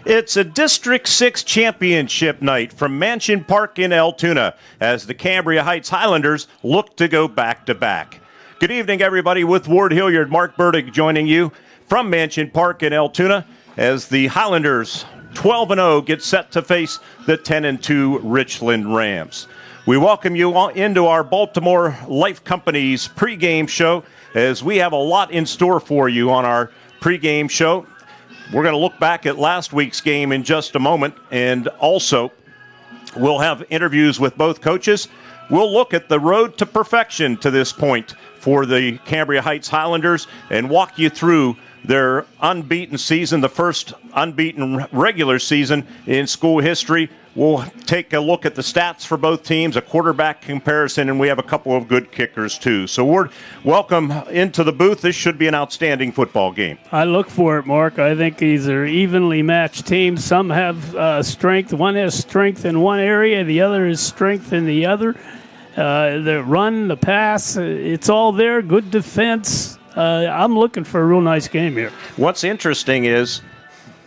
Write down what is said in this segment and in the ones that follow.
It's a District 6 championship night from Mansion Park in Altoona as the Cambria Heights Highlanders look to go back-to-back. Good evening, everybody. With Ward Hilliard, Mark Burdick joining you from Mansion Park in Altoona as the Highlanders, 12-0, get set to face the 10-2 Richland Rams. We welcome you all into our Baltimore Life Company's pregame show as we have a lot in store for you on our pregame show. We're going to look back at last week's game in just a moment, and also we'll have interviews with both coaches. We'll look at the road to perfection to this point for the Cambria Heights Highlanders and walk you through their unbeaten season, the first unbeaten regular season in school history. We'll take a look at the stats for both teams, a quarterback comparison, and we have a couple of good kickers, too. So, Ward, welcome into the booth. This should be an outstanding football game. I look for it, Mark. I think these are evenly matched teams. Some have strength. One has strength in one area. The other is strength in the other. The run, the pass, it's all there. Good defense. I'm looking for a real nice game here. What's interesting is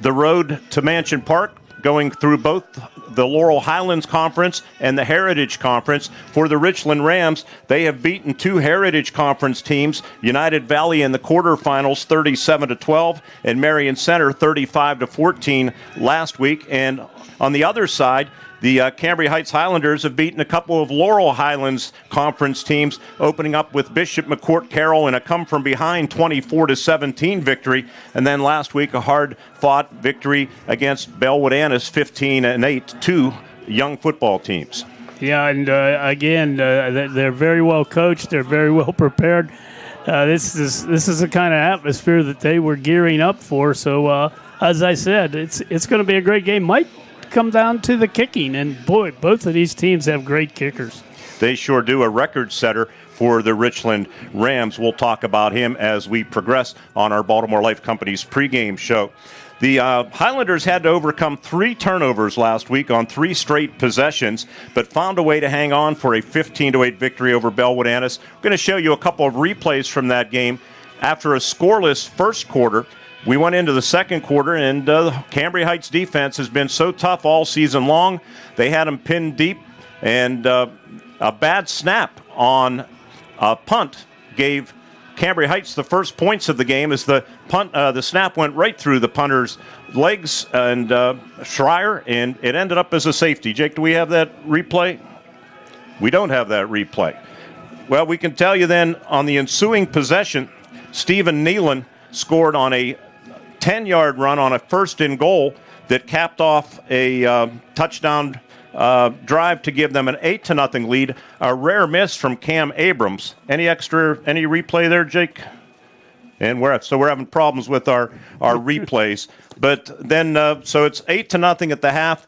the road to Mansion Park, going through both the Laurel Highlands Conference and the Heritage Conference. For the Richland Rams, they have beaten two Heritage Conference teams, United Valley in the quarterfinals 37-12 and Marion Center 35-14 last week. And on the other side, the Cambria Heights Highlanders have beaten a couple of Laurel Highlands Conference teams, opening up with Bishop McCourt Carroll in a come-from-behind 24-17 victory, and then last week a hard-fought victory against Bellwood Annis 15-8, two young football teams. Yeah, and again, they're very well coached. They're very well prepared. This is the kind of atmosphere that they were gearing up for. So, as I said, it's going to be a great game. Might come down to the kicking, and boy, both of these teams have great kickers. They sure do. A record setter for the Richland Rams. We'll talk about him as we progress on our Baltimore Life Company's pregame show. The Highlanders had to overcome 3 turnovers last week on 3 straight possessions, but found a way to hang on for a 15-8 victory over Bellwood Annis. We're going to show you a couple of replays from that game. After a scoreless first quarter, we went into the second quarter, and Cambria Heights defense has been so tough all season long. They had them pinned deep, and a bad snap on a punt gave Cambria Heights the first points of the game as the snap went right through the punter's legs and Schreier, and it ended up as a safety. Jake, do we have that replay? We don't have that replay. Well, we can tell you then on the ensuing possession, Stephen Nealon scored on a 10-yard run on a first and goal that capped off a touchdown drive to give them an 8-0 lead. A rare miss from Cam Abrams. Any replay there, Jake? And we're having problems with our replays. But then, so it's 8-0 at the half.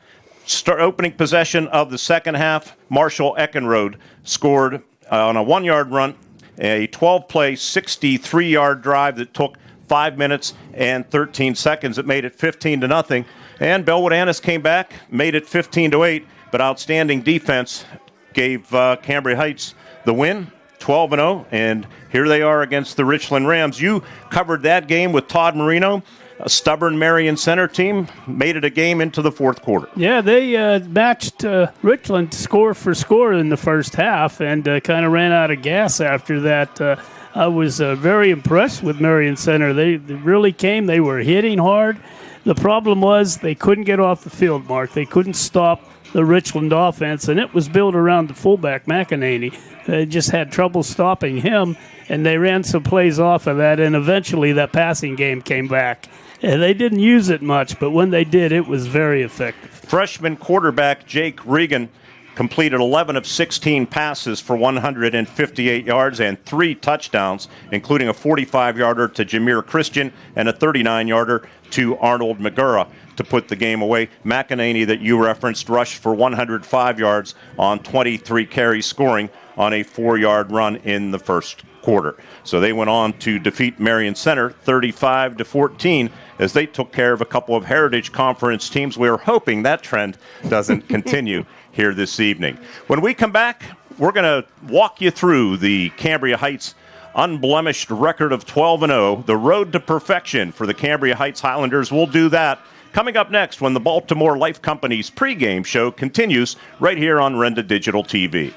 Opening possession of the second half, Marshall Eckenrode scored on a 1-yard run, a 12-play, 63-yard drive that took 5 minutes and 13 seconds. It made it 15-0. And Bellwood Annis came back, made it 15-8, but outstanding defense gave Cambria Heights the win, 12-0, and here they are against the Richland Rams. You covered that game with Todd Marino. A stubborn Marion Center team made it a game into the fourth quarter. Yeah, they matched Richland score for score in the first half and kind of ran out of gas after that. I was very impressed with Marion Center. They really came. They were hitting hard. The problem was they couldn't get off the field, Mark. They couldn't stop the Richland offense, and it was built around the fullback, McEnany. They just had trouble stopping him, and they ran some plays off of that, and eventually that passing game came back. And they didn't use it much, but when they did, it was very effective. Freshman quarterback Jake Regan completed 11 of 16 passes for 158 yards and 3 touchdowns, including a 45-yarder to Jameer Christian and a 39-yarder to Arnold Magura to put the game away. McEnany, that you referenced, rushed for 105 yards on 23 carries, scoring on a 4-yard run in the first quarter. So they went on to defeat Marion Center 35-14 as they took care of a couple of Heritage Conference teams. We are hoping that trend doesn't continue here this evening. When we come back, we're going to walk you through the Cambria Heights unblemished record of 12-0, the road to perfection for the Cambria Heights Highlanders. We'll do that coming up next when the Baltimore Life Company's pregame show continues right here on Renda Digital TV.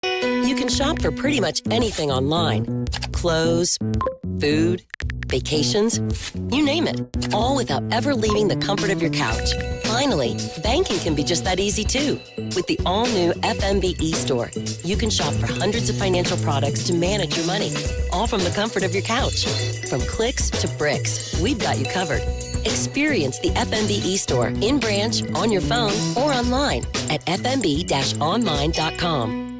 You can shop for pretty much anything online. Clothes, food, vacations, you name it. All without ever leaving the comfort of your couch. Finally, banking can be just that easy too. With the all-new FMB e-store, you can shop for hundreds of financial products to manage your money, all from the comfort of your couch. From clicks to bricks, we've got you covered. Experience the FMB e-store in branch, on your phone, or online at fmb-online.com.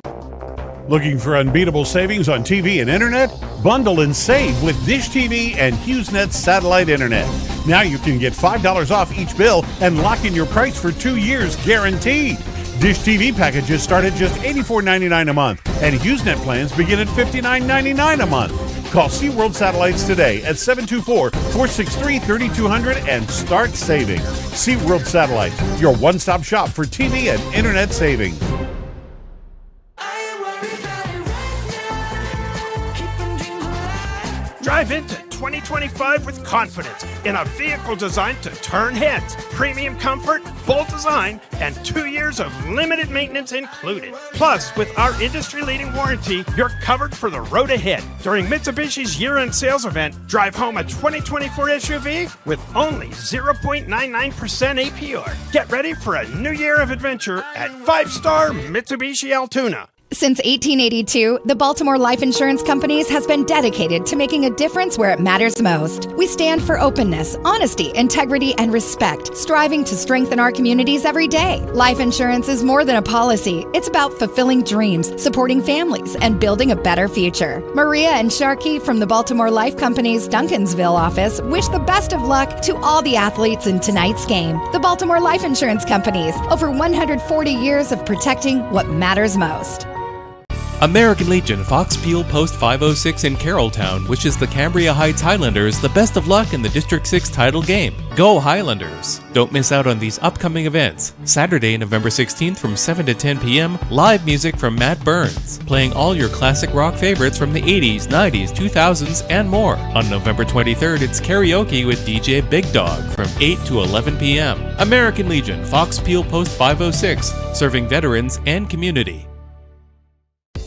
Looking for unbeatable savings on TV and internet? Bundle and save with Dish TV and HughesNet satellite internet. Now you can get $5 off each bill and lock in your price for 2 years guaranteed. Dish TV packages start at just $84.99 a month, and HughesNet plans begin at $59.99 a month. Call SeaWorld Satellites today at 724-463-3200 and start saving. SeaWorld Satellites, your one-stop shop for TV and internet savings. Drive into 2025 with confidence in a vehicle designed to turn heads. Premium comfort, bold design, and 2 years of limited maintenance included. Plus, with our industry-leading warranty, you're covered for the road ahead. During Mitsubishi's year-end sales event, drive home a 2024 SUV with only 0.99% APR. Get ready for a new year of adventure at 5-star Mitsubishi Altoona. Since 1882, the Baltimore Life Insurance Companies has been dedicated to making a difference where it matters most. We stand for openness, honesty, integrity, and respect, striving to strengthen our communities every day. Life insurance is more than a policy. It's about fulfilling dreams, supporting families, and building a better future. Maria and Sharkey from the Baltimore Life Company's Duncansville office wish the best of luck to all the athletes in tonight's game. The Baltimore Life Insurance Companies, over 140 years of protecting what matters most. American Legion Fox Peel Post 506 in Carrolltown wishes the Cambria Heights Highlanders the best of luck in the District 6 title game. Go Highlanders! Don't miss out on these upcoming events. Saturday, November 16th from 7 to 10 p.m., live music from Matt Burns, playing all your classic rock favorites from the 80s, 90s, 2000s, and more. On November 23rd, it's karaoke with DJ Big Dog from 8 to 11 p.m. American Legion Fox Peel Post 506, serving veterans and community.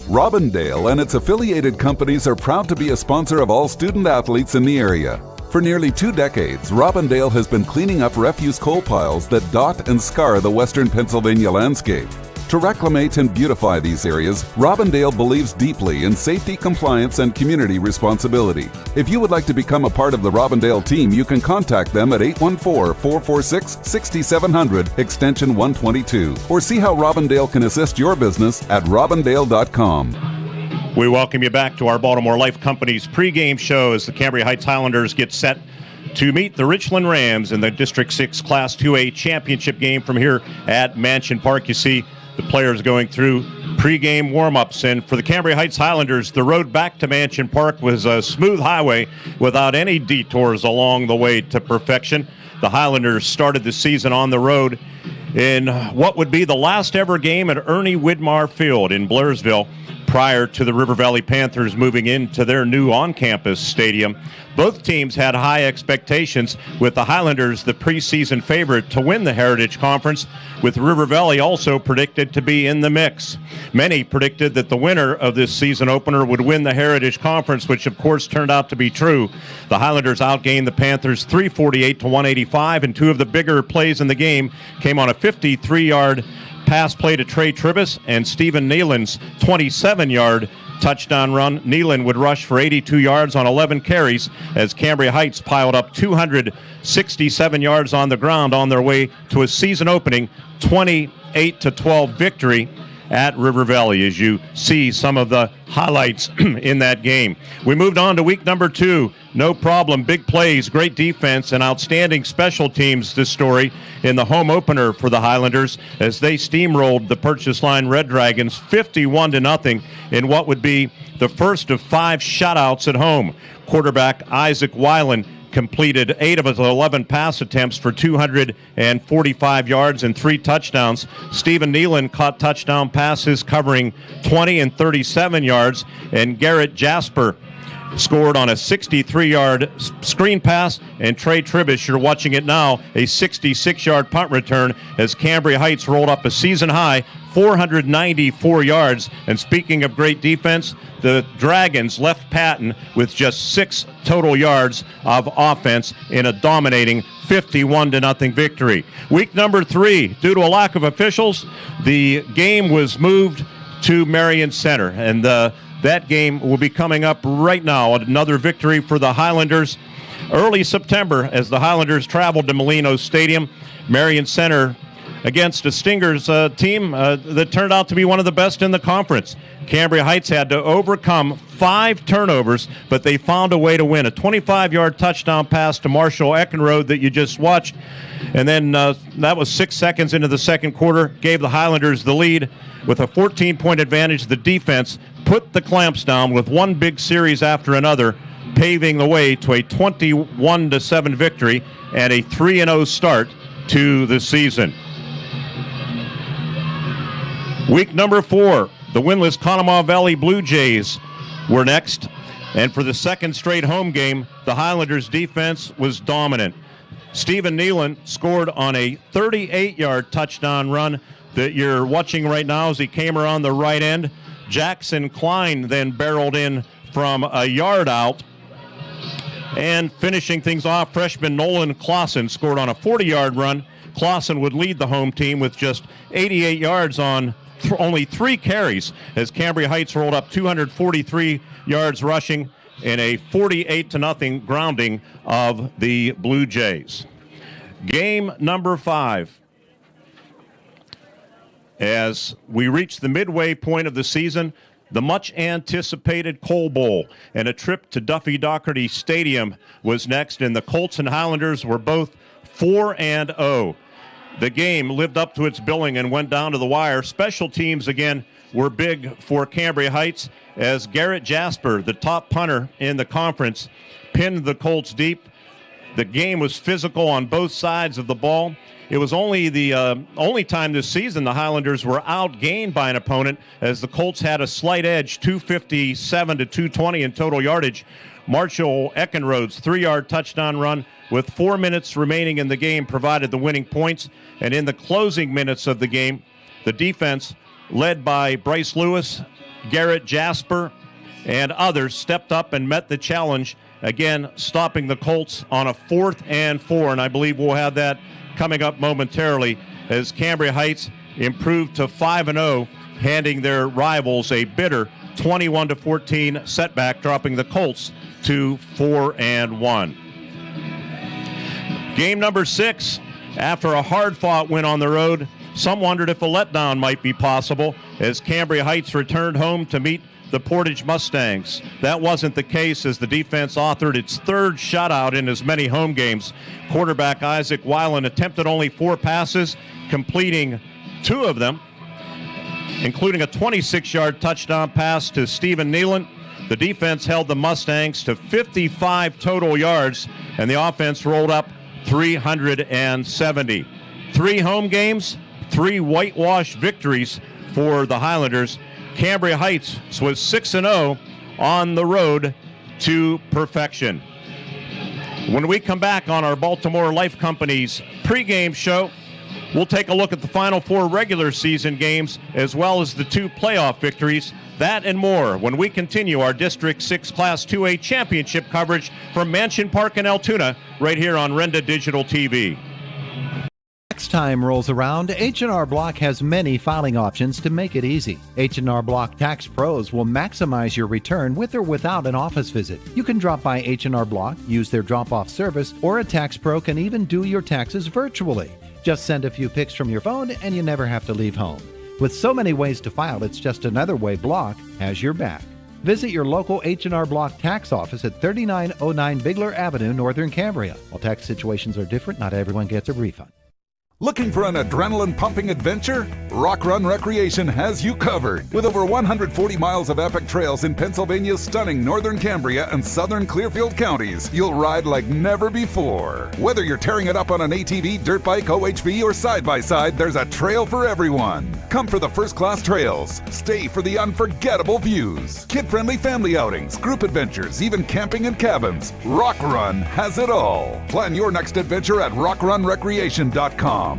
Robindale and its affiliated companies are proud to be a sponsor of all student athletes in the area. For nearly 2 decades, Robindale has been cleaning up refuse coal piles that dot and scar the western Pennsylvania landscape. To reclimate and beautify these areas, Robindale believes deeply in safety, compliance, and community responsibility. If you would like to become a part of the Robindale team, you can contact them at 814-446-6700, extension 122, or see how Robindale can assist your business at robindale.com. We welcome you back to our Baltimore Life Company's pregame show as the Cambria Heights Highlanders get set to meet the Richland Rams in the District 6 Class 2A championship game from here at Mansion Park. You see the players going through pregame warm-ups, and for the Cambria Heights Highlanders, the road back to Mansion Park was a smooth highway without any detours along the way to perfection. The Highlanders started the season on the road in what would be the last ever game at Ernie Widmar Field in Blairsville prior to the River Valley Panthers moving into their new on-campus stadium. Both teams had high expectations, with the Highlanders the preseason favorite to win the Heritage Conference, with River Valley also predicted to be in the mix. Many predicted that the winner of this season opener would win the Heritage Conference, which of course turned out to be true. The Highlanders outgained the Panthers 348-185, and 2 of the bigger plays in the game came on a 53-yard pass play to Trey Tribus and Stephen Nealon's 27-yard touchdown run. Nealon would rush for 82 yards on 11 carries as Cambria Heights piled up 267 yards on the ground on their way to a season-opening 28-12 victory at River Valley, as you see some of the highlights in that game. We moved on to week number 2. No problem. Big plays, great defense, and outstanding special teams, this story, in the home opener for the Highlanders as they steamrolled the Purchase Line Red Dragons 51-0 in what would be the first of 5 shutouts at home. Quarterback Isaac Weiland completed 8 of his 11 pass attempts for 245 yards and 3 touchdowns. Stephen Nealon caught touchdown passes covering 20 and 37 yards, and Garrett Jasper scored on a 63-yard screen pass, and Trey Tribbish, you're watching it now, a 66-yard punt return as Cambria Heights rolled up a season-high 494 yards. And speaking of great defense, the Dragons left Patton with just 6 total yards of offense in a dominating 51-0 victory. Week number 3, due to a lack of officials, the game was moved to Marion Center, and that game will be coming up right now. Another victory for the Highlanders. Early September, as the Highlanders traveled to Molino Stadium, Marion Center against a Stingers team that turned out to be one of the best in the conference. Cambria Heights had to overcome 5 turnovers, but they found a way to win. A 25-yard touchdown pass to Marshall Eckenrode that you just watched, and then that was 6 seconds into the second quarter, gave the Highlanders the lead. With a 14-point advantage, the defense put the clamps down with one big series after another, paving the way to a 21-7 victory and a 3-0 start to the season. Week number 4, the winless Conemaugh Valley Blue Jays were next, and for the second straight home game, the Highlanders' defense was dominant. Stephen Nealon scored on a 38-yard touchdown run that you're watching right now as he came around the right end. Jackson Klein then barreled in from a yard out. And finishing things off, freshman Nolan Clausen scored on a 40-yard run. Clausen would lead the home team with just 88 yards on only 3 carries as Cambria Heights rolled up 243 yards rushing in a 48-0 grounding of the Blue Jays. Game number 5. As we reach the midway point of the season, the much-anticipated Coal Bowl and a trip to Duffy Doherty Stadium was next, and the Colts and Highlanders were both 4-0. The game lived up to its billing and went down to the wire. Special teams, again, were big for Cambria Heights as Garrett Jasper, the top punter in the conference, pinned the Colts deep. The game was physical on both sides of the ball. It was only the only time this season the Highlanders were outgained by an opponent, as the Colts had a slight edge, 257 to 220 in total yardage. Marshall Eckenrode's 3-yard touchdown run with 4 minutes remaining in the game provided the winning points. And in the closing minutes of the game, the defense, led by Bryce Lewis, Garrett Jasper, and others, stepped up and met the challenge, again stopping the Colts on a 4th and 4. And I believe we'll have that coming up momentarily as Cambria Heights improved to 5-0, handing their rivals a bitter 21-14 setback, dropping the Colts to 4-1. Game number 6, after a hard-fought win on the road, some wondered if a letdown might be possible as Cambria Heights returned home to meet the Portage Mustangs. That wasn't the case as the defense authored its 3rd shutout in as many home games. Quarterback Isaac Weiland attempted only 4 passes, completing 2 of them, including a 26-yard touchdown pass to Stephen Nealon. The defense held the Mustangs to 55 total yards, and the offense rolled up 370. 3 home games, 3 whitewash victories for the Highlanders. Cambria Heights was 6-0 on the road to perfection. When we come back on our Baltimore Life Company's pregame show, we'll take a look at the final 4 regular season games as well as the 2 playoff victories. That and more when we continue our District 6 Class 2A championship coverage from Mansion Park in Altoona right here on Renda Digital TV. Tax time rolls around, H&R Block has many filing options to make it easy. H&R Block Tax Pros will maximize your return with or without an office visit. You can drop by H&R Block, use their drop-off service, or a tax pro can even do your taxes virtually. Just send a few pics from your phone and you never have to leave home. With so many ways to file, it's just another way Block has your back. Visit your local H&R Block tax office at 3909 Bigler Avenue, Northern Cambria. While tax situations are different, not everyone gets a refund. Looking for an adrenaline-pumping adventure? Rock Run Recreation has you covered. With over 140 miles of epic trails in Pennsylvania's stunning northern Cambria and southern Clearfield counties, you'll ride like never before. Whether you're tearing it up on an ATV, dirt bike, OHV, or side-by-side, there's a trail for everyone. Come for the first-class trails. Stay for the unforgettable views. Kid-friendly family outings, group adventures, even camping in cabins. Rock Run has it all. Plan your next adventure at rockrunrecreation.com.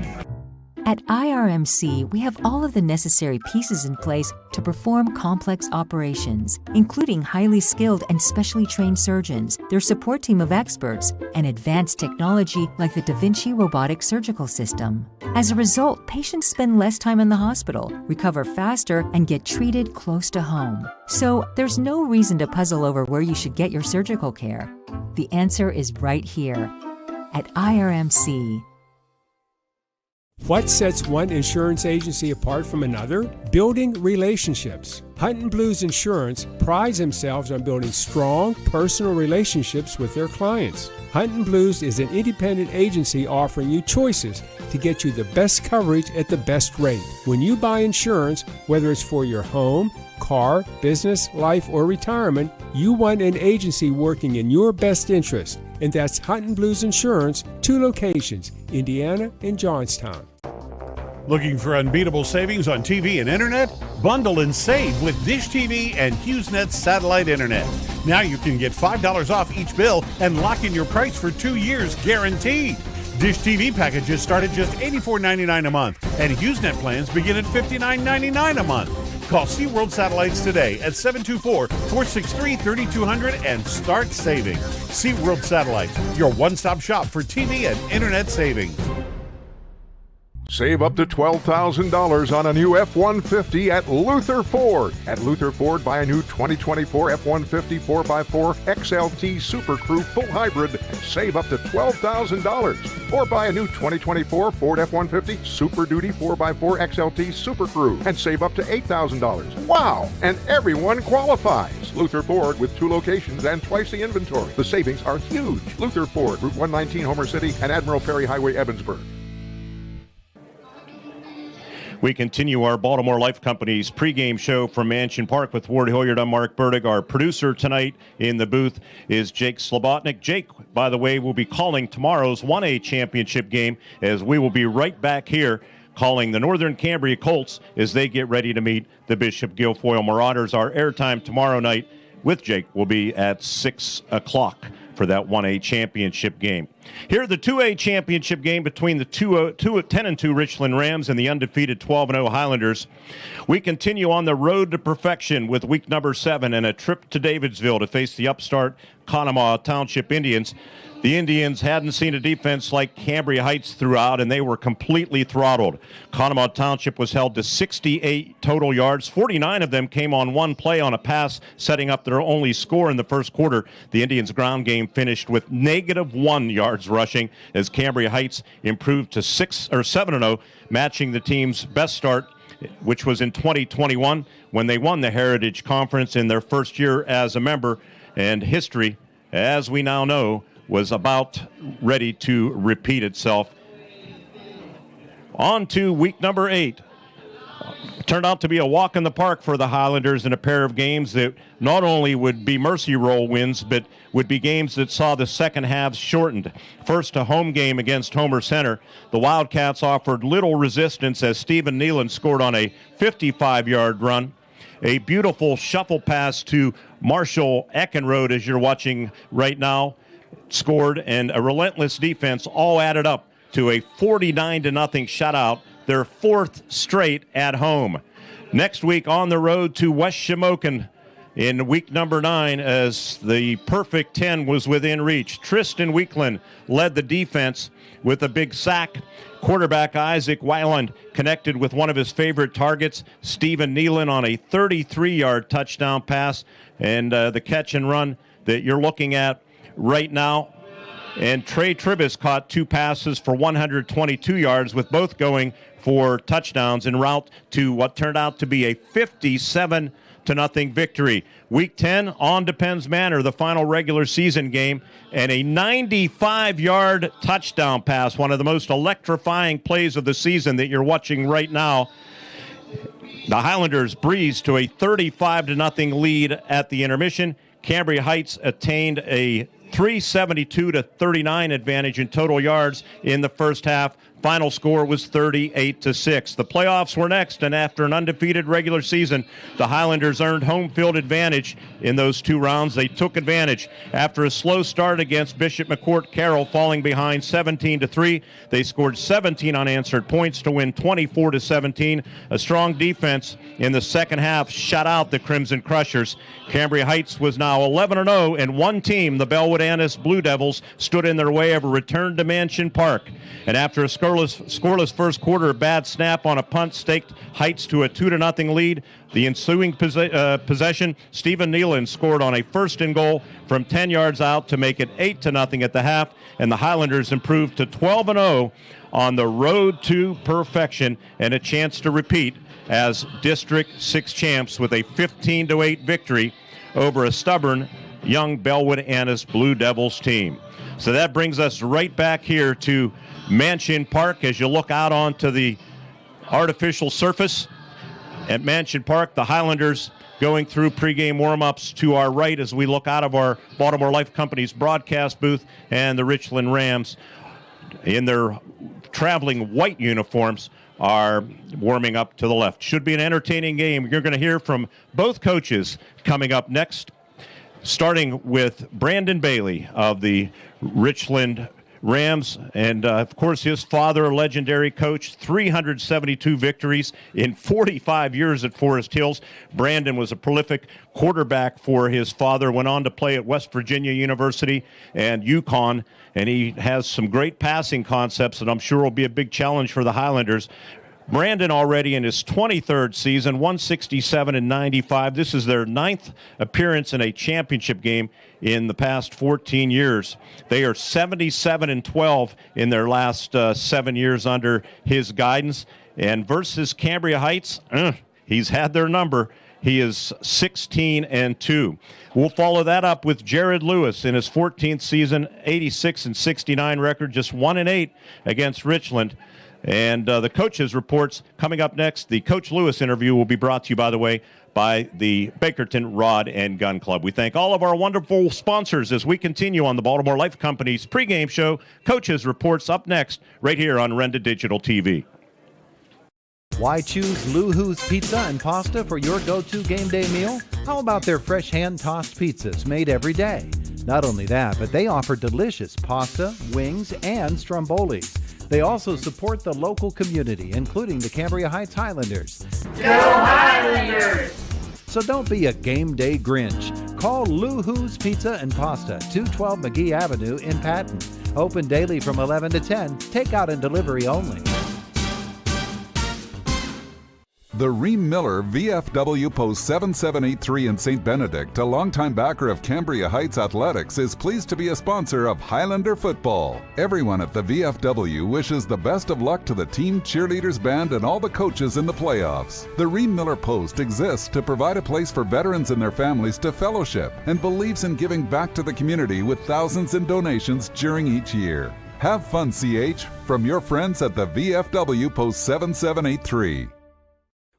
At IRMC, we have all of the necessary pieces in place to perform complex operations, including highly skilled and specially trained surgeons, their support team of experts, and advanced technology like the Da Vinci robotic surgical system. As a result, patients spend less time in the hospital, recover faster, and get treated close to home. So there's no reason to puzzle over where you should get your surgical care. The answer is right here at IRMC. What sets one insurance agency apart from another? Building relationships. Hunt & Blues Insurance prides themselves on building strong, personal relationships with their clients. Hunt & Blues is an independent agency offering you choices to get you the best coverage at the best rate. When you buy insurance, whether it's for your home, car, business, life, or retirement, you want an agency working in your best interest. And that's Hunt & Blues Insurance, 2 locations, Indiana and Johnstown. Looking for unbeatable savings on TV and internet? Bundle and save with Dish TV and HughesNet satellite internet. Now you can get $5 off each bill and lock in your price for 2 years guaranteed. Dish TV packages start at just $84.99 a month, and HughesNet plans begin at $59.99 a month. Call SeaWorld Satellites today at 724-463-3200 and start saving. SeaWorld Satellites, your one-stop shop for TV and internet savings. Save up to $12,000 on a new F-150 at Luther Ford. At Luther Ford, buy a new 2024 F-150 4x4 XLT Super Crew full hybrid and save up to $12,000. Or buy a new 2024 Ford F-150 Super Duty 4x4 XLT Super Crew and save up to $8,000. Wow! And everyone qualifies. Luther Ford with 2 locations and twice the inventory. The savings are huge. Luther Ford, Route 119, Homer City, and Admiral Perry Highway, Evansburg. We continue our Baltimore Life Company's pregame show from Mansion Park with Ward Hilliard. I'm Mark Burdick. Our producer tonight in the booth is Jake Slobotnik. Jake, by the way, will be calling tomorrow's 1A championship game, as we will be right back here calling the Northern Cambria Colts as they get ready to meet the Bishop Guilfoyle Marauders. Our airtime tomorrow night with Jake will be at 6 o'clock for that 1A championship game. Here, the 2A championship game between the 10-2 Richland Rams and the undefeated 12-0 Highlanders. We continue on the road to perfection with week number 7 and a trip to Davidsville to face the upstart Conemaugh Township Indians. The Indians hadn't seen a defense like Cambria Heights throughout, and they were completely throttled. Conemaugh Township was held to 68 total yards. 49 of them came on one play on a pass, setting up their only score in the first quarter. The Indians' ground game finished with -1 yards rushing as Cambria Heights improved to 7-0, matching the team's best start, which was in 2021 when they won the Heritage Conference in their first year as a member. And history, as we now know, was about ready to repeat itself. On to week number 8. Turned out to be a walk in the park for the Highlanders in a pair of games that not only would be mercy roll wins, but would be games that saw the second halves shortened. First, a home game against Homer Center. The Wildcats offered little resistance as Stephen Nealon scored on a 55-yard run. A beautiful shuffle pass to Marshall Eckenrode, as you're watching right now, scored, and a relentless defense all added up to a 49-0 shutout, their 4th straight at home. Next week on the road to West Shamokin in week number 9 as the perfect 10 was within reach. Tristan Weekland led the defense with a big sack. Quarterback Isaac Weiland connected with one of his favorite targets, Stephen Nealon, on a 33-yard touchdown pass, and the catch and run that you're looking at right now. And Trey Tribus caught 2 passes for 122 yards, with both going for touchdowns en route to what turned out to be a 57-0 victory. Week 10 on Depends Manor, the final regular season game, and a 95-yard touchdown pass, one of the most electrifying plays of the season that you're watching right now. The Highlanders breezed to a 35-0 lead at the intermission. Cambria Heights attained a 372-39 advantage in total yards in the first half. Final score was 38-6. The playoffs were next, and after an undefeated regular season, the Highlanders earned home field advantage in those 2 rounds. They took advantage. After a slow start against Bishop McCourt Carroll, falling behind 17-3, they scored 17 unanswered points to win 24-17. A strong defense in the second half shut out the Crimson Crushers. Cambria Heights was now 11-0, and one team, the Bellwood Annis Blue Devils, stood in their way of a return to Mansion Park. And after a scoreless first quarter, a bad snap on a punt staked Heights to a 2-0 lead. The ensuing possession, Stephen Nealon scored on a first and goal from 10 yards out to make it 8-0 at the half, and the Highlanders improved to 12-0 on the road to perfection and a chance to repeat as District 6 champs with a 15-8 victory over a stubborn young Bellwood Annis Blue Devils team. So that brings us right back here to Mansion Park as you look out onto the artificial surface at Mansion Park. The Highlanders going through pregame warm-ups to our right as we look out of our Baltimore Life Company's broadcast booth, and the Richland Rams in their traveling white uniforms are warming up to the left. Should be an entertaining game. You're going to hear from both coaches coming up next, starting with Brandon Bailey of the Richland Rams, and of course his father, a legendary coach, 372 victories in 45 years at Forest Hills. Brandon was a prolific quarterback for his father, went on to play at West Virginia University and UConn, and he has some great passing concepts that I'm sure will be a big challenge for the Highlanders. Brandon already in his 23rd season, 167-95. This is their 9th appearance in a championship game in the past 14 years. They are 77-12 in their last 7 years under his guidance. And versus Cambria Heights, he's had their number. He is 16-2. We'll follow that up with Jared Lewis in his 14th season, 86-69 record, just 1-8 against Richland. And the coaches' reports coming up next. The Coach Lewis interview will be brought to you, by the way, by the Bakerton Rod and Gun Club. We thank all of our wonderful sponsors as we continue on the Baltimore Life Company's pregame show. Coaches' reports up next right here on Renda Digital TV. Why choose Lou-Hoo's Pizza and Pasta for your go-to game day meal? How about their fresh hand-tossed pizzas made every day? Not only that, but they offer delicious pasta, wings, and strombolis. They also support the local community, including the Cambria Heights Highlanders. Go Highlanders! So don't be a game day Grinch. Call Lou-Hoo's Pizza and Pasta, 212 McGee Avenue in Patton. Open daily from 11 to 10, takeout and delivery only. The Ream Miller VFW Post 7783 in St. Benedict, a longtime backer of Cambria Heights Athletics, is pleased to be a sponsor of Highlander football. Everyone at the VFW wishes the best of luck to the team, cheerleaders, band, and all the coaches in the playoffs. The Ream Miller Post exists to provide a place for veterans and their families to fellowship and believes in giving back to the community with thousands in donations during each year. Have fun, CH, from your friends at the VFW Post 7783.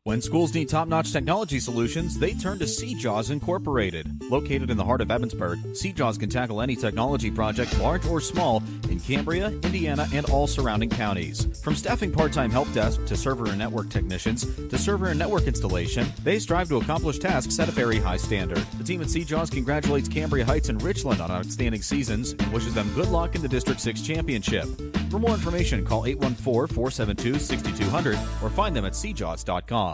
When schools need top-notch technology solutions, they turn to CJAWS Incorporated. Located in the heart of Evansburg, CJAWS can tackle any technology project, large or small, in Cambria, Indiana, and all surrounding counties. From staffing part-time help desk to server and network technicians to server and network installation, they strive to accomplish tasks at a very high standard. The team at CJAWS congratulates Cambria Heights and Richland on outstanding seasons and wishes them good luck in the District 6 Championship. For more information, call 814-472-6200 or find them at cjaws.com.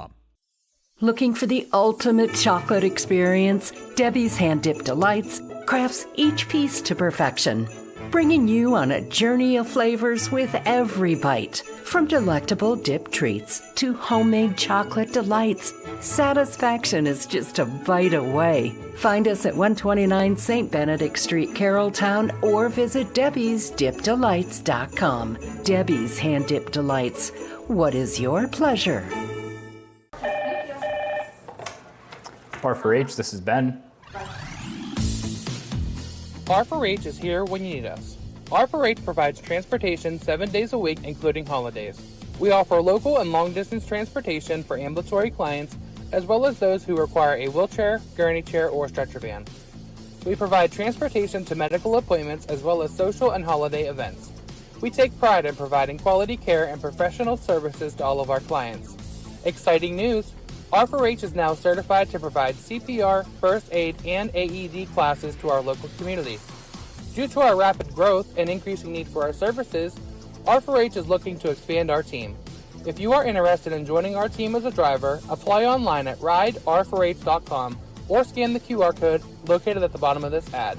Looking for the ultimate chocolate experience? Debbie's Hand-Dipped Delights crafts each piece to perfection, bringing you on a journey of flavors with every bite. From delectable dip treats to homemade chocolate delights, satisfaction is just a bite away. Find us at 129 St. Benedict Street, Carrolltown, or visit debbiesdipdelights.com. Debbie's Hand-Dipped Delights. What is your pleasure? R4H, this is Ben. R4H is here when you need us. R4H provides transportation 7 days a week, including holidays. We offer local and long-distance transportation for ambulatory clients, as well as those who require a wheelchair, gurney chair, or stretcher van. We provide transportation to medical appointments, as well as social and holiday events. We take pride in providing quality care and professional services to all of our clients. Exciting news! R4H is now certified to provide CPR, first aid, and AED classes to our local community. Due to our rapid growth and increasing need for our services, R4H is looking to expand our team. If you are interested in joining our team as a driver, apply online at rider4h.com or scan the QR code located at the bottom of this ad.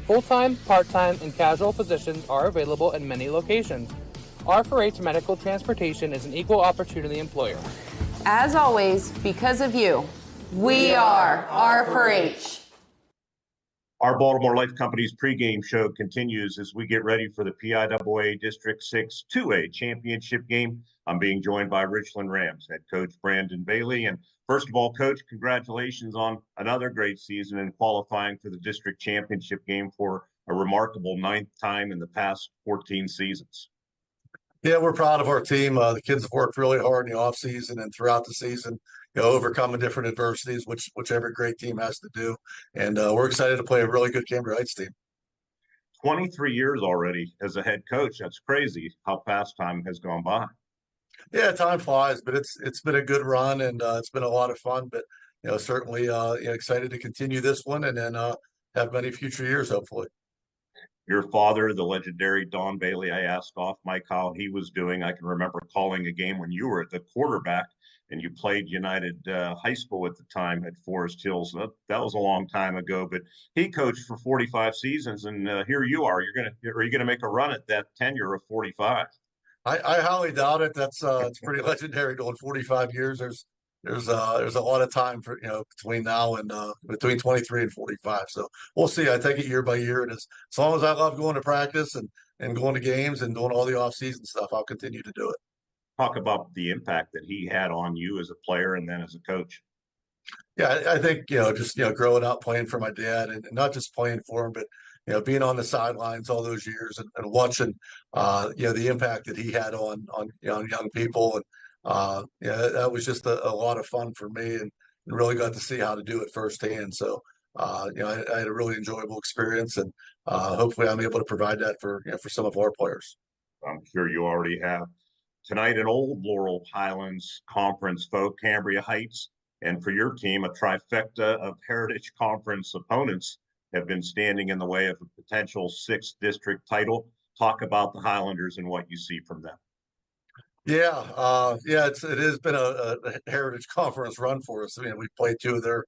Full-time, part-time, and casual positions are available in many locations. R4H Medical Transportation is an equal opportunity employer. As always, because of you, we are R4H. Our Baltimore Life Company's pregame show continues as we get ready for the PIAA District 6 2A championship game. I'm being joined by Richland Rams head coach Brandon Bailey. And first of all, Coach, congratulations on another great season and qualifying for the district championship game for a remarkable 9th time in the past 14 seasons. Yeah, we're proud of our team. The kids have worked really hard in the offseason and throughout the season, overcoming different adversities, which every great team has to do. And we're excited to play a really good Cambria Heights team. 23 years already as a head coach. That's crazy how fast time has gone by. Yeah, time flies, but it's been a good run and it's been a lot of fun. But certainly excited to continue this one and then have many future years, hopefully. Your father, the legendary Don Bailey, I asked off Mike how he was doing. I can remember calling a game when you were the quarterback and you played United High School at the time at Forest Hills. That was a long time ago, but he coached for 45 seasons, and here you are. Are you going to make a run at that tenure of 45? I highly doubt it. That's it's pretty legendary doing 45 years. There's a lot of time for between now and between 23 and 45. So we'll see. I take it year by year, and as long as I love going to practice and going to games and doing all the off-season stuff, I'll continue to do it. Talk about the impact that he had on you as a player and then as a coach. Yeah, I think just growing up playing for my dad and not just playing for him, but being on the sidelines all those years and watching, the impact that he had on young people. And, that was just a lot of fun for me and really got to see how to do it firsthand. So, I had a really enjoyable experience, and hopefully I'm able to provide that for some of our players. I'm sure you already have. Tonight, an old Laurel Highlands Conference foe, Cambria Heights, and for your team, a trifecta of Heritage Conference opponents have been standing in the way of a potential 6th district title. Talk about the Highlanders and what you see from them. Yeah, it has been a Heritage Conference run for us. I mean, we've played two of their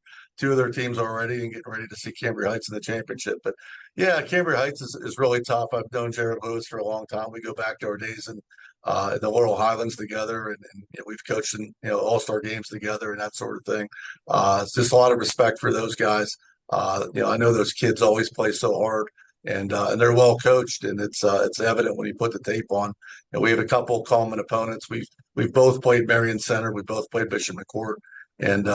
teams already and getting ready to see Cambria Heights in the championship. But yeah, Cambria Heights is really tough. I've known Jared Lewis for a long time. We go back to our days in the Laurel Highlands together, and we've coached in all-star games together and that sort of thing. It's just a lot of respect for those guys. I know those kids always play so hard. And they're well coached, and it's evident when you put the tape on. We have a couple common opponents. We've both played Marion Center. We both played Bishop McCourt, and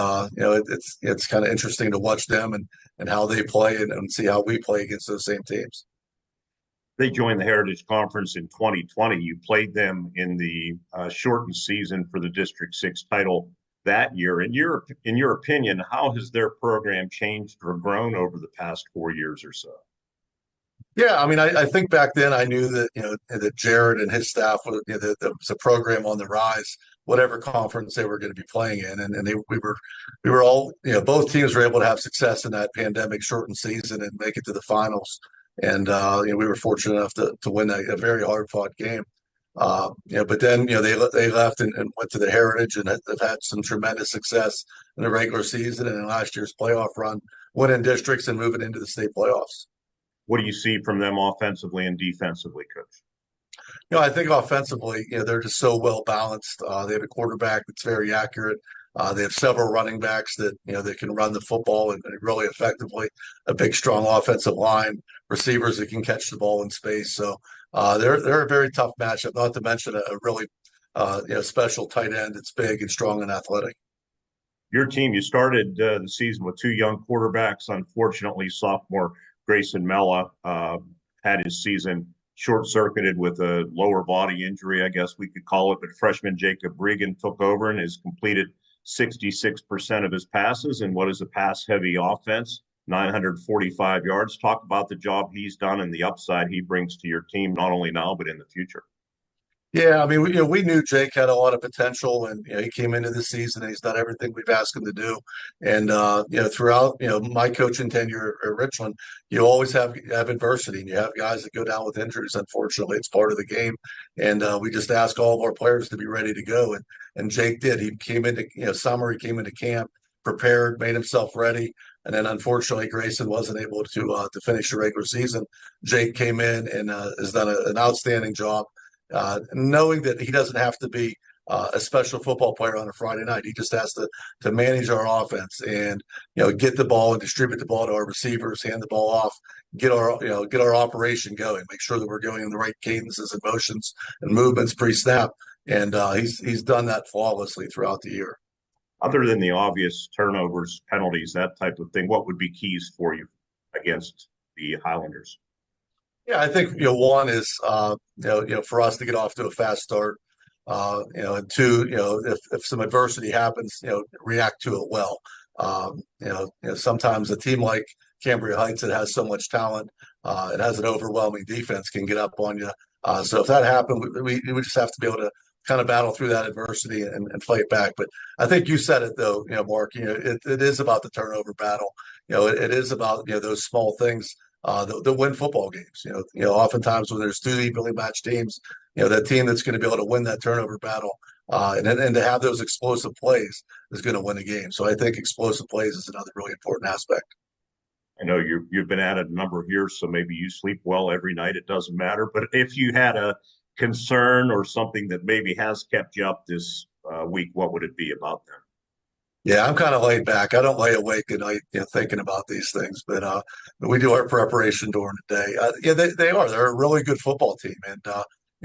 it's kind of interesting to watch them and how they play and see how we play against those same teams. They joined the Heritage Conference in 2020. You played them in the shortened season for the District 6 title that year. In your opinion, how has their program changed or grown over the past 4 years or so? Yeah, I mean, I think back then I knew that that Jared and his staff that there was a program on the rise, whatever conference they were going to be playing in, and we were all both teams were able to have success in that pandemic shortened season and make it to the finals, and we were fortunate enough to win a very hard fought game. But then they left and went to the Heritage and have had some tremendous success in the regular season and in last year's playoff run, winning districts and moving into the state playoffs. What do you see from them offensively and defensively, Coach? I think offensively, they're just so well balanced. They have a quarterback that's very accurate. They have several running backs that that can run the football and really effectively. A big, strong offensive line, receivers that can catch the ball in space. So they're a very tough matchup. Not to mention a really special tight end that's big and strong and athletic. Your team, you started the season with 2 young quarterbacks. Unfortunately, sophomore Grayson Mella had his season short-circuited with a lower body injury, I guess we could call it, but freshman Jacob Regan took over and has completed 66% of his passes in what is a pass-heavy offense, 945 yards. Talk about the job he's done and the upside he brings to your team, not only now, but in the future. Yeah, I mean, we knew Jake had a lot of potential, and he came into the season and he's done everything we've asked him to do. And throughout my coaching tenure at Richland, you always have adversity, and you have guys that go down with injuries. Unfortunately, it's part of the game, and we just ask all of our players to be ready to go. And Jake did. He came into summer, he came into camp prepared, made himself ready. And then, unfortunately, Grayson wasn't able to finish the regular season. Jake came in and has done an outstanding job. Knowing that he doesn't have to be a special football player on a Friday night. He just has to manage our offense and get the ball and distribute the ball to our receivers, hand the ball off, get our operation going, make sure that we're going in the right cadences and motions and movements pre-snap. And he's done that flawlessly throughout the year. Other than the obvious turnovers, penalties, that type of thing, what would be keys for you against the Highlanders? Yeah, I think one is for us to get off to a fast start. And two, if some adversity happens, react to it well. Sometimes a team like Cambria Heights that has so much talent, it has an overwhelming defense, can get up on you. So if that happened, we just have to be able to kind of battle through that adversity and fight back. But I think you said it though, Mark. It is about the turnover battle. It is about those small things. That win football games. Oftentimes when there's 2 evenly matched teams, that team that's going to be able to win that turnover battle and to have those explosive plays is going to win a game. So I think explosive plays is another really important aspect. I know you've been at it a number of years, so maybe you sleep well every night. It doesn't matter. But if you had a concern or something that maybe has kept you up this week, what would it be about them? Yeah, I'm kind of laid back. I don't lay awake at night thinking about these things, but we do our preparation during the day. They're a really good football team, and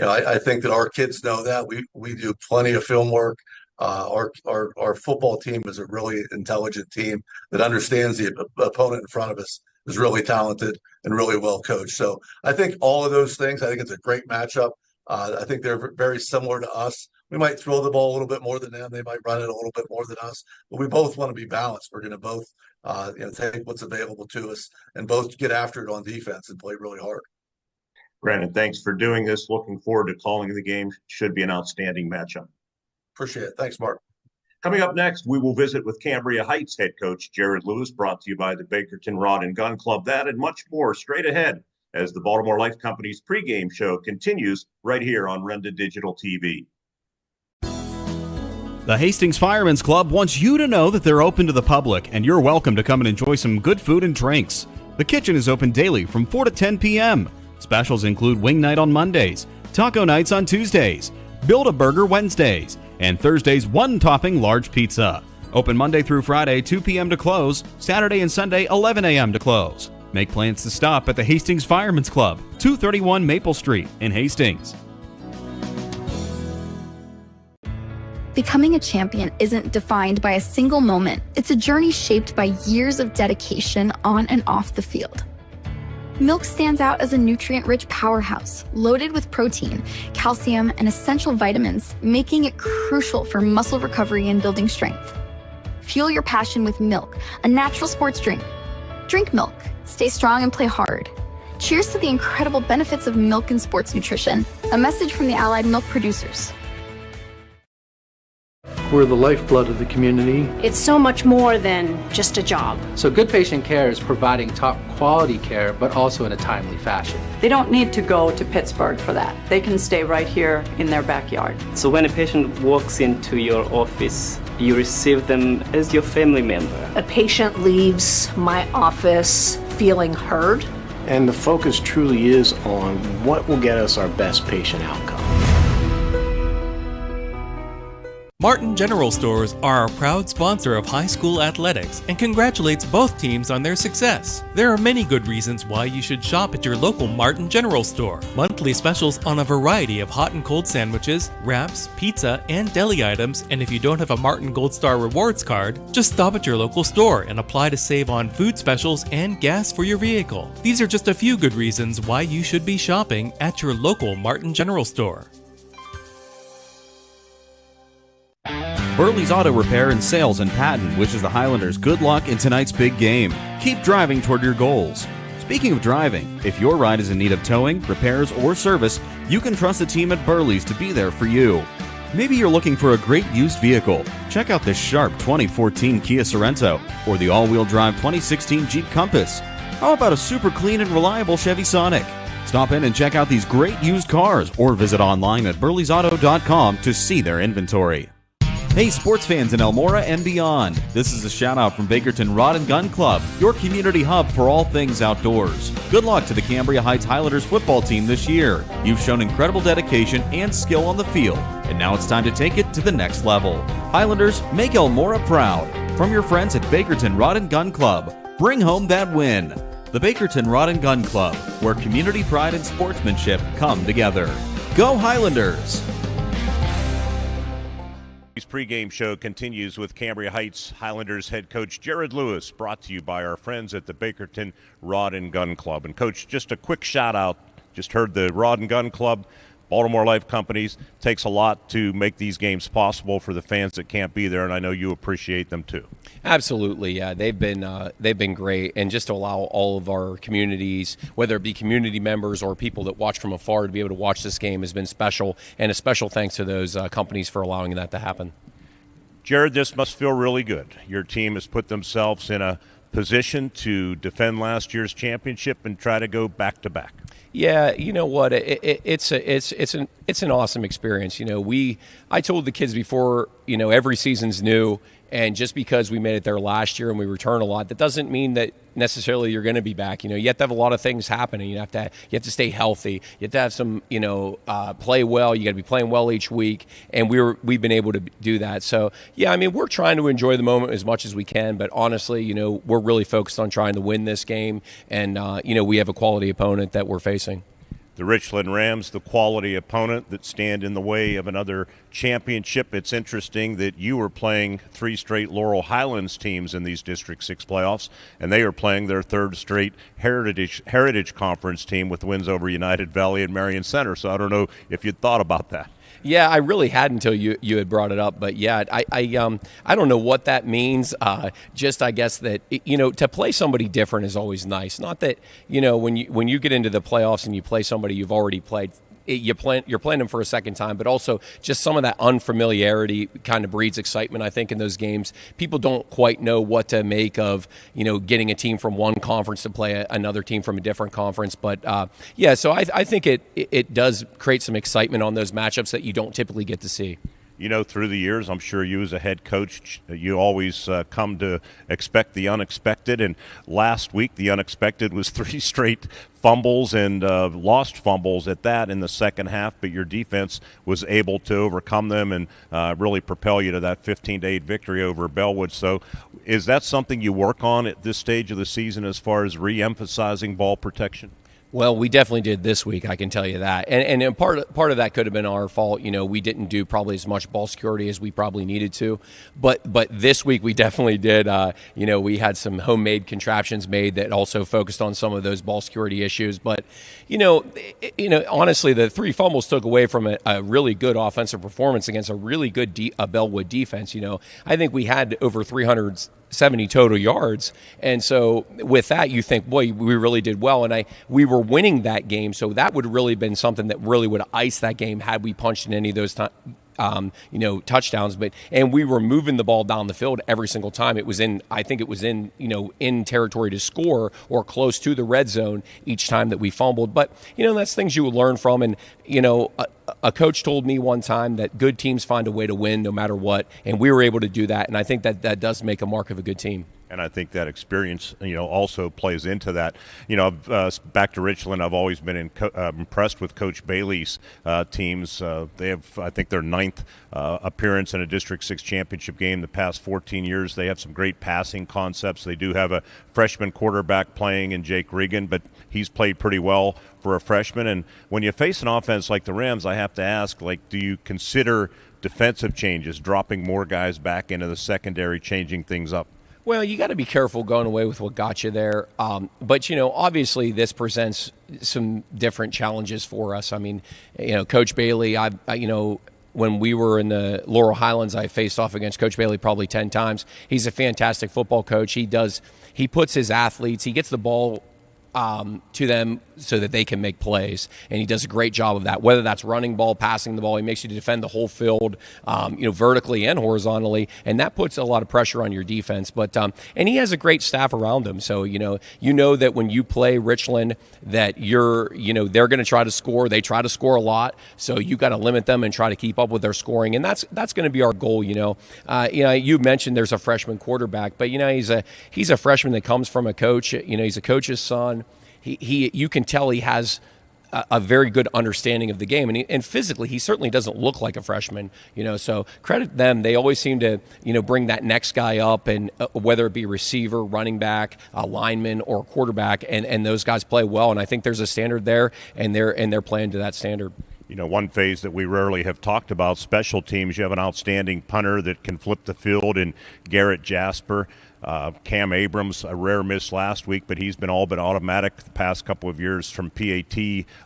I think that our kids know that. We do plenty of film work. Our football team is a really intelligent team that understands the opponent in front of us is really talented and really well coached. So I think all of those things, I think it's a great matchup. I think they're very similar to us. We might throw the ball a little bit more than them. They might run it a little bit more than us, but we both want to be balanced. We're going to both, take what's available to us and both get after it on defense and play really hard. Brandon, thanks for doing this. Looking forward to calling the game. Should be an outstanding matchup. Appreciate it. Thanks, Mark. Coming up next, we will visit with Cambria Heights head coach Jared Lewis, brought to you by the Bakerton Rod and Gun Club. That and much more straight ahead as the Baltimore Life Company's pregame show continues right here on Renda Digital TV. The Hastings Firemen's Club wants you to know that they're open to the public, and you're welcome to come and enjoy some good food and drinks. The kitchen is open daily from 4 to 10 p.m. Specials include wing night on Mondays, taco nights on Tuesdays, Build-A-Burger Wednesdays, and Thursday's one-topping large pizza. Open Monday through Friday, 2 p.m. to close, Saturday and Sunday, 11 a.m. to close. Make plans to stop at the Hastings Firemen's Club, 231 Maple Street in Hastings. Becoming a champion isn't defined by a single moment. It's a journey shaped by years of dedication on and off the field. Milk stands out as a nutrient-rich powerhouse, loaded with protein, calcium, and essential vitamins, making it crucial for muscle recovery and building strength. Fuel your passion with milk, a natural sports drink. Drink milk, stay strong and play hard. Cheers to the incredible benefits of milk and sports nutrition. A message from the Allied Milk Producers. We're the lifeblood of the community. It's so much more than just a job. So good patient care is providing top quality care, but also in a timely fashion. They don't need to go to Pittsburgh for that. They can stay right here in their backyard. So when a patient walks into your office, you receive them as your family member. A patient leaves my office feeling heard. And the focus truly is on what will get us our best patient outcome. Martin General Stores are a proud sponsor of high school athletics and congratulates both teams on their success. There are many good reasons why you should shop at your local Martin General Store. Monthly specials on a variety of hot and cold sandwiches, wraps, pizza, and deli items, and if you don't have a Martin Gold Star Rewards card, just stop at your local store and apply to save on food specials and gas for your vehicle. These are just a few good reasons why you should be shopping at your local Martin General Store. Burley's Auto Repair and Sales in Patton wishes the Highlanders good luck in tonight's big game. Keep driving toward your goals. Speaking of driving, if your ride is in need of towing, repairs, or service, you can trust the team at Burley's to be there for you. Maybe you're looking for a great used vehicle. Check out this sharp 2014 Kia Sorento or the all-wheel drive 2016 Jeep Compass. How about a super clean and reliable Chevy Sonic? Stop in and check out these great used cars or visit online at burleysauto.com to see their inventory. Hey sports fans in Elmora and beyond, this is a shout out from Bakerton Rod and Gun Club, your community hub for all things outdoors. Good luck to the Cambria Heights Highlanders football team this year. You've shown incredible dedication and skill on the field, and now it's time to take it to the next level. Highlanders, make Elmora proud. From your friends at Bakerton Rod and Gun Club, bring home that win. The Bakerton Rod and Gun Club, where community pride and sportsmanship come together. Go Highlanders! Pregame show continues with Cambria Heights Highlanders head coach Jared Lewis, brought to you by our friends at the Bakerton Rod and Gun Club. And Coach, just a quick shout out, just heard the Rod and Gun Club, Baltimore Life Companies, takes a lot to make these games possible for the fans that can't be there, and I know you appreciate them too. Absolutely, yeah. They've been great, and just to allow all of our communities, whether it be community members or people that watch from afar, to be able to watch this game has been special, and a special thanks to those companies for allowing that to happen. Jared, this must feel really good. Your team has put themselves in a position to defend last year's championship and try to go back-to-back. Yeah, you know what? It's an awesome experience. You know, I told the kids before, you know, every season's new, and just because we made it there last year and we return a lot, that doesn't mean that necessarily you're going to be back. You know, you have to have a lot of things happening. You have to stay healthy. You have to have some, you know, play well. You got to be playing well each week, and we've been able to do that. So yeah, I mean, we're trying to enjoy the moment as much as we can, but honestly, you know, we're really focused on trying to win this game, and you know, we have a quality opponent that we're facing. the Richland Rams, the quality opponent that stand in the way of another championship. It's interesting that you were playing 3 straight Laurel Highlands teams in these District 6 playoffs, and they are playing their 3rd straight Heritage Conference team with wins over United Valley and Marion Center. So I don't know if you'd thought about that. Yeah, I really had until you had brought it up. But yeah, I don't know what that means. Just I guess that to play somebody different is always nice. Not that when you get into the playoffs and you play somebody you've already played. You're playing them for a second time, but also just some of that unfamiliarity kind of breeds excitement, I think, in those games. People don't quite know what to make of, getting a team from one conference to play another team from a different conference. But, so I think it does create some excitement on those matchups that you don't typically get to see. Through the years, I'm sure you as a head coach, you always come to expect the unexpected. And last week, the unexpected was 3 straight fumbles and lost fumbles at that in the second half. But your defense was able to overcome them and really propel you to that 15-8 victory over Bellwood. So is that something you work on at this stage of the season as far as re-emphasizing ball protection? Well, we definitely did this week, I can tell you that. And part of that could have been our fault. We didn't do probably as much ball security as we probably needed to. But this week we definitely did. We had some homemade contraptions made that also focused on some of those ball security issues. But, honestly, the 3 fumbles took away from a really good offensive performance against a really good Bellwood defense. I think we had over 370 total yards. And so with that, you think, boy, we really did well. And we were winning that game, so that would really been something that really would have iced that game had we punched in any of those touchdowns. And we were moving the ball down the field every single time. I think it was in territory to score or close to the red zone each time that we fumbled. But that's things you would learn from. And a coach told me one time that good teams find a way to win no matter what, and we were able to do that. And I think that does make a mark of a good team. And I think that experience, also plays into that. Back to Richland, I've always been impressed with Coach Bailey's teams. They have, I think, their 9th appearance in a District 6 championship game the past 14 years. They have some great passing concepts. They do have a freshman quarterback playing in Jake Regan, but he's played pretty well for a freshman. And when you face an offense like the Rams, I have to ask, do you consider defensive changes, dropping more guys back into the secondary, changing things up? Well, you got to be careful going away with what got you there. But, obviously this presents some different challenges for us. I mean, Coach Bailey, when we were in the Laurel Highlands, I faced off against Coach Bailey probably 10 times. He's a fantastic football coach. He puts his athletes, he gets the ball to them so that they can make plays, and he does a great job of that, whether that's running ball, passing the ball. He makes you defend the whole field, vertically and horizontally, and that puts a lot of pressure on your defense. But and he has a great staff around him, so that when you play Richland, that they're going to try to score. They try to score a lot, so you got to limit them and try to keep up with their scoring, and that's going to be our goal. You mentioned there's a freshman quarterback, but he's a freshman that comes from a coach. He's a coach's son. You can tell he has a very good understanding of the game, and physically he certainly doesn't look like a freshman. So credit them. They always seem to bring that next guy up, and whether it be receiver, running back, a lineman, or quarterback, and those guys play well. And I think there's a standard there, and they're playing to that standard. One phase that we rarely have talked about, special teams. You have an outstanding punter that can flip the field in Garrett Jasper. Cam Abrams, a rare miss last week, but he's been all but automatic the past couple of years from PAT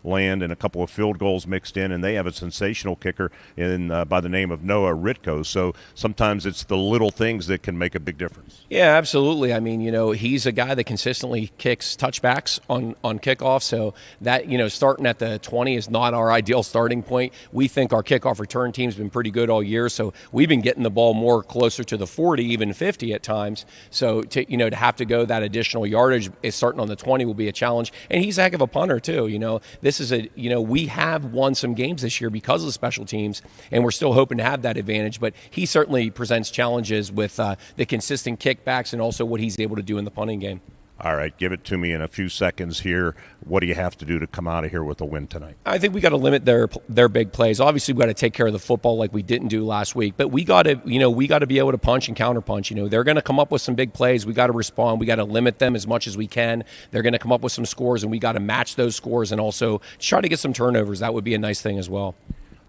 land, and a couple of field goals mixed in, and they have a sensational kicker by the name of Noah Ritko. So sometimes it's the little things that can make a big difference. Yeah, absolutely. I mean, he's a guy that consistently kicks touchbacks on kickoff, so that, starting at the 20 is not our ideal starting point. We think our kickoff return team's been pretty good all year, so we've been getting the ball more closer to the 40, even 50 at times. So to have to go that additional yardage starting on the 20 will be a challenge. And he's a heck of a punter too. This is we have won some games this year because of the special teams, and we're still hoping to have that advantage. But he certainly presents challenges with the consistent kickbacks and also what he's able to do in the punting game. All right, give it to me in a few seconds here. What do you have to do to come out of here with a win tonight? I think we got to limit their big plays. Obviously, we got to take care of the football like we didn't do last week. But we got to be able to punch and counterpunch. They're going to come up with some big plays. We got to respond. We got to limit them as much as we can. They're going to come up with some scores, and we got to match those scores and also try to get some turnovers. That would be a nice thing as well.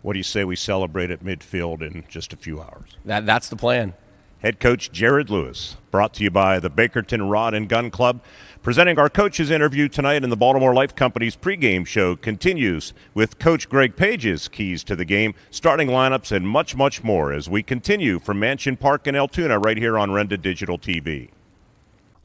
What do you say we celebrate at midfield in just a few hours? That's the plan. Head coach Jared Lewis, brought to you by the Bakerton Rod and Gun Club. Presenting our coaches interview tonight in the Baltimore Life Company's pregame show continues with Coach Greg Page's keys to the game, starting lineups, and much, much more as we continue from Mansion Park in Altoona right here on Renda Digital TV.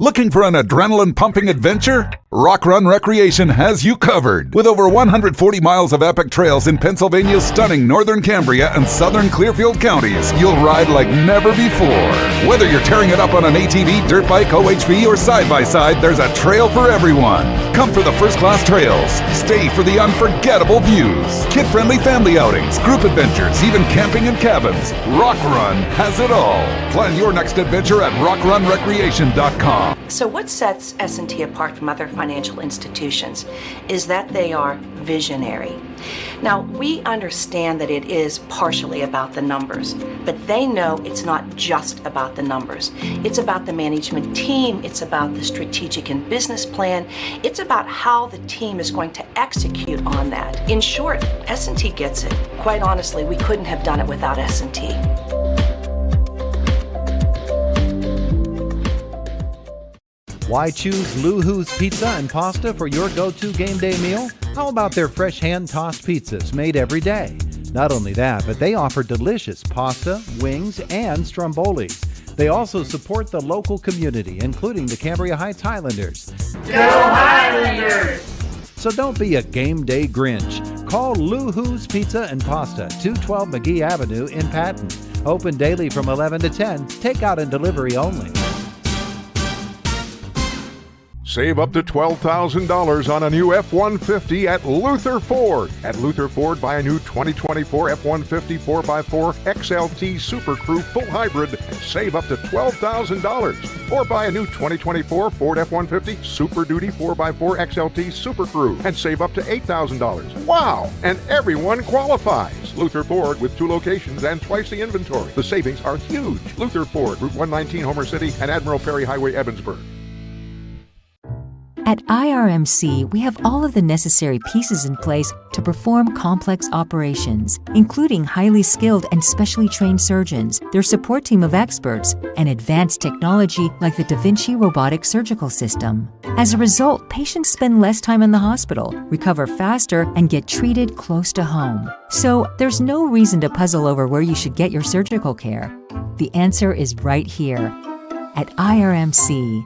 Looking for an adrenaline-pumping adventure? Rock Run Recreation has you covered. With over 140 miles of epic trails in Pennsylvania's stunning northern Cambria and southern Clearfield counties, you'll ride like never before. Whether you're tearing it up on an ATV, dirt bike, OHV, or side-by-side, there's a trail for everyone. Come for the first-class trails. Stay for the unforgettable views. Kid-friendly family outings, group adventures, even camping in cabins. Rock Run has it all. Plan your next adventure at rockrunrecreation.com. So what sets S&T apart from other financial institutions is that they are visionary. Now, we understand that it is partially about the numbers, but they know it's not just about the numbers. It's about the management team. It's about the strategic and business plan. It's about how the team is going to execute on that. In short, S&T gets it. Quite honestly, we couldn't have done it without S&T. Why choose Lou-Hoo's Pizza and Pasta for your go-to game day meal? How about their fresh hand-tossed pizzas made every day? Not only that, but they offer delicious pasta, wings, and strombolis. They also support the local community, including the Cambria Heights Highlanders. Go Highlanders! So don't be a game day Grinch. Call Lou-Hoo's Pizza and Pasta, 212 McGee Avenue in Patton. Open daily from 11 to 10, takeout and delivery only. Save up to $12,000 on a new F-150 at Luther Ford. At Luther Ford, buy a new 2024 F-150 4x4 XLT Super Crew full hybrid and save up to $12,000. Or buy a new 2024 Ford F-150 Super Duty 4x4 XLT Super Crew and save up to $8,000. Wow! And everyone qualifies. Luther Ford with 2 locations and twice the inventory. The savings are huge. Luther Ford, Route 119, Homer City, and Admiral Perry Highway, Evansburg. At IRMC, we have all of the necessary pieces in place to perform complex operations, including highly skilled and specially trained surgeons, their support team of experts, and advanced technology like the Da Vinci robotic surgical system. As a result, patients spend less time in the hospital, recover faster, and get treated close to home. So there's no reason to puzzle over where you should get your surgical care. The answer is right here at IRMC.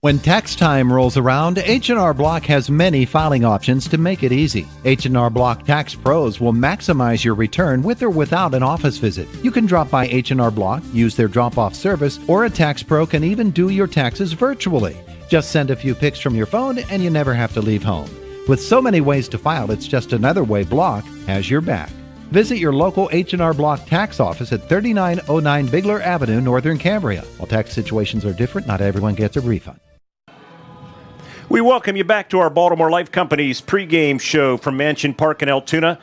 When tax time rolls around, H&R Block has many filing options to make it easy. H&R Block Tax Pros will maximize your return with or without an office visit. You can drop by H&R Block, use their drop-off service, or a tax pro can even do your taxes virtually. Just send a few pics from your phone and you never have to leave home. With so many ways to file, it's just another way Block has your back. Visit your local H&R Block tax office at 3909 Bigler Avenue, Northern Cambria. While tax situations are different, not everyone gets a refund. We welcome you back to our Baltimore Life Company's pregame show from Mansion Park in Altoona.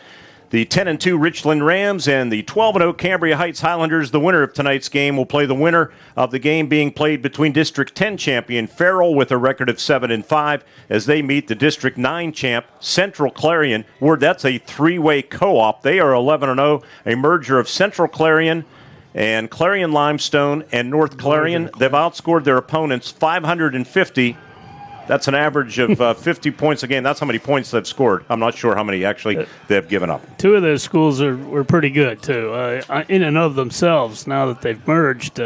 The 10-2 Richland Rams and the 12-0 Cambria Heights Highlanders, the winner of tonight's game, will play the winner of the game being played between District 10 champion Farrell with a record of 7-5 as they meet the District 9 champ Central Clarion. That's a three-way co-op. They are 11-0, a merger of Central Clarion and Clarion Limestone and North Clarion. They've outscored their opponents 550. That's an average of 50 points a game. That's how many points they've scored. I'm not sure how many actually they've given up. 2 of those schools were pretty good, too, in and of themselves. Now that they've merged,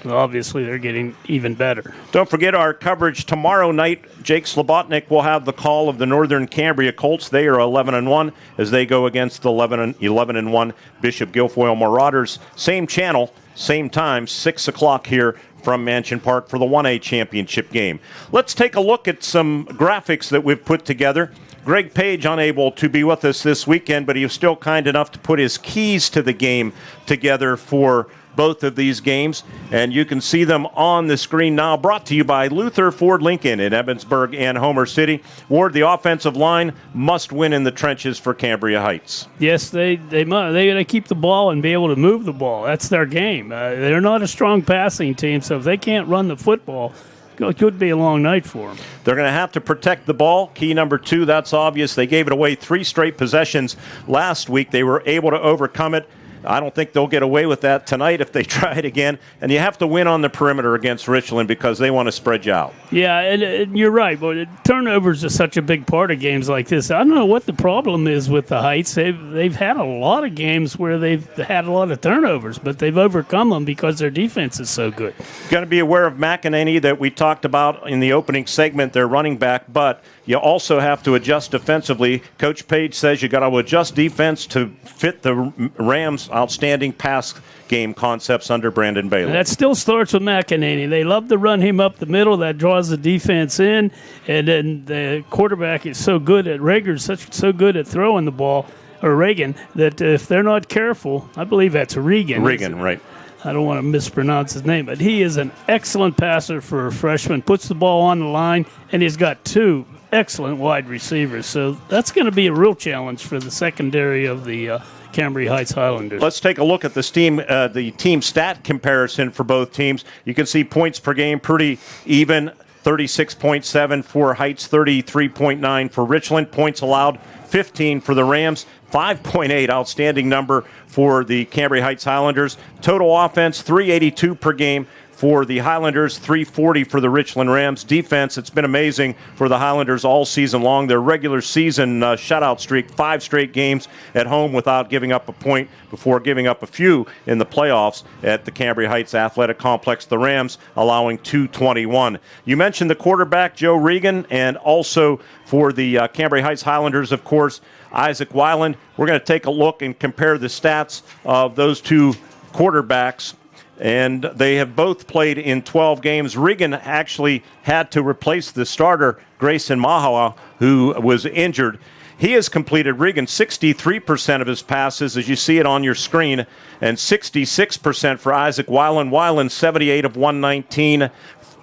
obviously they're getting even better. Don't forget our coverage tomorrow night. Jake Slobotnik will have the call of the Northern Cambria Colts. They are 11-1 as they go against the 11-1 Bishop Guilfoyle Marauders. Same channel, same time, 6 o'clock here from Mansion Park for the 1A championship game. Let's take a look at some graphics that we've put together. Greg Page unable to be with us this weekend, but he was still kind enough to put his keys to the game together for both of these games, and you can see them on the screen now, brought to you by Luther Ford Lincoln in Evansburg and Homer City. Ward, the offensive line must win in the trenches for Cambria Heights. Yes, they must. They got to keep the ball and be able to move the ball. That's their game. They're not a strong passing team, so if they can't run the football, it could be a long night for them. They're going to have to protect the ball. Key number 2, that's obvious. They gave it away 3 straight possessions last week. They were able to overcome it. I don't think they'll get away with that tonight if they try it again. And you have to win on the perimeter against Richland because they want to spread you out. Yeah, and you're right. But turnovers are such a big part of games like this. I don't know what the problem is with the Heights. They've had a lot of games where they've had a lot of turnovers, but they've overcome them because their defense is so good. Got to be aware of McEnany that we talked about in the opening segment, their running back, but you also have to adjust defensively. Coach Page says you got to adjust defense to fit the Rams' outstanding pass game concepts under Brandon Bailey. And that still starts with McEnany. They love to run him up the middle. That draws the defense in. And then the quarterback is so good at Rager's so good at throwing the ball, or Reagan, that if they're not careful, I believe that's Regan. Regan, right. I don't want to mispronounce his name, but he is an excellent passer for a freshman. Puts the ball on the line, and he's got 2 excellent wide receivers. So that's going to be a real challenge for the secondary of the Cambria Heights Highlanders. Let's take a look at the team stat comparison for both teams. You can see points per game pretty even, 36.7 for Heights, 33.9 for Richland. Points allowed, 15 for the Rams, 5.8, outstanding number for the Cambria Heights Highlanders. Total offense, 382 per game for the Highlanders, 340 for the Richland Rams. Defense, it's been amazing for the Highlanders all season long. Their regular season shutout streak, 5 straight games at home without giving up a point before giving up a few in the playoffs at the Cambria Heights Athletic Complex. The Rams allowing 221. You mentioned the quarterback, Joe Regan, and also for the Cambria Heights Highlanders, of course, Isaac Weiland. We're going to take a look and compare the stats of those 2 quarterbacks. And they have both played in 12 games. Regan actually had to replace the starter, Grayson Mahawa, who was injured. He has completed, Regan, 63% of his passes, as you see it on your screen, and 66% for Isaac Weiland. Weiland, 78 of 119,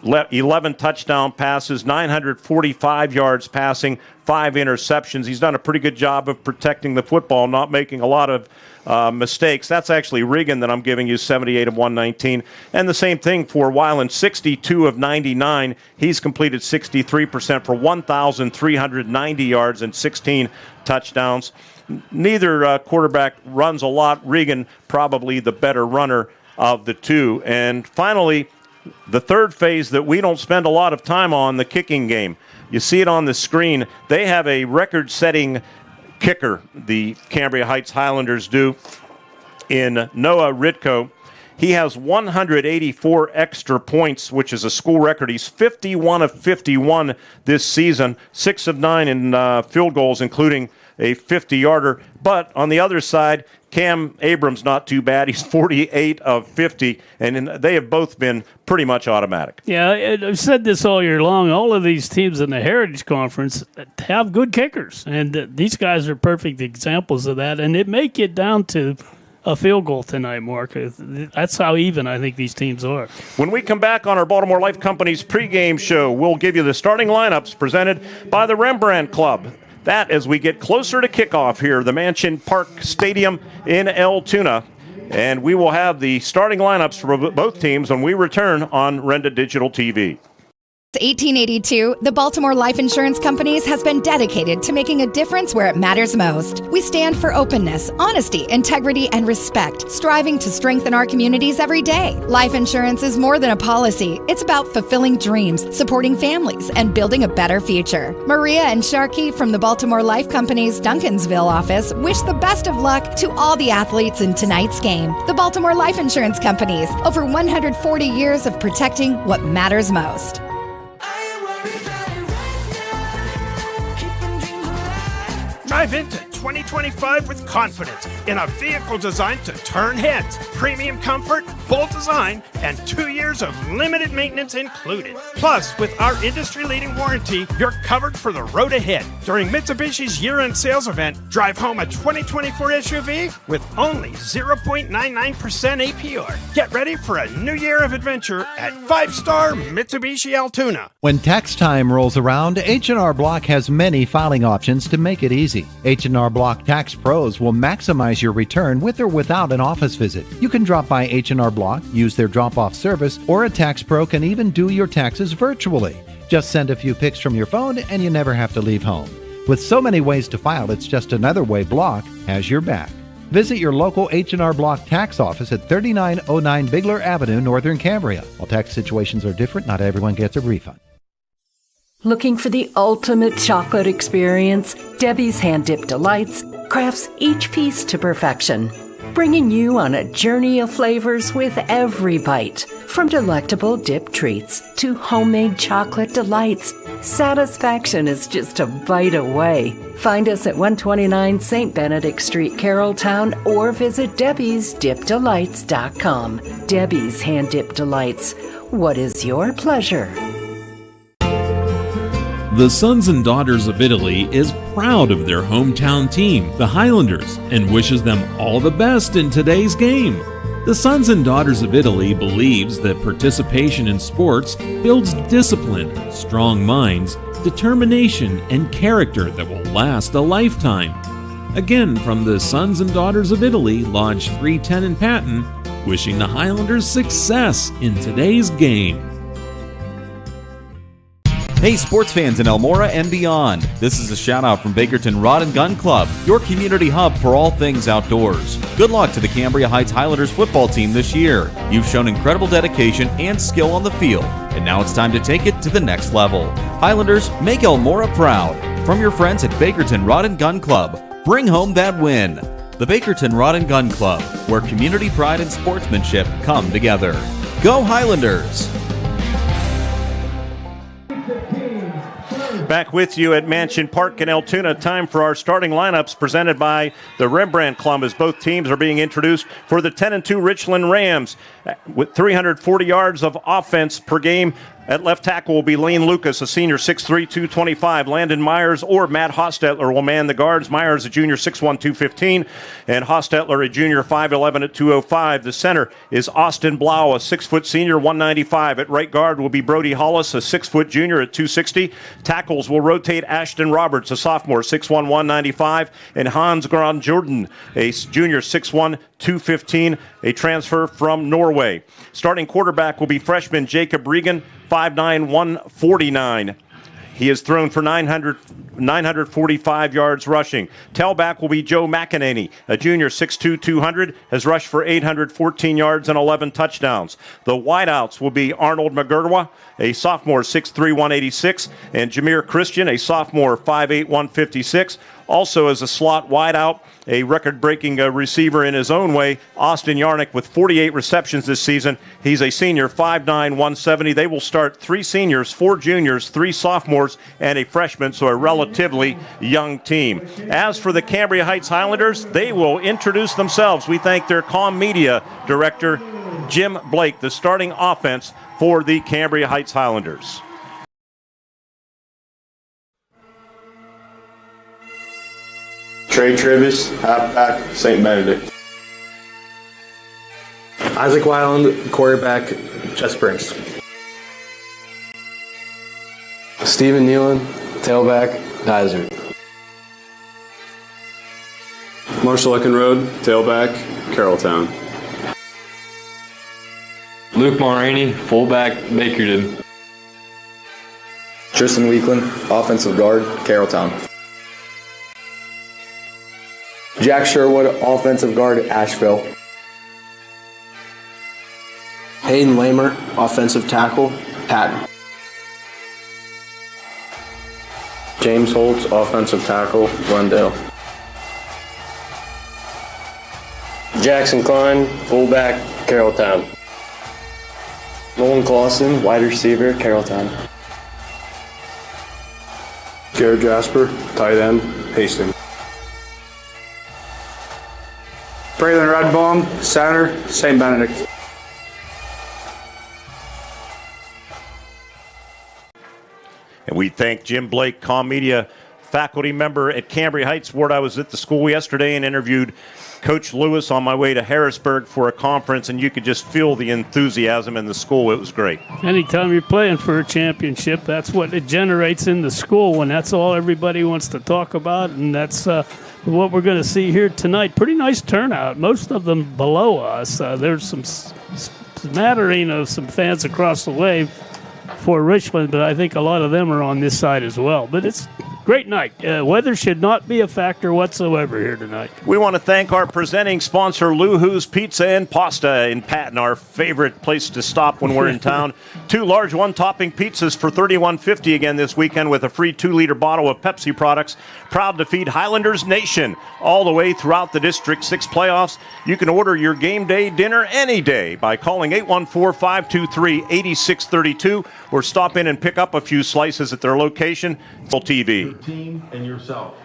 11 touchdown passes, 945 yards passing, 5 interceptions. He's done a pretty good job of protecting the football, not making a lot of mistakes. That's actually Regan that I'm giving you, 78 of 119. And the same thing for Weiland, 62 of 99. He's completed 63% for 1,390 yards and 16 touchdowns. Neither quarterback runs a lot. Regan, probably the better runner of the 2. And finally, the third phase that we don't spend a lot of time on, the kicking game. You see it on the screen. They have a record-setting kicker, the Cambria Heights Highlanders do, in Noah Ritko. He has 184 extra points, which is a school record. He's 51 of 51 this season, 6 of 9 in field goals, including a 50-yarder. But on the other side, Cam Abrams, not too bad. He's 48 of 50, and they have both been pretty much automatic. Yeah, I've said this all year long. All of these teams in the Heritage Conference have good kickers, and these guys are perfect examples of that. And it may get down to a field goal tonight, Mark. That's how even I think these teams are. When we come back on our Baltimore Life Company's pregame show, we'll give you the starting lineups presented by the Rembrandt Club. That as we get closer to kickoff here at the Mansion Park Stadium in Altoona. And we will have the starting lineups for both teams when we return on Renda Digital TV. Since 1882, the Baltimore Life Insurance Companies has been dedicated to making a difference where it matters most. We stand for openness, honesty, integrity, and respect, striving to strengthen our communities every day. Life insurance is more than a policy. It's about fulfilling dreams, supporting families, and building a better future. Maria and Sharkey from the Baltimore Life Company's Duncansville office wish the best of luck to all the athletes in tonight's game. The Baltimore Life Insurance Companies, over 140 years of protecting what matters most. Drive into 2025 with confidence in a vehicle designed to turn heads, premium comfort, bold design, and 2 years of limited maintenance included. Plus, with our industry-leading warranty, you're covered for the road ahead. During Mitsubishi's year-end sales event, drive home a 2024 SUV with only 0.99% APR. Get ready for a new year of adventure at 5-star Mitsubishi Altoona. When tax time rolls around, H&R Block has many filing options to make it easy. H&R Block Tax Pros will maximize your return with or without an office visit. You can drop by H&R Block, use their drop-off service, or a tax pro can even do your taxes virtually. Just send a few pics from your phone and you never have to leave home. With so many ways to file, it's just another way Block has your back. Visit your local H&R Block tax office at 3909 Bigler Avenue, Northern Cambria. While tax situations are different, not everyone gets a refund. Looking for the ultimate chocolate experience? Debbie's Hand-Dipped Delights crafts each piece to perfection, bringing you on a journey of flavors with every bite. From delectable dip treats to homemade chocolate delights, satisfaction is just a bite away. Find us at 129 St. Benedict Street, Carrolltown, or visit Debbie'sDipDelights.com. Debbie's Hand-Dipped Delights. What is your pleasure? The Sons and Daughters of Italy is proud of their hometown team, the Highlanders, and wishes them all the best in today's game. The Sons and Daughters of Italy believes that participation in sports builds discipline, strong minds, determination, and character that will last a lifetime. Again, from the Sons and Daughters of Italy, Lodge 310 in Patton, wishing the Highlanders success in today's game. Hey sports fans in Elmora and beyond, this is a shout out from Bakerton Rod and Gun Club, your community hub for all things outdoors. Good luck to the Cambria Heights Highlanders football team this year. You've shown incredible dedication and skill on the field, and now it's time to take it to the next level. Highlanders, make Elmora proud. From your friends at Bakerton Rod and Gun Club, bring home that win. The Bakerton Rod and Gun Club, where community pride and sportsmanship come together. Go Highlanders! Back with you at Mansion Park in Altoona. Time for our starting lineups presented by the Rembrandt Club as both teams are being introduced for the 10-2 Richland Rams with 340 yards of offense per game. At left tackle will be Lane Lucas, a senior, 6'3", 225. Landon Myers or Matt Hostetler will man the guards. Myers, a junior, 6'1", 215. And Hostetler, a junior, 5'11", at 205. The center is Austin Blau, a 6-foot senior, 195. At right guard will be Brody Hollis, a 6-foot junior at 260. Tackles will rotate Ashton Roberts, a sophomore, 6'1", 195. And Hans Grand Jordan, a junior, 6'1", 215, a transfer from Norway. Starting quarterback will be freshman Jacob Regan, 5'9", 149. He has thrown for 945 yards rushing. Tailback will be Joe McEnany, a junior, 6'2", 200, has rushed for 814 yards and 11 touchdowns. The wideouts will be Arnold McGurwa, a sophomore, 6'3", 186, and Jameer Christian, a sophomore, 5'8", 156. Also as a slot wideout, a record-breaking receiver in his own way, Austin Yarnick with 48 receptions this season. He's a senior, 5'9", 170. They will start 3 seniors, 4 juniors, 3 sophomores, and a freshman, so a relatively young team. As for the Cambria Heights Highlanders, they will introduce themselves. We thank their comm media director, Jim Blake, the starting offense for the Cambria Heights Highlanders. Trey Trivis, halfback, St. Benedict. Isaac Weiland, quarterback, Chess Springs. Steven Nealon, tailback, Dysart. Marshall Eckenrode, tailback, Carrolltown. Luke Mulraney, fullback, Bakerton. Tristan Weekland, offensive guard, Carrolltown. Jack Sherwood, offensive guard, Asheville. Hayden Lamer, offensive tackle, Patton. James Holtz, offensive tackle, Glendale. Jackson Klein, fullback, Carrolltown. Nolan Clausen, wide receiver, Carrolltown. Jared Jasper, tight end, Hastings. Braylon Radbaum, center, St. Benedict. And we thank Jim Blake, comm media faculty member at Cambria Heights. Ward, I was at the school yesterday and interviewed Coach Lewis on my way to Harrisburg for a conference, and you could just feel the enthusiasm in the school. It was great. Anytime you're playing for a championship, that's what it generates in the school when that's all everybody wants to talk about, and that's what we're going to see here tonight. Pretty nice turnout, most of them below us. There's some smattering of some fans across the way for Richland, but I think a lot of them are on this side as well. But it's great night. Weather should not be a factor whatsoever here tonight. We want to thank our presenting sponsor, Lou-Hoo's Pizza and Pasta in Patton, our favorite place to stop when we're in town. 2 large one-topping pizzas for $31.50 again this weekend with a free 2-liter bottle of Pepsi products. Proud to feed Highlanders Nation all the way throughout the District 6 playoffs. You can order your game day dinner any day by calling 814-523-8632 or stop in and pick up a few slices at their location. Full TV. Your team and yourself.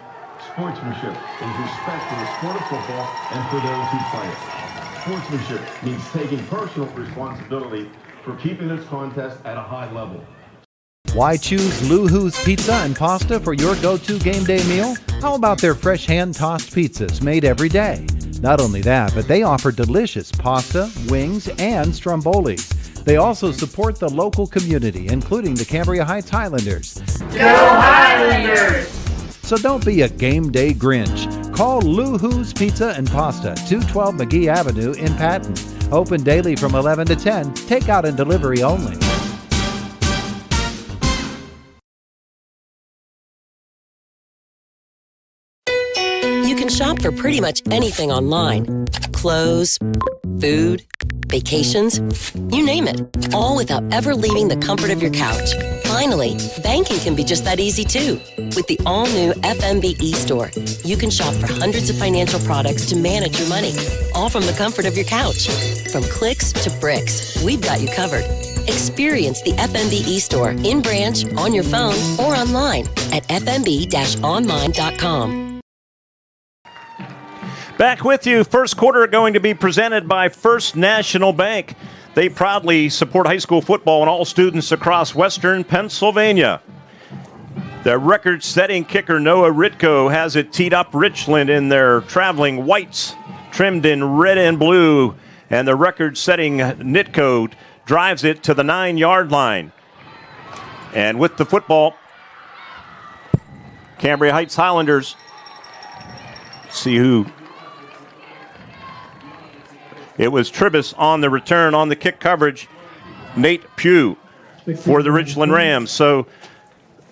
Sportsmanship is respect for the sport of football and for those who play it. Sportsmanship means taking personal responsibility for keeping this contest at a high level. Why choose Lou-Hoo's Pizza and Pasta for your go-to game day meal? How about their fresh hand-tossed pizzas made every day? Not only that, but they offer delicious pasta, wings, and strombolis. They also support the local community, including the Cambria Heights Highlanders. Go Highlanders! So don't be a game day Grinch. Call Lou-Hoo's Pizza and Pasta, 212 McGee Avenue in Patton. Open daily from 11 to 10, takeout and delivery only. You can shop for pretty much anything online. Clothes, food, vacations, you name it. All without ever leaving the comfort of your couch. Finally, banking can be just that easy too. With the all-new FMB e-store, you can shop for hundreds of financial products to manage your money, all from the comfort of your couch. From clicks to bricks, we've got you covered. Experience the FMB e-store in branch, on your phone, or online at fmb-online.com. Back with you. First quarter going to be presented by First National Bank. They proudly support high school football and all students across Western Pennsylvania. The record-setting kicker Noah Ritko has it teed up. Richland in their traveling whites, trimmed in red and blue. And the record-setting Nitko drives it to the 9-yard line. And with the football, Cambria Heights Highlanders. See who. It was Tribus on the return on the kick coverage. Nate Pugh for the Richland Rams. So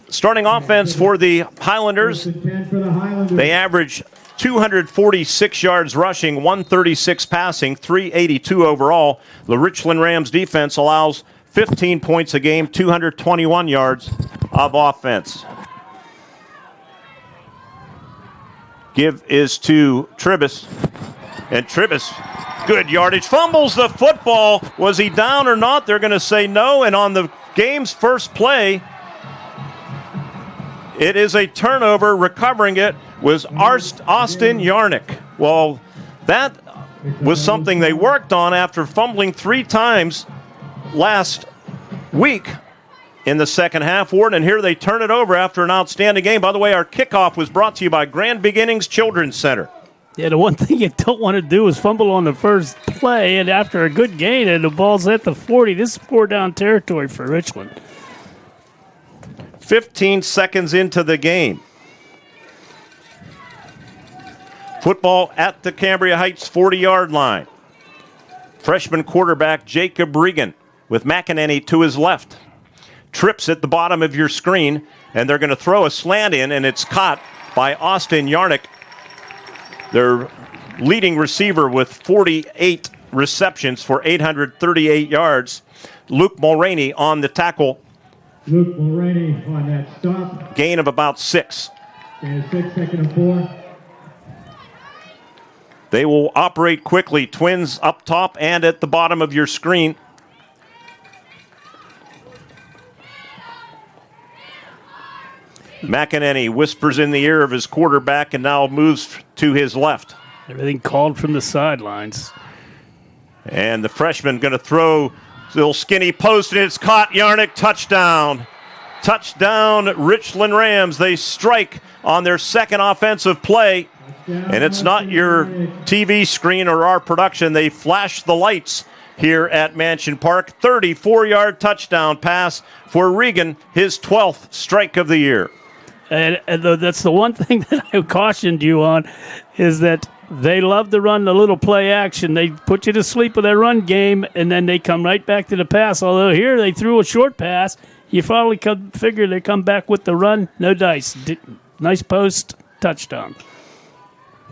starting offense for the Highlanders, they average 246 yards rushing, 136 passing, 382 overall. The Richland Rams defense allows 15 points a game, 221 yards of offense. Give is to Tribus, and Tribus, good yardage, fumbles the football. Was he down or not? They're going to say no, and on the game's first play, it is a turnover. Recovering it was Austin Yarnick. Well, that was something they worked on after fumbling 3 times last week in the second half, Ward, and here they turn it over after an outstanding game. By the way, our kickoff was brought to you by Grand Beginnings Children's Center. Yeah, the one thing you don't want to do is fumble on the first play, and after a good gain, and the ball's at the 40. This is 4-down territory for Richland. 15 seconds into the game. Football at the Cambria Heights 40-yard line. Freshman quarterback Jacob Regan with McEnany to his left. Trips at the bottom of your screen, and they're going to throw a slant in, and it's caught by Austin Yarnick, their leading receiver with 48 receptions for 838 yards. Luke Mulroney on the tackle. Luke Mulroney on that stop. Gain of about 6. And 6, second and 4. They will operate quickly. Twins up top and at the bottom of your screen. McEnany whispers in the ear of his quarterback and now moves to his left. Everything called from the sidelines. And the freshman going to throw little skinny post, and it's caught. Yarnick, touchdown. Touchdown, Richland Rams. They strike on their second offensive play. And it's not your TV screen or our production. They flash the lights here at Mansion Park. 34-yard touchdown pass for Regan, his 12th strike of the year. And that's the one thing that I cautioned you on, is that they love to run the little play action. They put you to sleep with their run game, and then they come right back to the pass. Although here they threw a short pass. You probably could figure they come back with the run. No dice. Nice post, touchdown.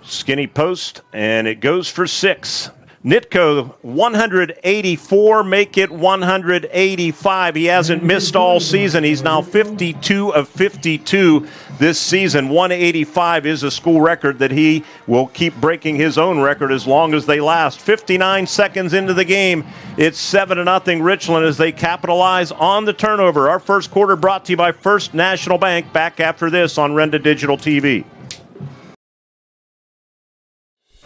Skinny post, and it goes for 6. Nitko, 184, make it 185. He hasn't missed all season. He's now 52 of 52 this season. 185 is a school record that he will keep breaking his own record as long as they last. 59 seconds into the game, it's 7-0 Richland as they capitalize on the turnover. Our first quarter brought to you by First National Bank. Back after this on Renda Digital TV.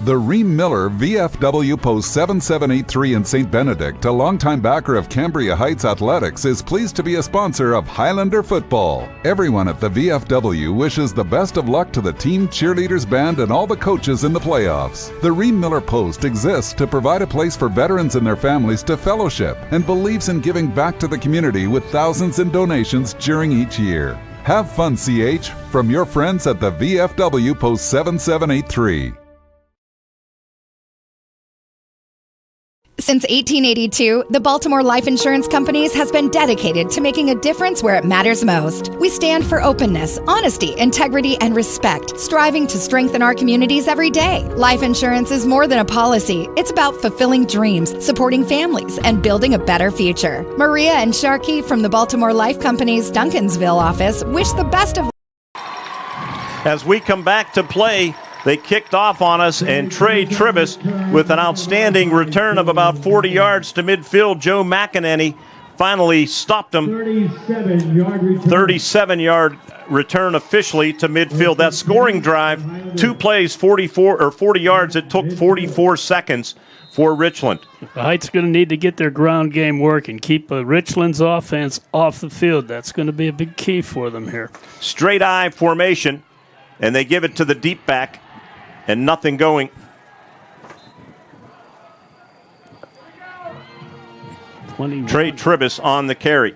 The Ream Miller VFW Post 7783 in St. Benedict, a longtime backer of Cambria Heights Athletics, is pleased to be a sponsor of Highlander football. Everyone at the VFW wishes the best of luck to the team, cheerleaders, band, and all the coaches in the playoffs. The Ream Miller Post exists to provide a place for veterans and their families to fellowship and believes in giving back to the community with thousands in donations during each year. Have fun, CH, from your friends at the VFW Post 7783. Since 1882, the Baltimore Life Insurance Companies has been dedicated to making a difference where it matters most. We stand for openness, honesty, integrity, and respect, striving to strengthen our communities every day. Life insurance is more than a policy. It's about fulfilling dreams, supporting families, and building a better future. Maria and Sharkey from the Baltimore Life Company's Duncansville office wish the best of... As we come back to play, they kicked off on us, and Trey Tribus with an outstanding return of about 40 yards to midfield. Joe McEnany finally stopped him. 37-yard return officially to midfield. That scoring drive, 2 plays, 40 yards. It took 44 seconds for Richland. The Heights are going to need to get their ground game working, keep Richland's offense off the field. That's going to be a big key for them here. Straight eye formation, and they give it to the deep back. And nothing going. Trey Tribus on the carry.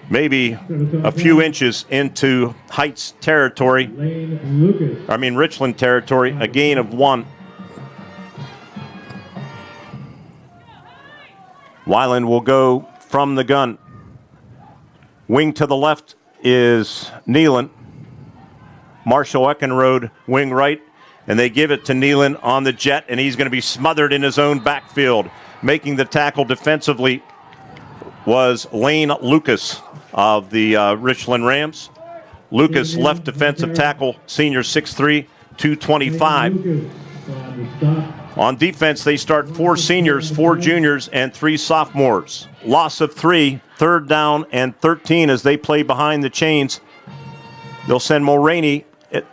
Maybe a few inches into Heights territory. Richland territory. A gain of 1. Weiland will go from the gun. Wing to the left is Nealon. Marshall Eckenrode, wing right, and they give it to Nealon on the jet, and he's going to be smothered in his own backfield. Making the tackle defensively was Lane Lucas of the Richland Rams. Lucas, left defensive tackle, senior 6'3", 225. On defense, they start 4 seniors, 4 juniors, and 3 sophomores. Loss of 3, 3rd down and 13 as they play behind the chains. They'll send Mulroney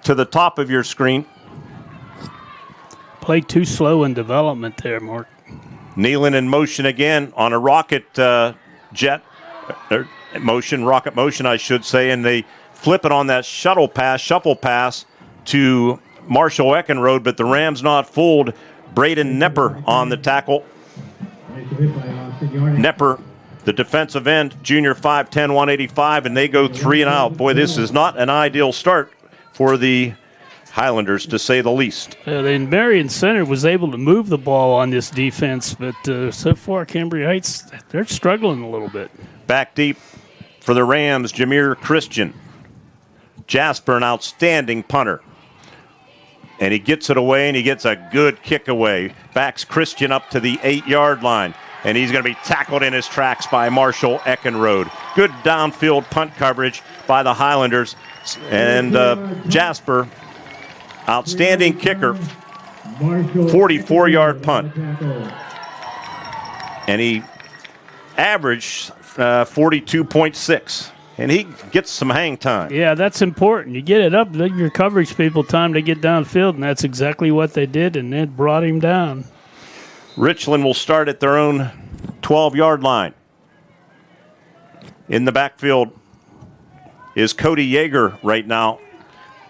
to the top of your screen. Played too slow in development there, Mark. Nealon in motion again on a rocket rocket motion, I should say, and they flip it on that shuffle pass to Marshall Eckenrode, but the Rams not fooled. Braden Nepper on the tackle. Nepper, the defensive end, junior 5'10", 185, and they go 3 and out. Boy, this is not an ideal start for the Highlanders, to say the least. And Marion Center was able to move the ball on this defense, but so far Cambria Heights, they're struggling a little bit. Back deep for the Rams, Jameer Christian. Jasper, an outstanding punter. And he gets it away, and he gets a good kick away. Backs Christian up to the 8-yard line. And he's going to be tackled in his tracks by Marshall Eckenrode. Good downfield punt coverage by the Highlanders. And Jasper, outstanding kicker, 44-yard punt. And he averaged 42.6. and he gets some hang time. Yeah, that's important. You get it up, give your coverage people time to get downfield, and that's exactly what they did, and it brought him down. Richland will start at their own 12-yard line. In the backfield is Cody Yeager right now.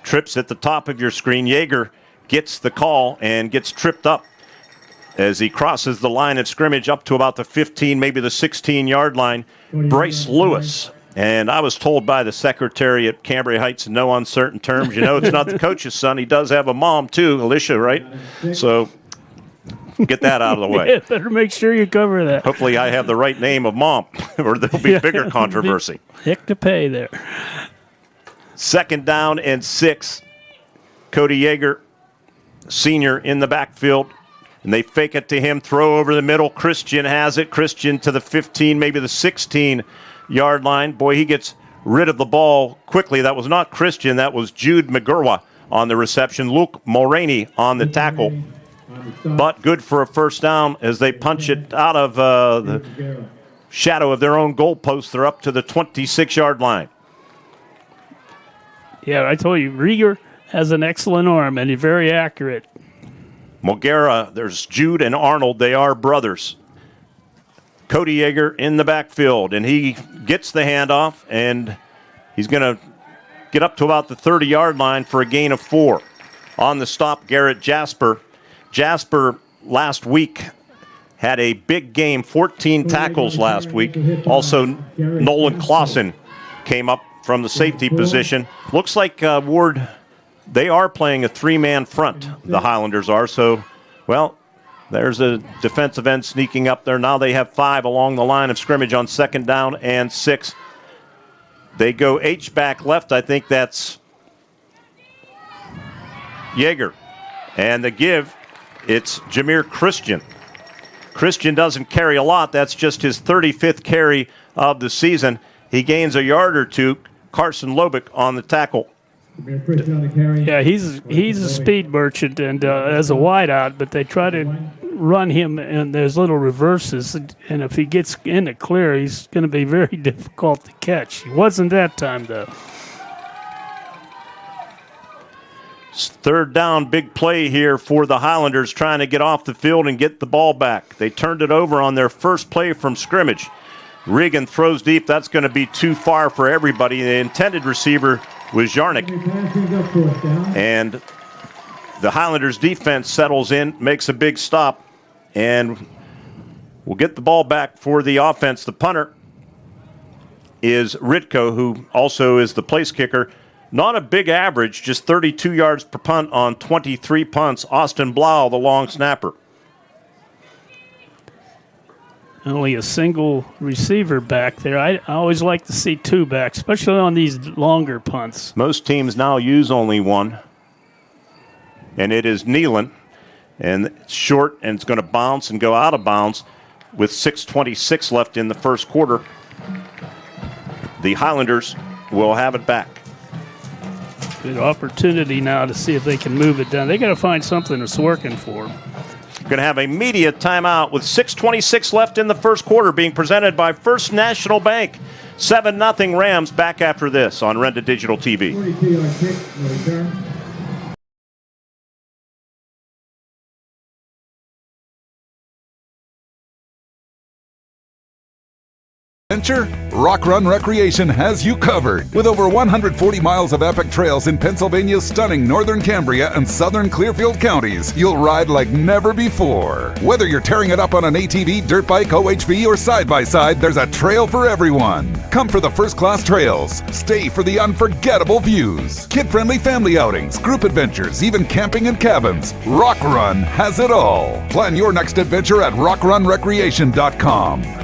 Trips at the top of your screen. Yeager gets the call and gets tripped up as he crosses the line of scrimmage up to about the 15, maybe the 16-yard line. Bryce Lewis. And I was told by the secretary at Cambria Heights in no uncertain terms, it's not the coach's son. He does have a mom, too, Alicia, right? So get that out of the way. Yeah, better make sure you cover that. Hopefully I have the right name of mom, or there'll be bigger controversy. Heck to pay there. 2nd down and 6. Cody Yeager, senior, in the backfield. And they fake it to him, throw over the middle. Christian has it. Christian to the 15, maybe the 16-yard line. Boy, he gets rid of the ball quickly. That was not Christian. That was Jude McGurwa on the reception. Luke Mulroney on the tackle. But good for a first down as they punch it out of the shadow of their own goalpost. They're up to the 26-yard line. Yeah, I told you, Rieger has an excellent arm, and he's very accurate. Mulgera, there's Jude and Arnold. They are brothers. Cody Yeager in the backfield, and he gets the handoff, and he's going to get up to about the 30-yard line for a gain of 4. On the stop, Garrett Jasper. Jasper last week had a big game, 14 tackles last week. Also, Nolan Clausen came up from the safety position. Looks like Ward, they are playing a 3-man front, the Highlanders are. So, well, there's a defensive end sneaking up there. Now they have 5 along the line of scrimmage on 2nd down and 6. They go H-back left. I think that's Yeager. And the give, it's Jameer Christian. Christian doesn't carry a lot. That's just his 35th carry of the season. He gains a yard or 2. Carson Lobick on the tackle. Yeah, he's a speed merchant and as a wideout, but they try to run him and there's little reverses, and if he gets in the clear, he's going to be very difficult to catch. He wasn't that time, though. 3rd down, big play here for the Highlanders, trying to get off the field and get the ball back. They turned it over on their first play from scrimmage. Regan throws deep. That's going to be too far for everybody. The intended receiver was Jarnik. And the Highlanders defense settles in, makes a big stop, and will get the ball back for the offense. The punter is Ritko, who also is the place kicker. Not a big average, just 32 yards per punt on 23 punts. Austin Blau, the long snapper. Only a single receiver back there. I always like to see 2 backs, especially on these longer punts. Most teams now use only 1. And it is Nealon. And it's short, and it's going to bounce and go out of bounds with 6:26 left in the first quarter. The Highlanders will have it back. Good opportunity now to see if they can move it down. They got to find something that's working for them. Going to have a media timeout with 6:26 left in the first quarter, being presented by First National Bank. 7-0 Rams. Back after this on Renda Digital TV. 42-yard kick, no return. Adventure? Rock Run Recreation has you covered. With over 140 miles of epic trails in Pennsylvania's stunning northern Cambria and southern Clearfield counties, you'll ride like never before. Whether you're tearing it up on an ATV, dirt bike, OHV, or side-by-side, there's a trail for everyone. Come for the first-class trails. Stay for the unforgettable views. Kid-friendly family outings, group adventures, even camping and cabins. Rock Run has it all. Plan your next adventure at rockrunrecreation.com.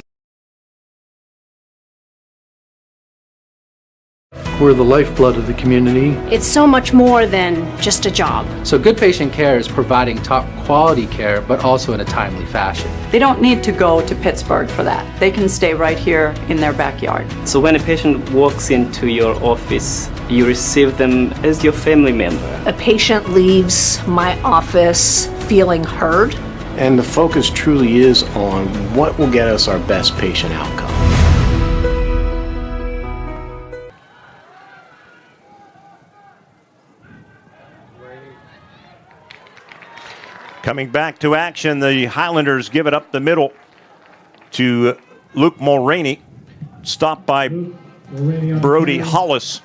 We're the lifeblood of the community. It's so much more than just a job. So good patient care is providing top quality care, but also in a timely fashion. They don't need to go to Pittsburgh for that. They can stay right here in their backyard. So when a patient walks into your office, you receive them as your family member. A patient leaves my office feeling heard. And the focus truly is on what will get us our best patient outcome. Coming back to action, the Highlanders give it up the middle to Luke Mulroney, stopped by Brody Hollis.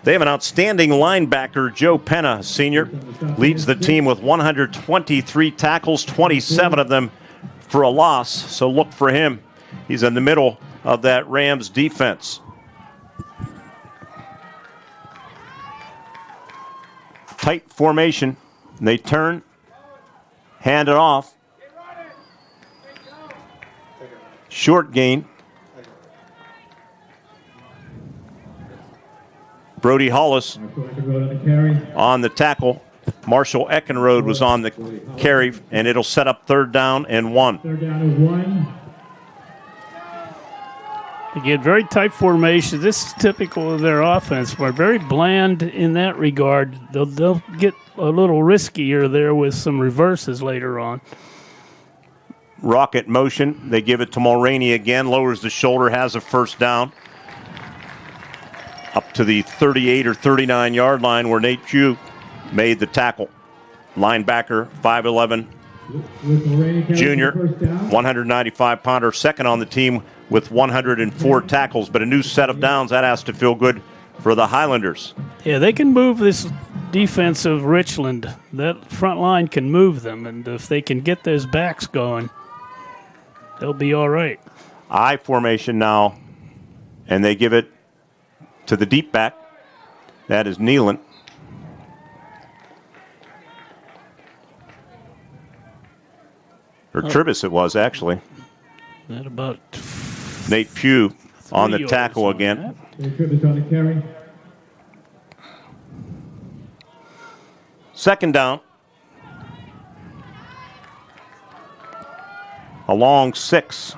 They have an outstanding linebacker, Joe Penna, senior, leads the team with 123 tackles, 27 of them for a loss, so look for him. He's in the middle of that Rams defense. Tight formation. They turn, hand it off. Short gain. Brody Hollis on the tackle. Marshall Eckenrode was on the carry, and it'll set up 3rd down and 1. 3rd down and 1. Again, very tight formation. This is typical of their offense. We're very bland in that regard. They'll get a little riskier there with some reverses later on. Rocket motion. They give it to Mulroney again. Lowers the shoulder, has a 1st down. Up to the 38 or 39 yard line where Nate Pugh made the tackle. Linebacker, 5'11", junior, 195-pounder, second on the team with 104 tackles. But a new set of downs, that has to feel good for the Highlanders. Yeah, they can move this defense of Richland. That front line can move them, and if they can get those backs going, they'll be all right. I formation now, and they give it to the deep back. That is Nealon. Or Tribus it was, actually. That about Nate Pugh on the tackle again. Tribus on the carry. 2nd down. A long 6.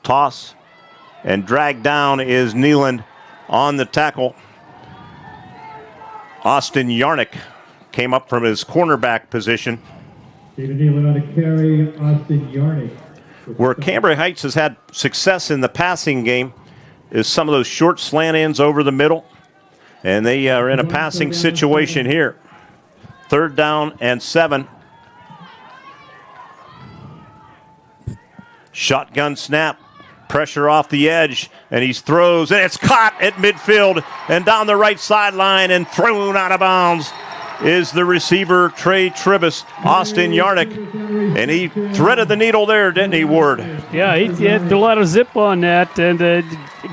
Toss and drag down is Nealon on the tackle. Austin Yarnick came up from his cornerback position. David Nealon on the carry, Austin Yarnick. Where Cambria Heights has had success in the passing game is some of those short slant ends over the middle. And they are in a passing situation here. 3rd down and 7. Shotgun snap. Pressure off the edge, and he throws, and it's caught at midfield and down the right sideline and thrown out of bounds is the receiver, Trey Tribus, Austin Yarnick. And he threaded the needle there, didn't he, Ward? Yeah, he had a lot of zip on that, and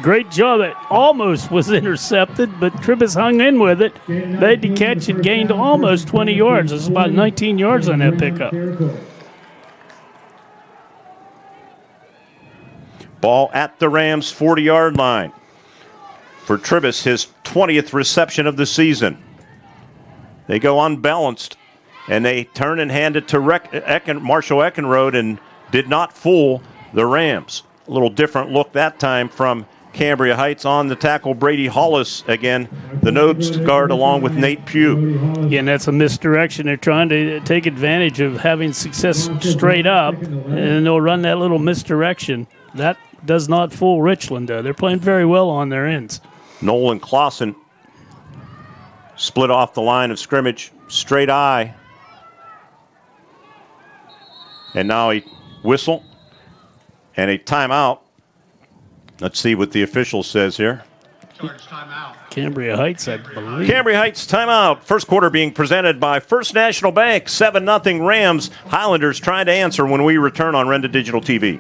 great job. It almost was intercepted, but Tribus hung in with it, made the catch, and gained almost 20 yards. It was about 19 yards on that pickup. Ball at the Rams' 40-yard line. For Tribus, his 20th reception of the season. They go unbalanced, and they turn and hand it to Marshall Eckenrode, and did not fool the Rams. A little different look that time from Cambria Heights. On the tackle, Brady Hollis again, the nose guard along with Nate Pugh. Again, that's a misdirection. They're trying to take advantage of having success straight up, and they'll run that little misdirection. That does not fool Richland. They're playing very well on their ends. Nolan Clausen split off the line of scrimmage, straight eye. And now a whistle and a timeout. Let's see what the official says here. Cambria Heights, I believe. Cambria Heights timeout. First quarter being presented by First National Bank. 7-0 Rams. Highlanders trying to answer when we return on Renda Digital TV.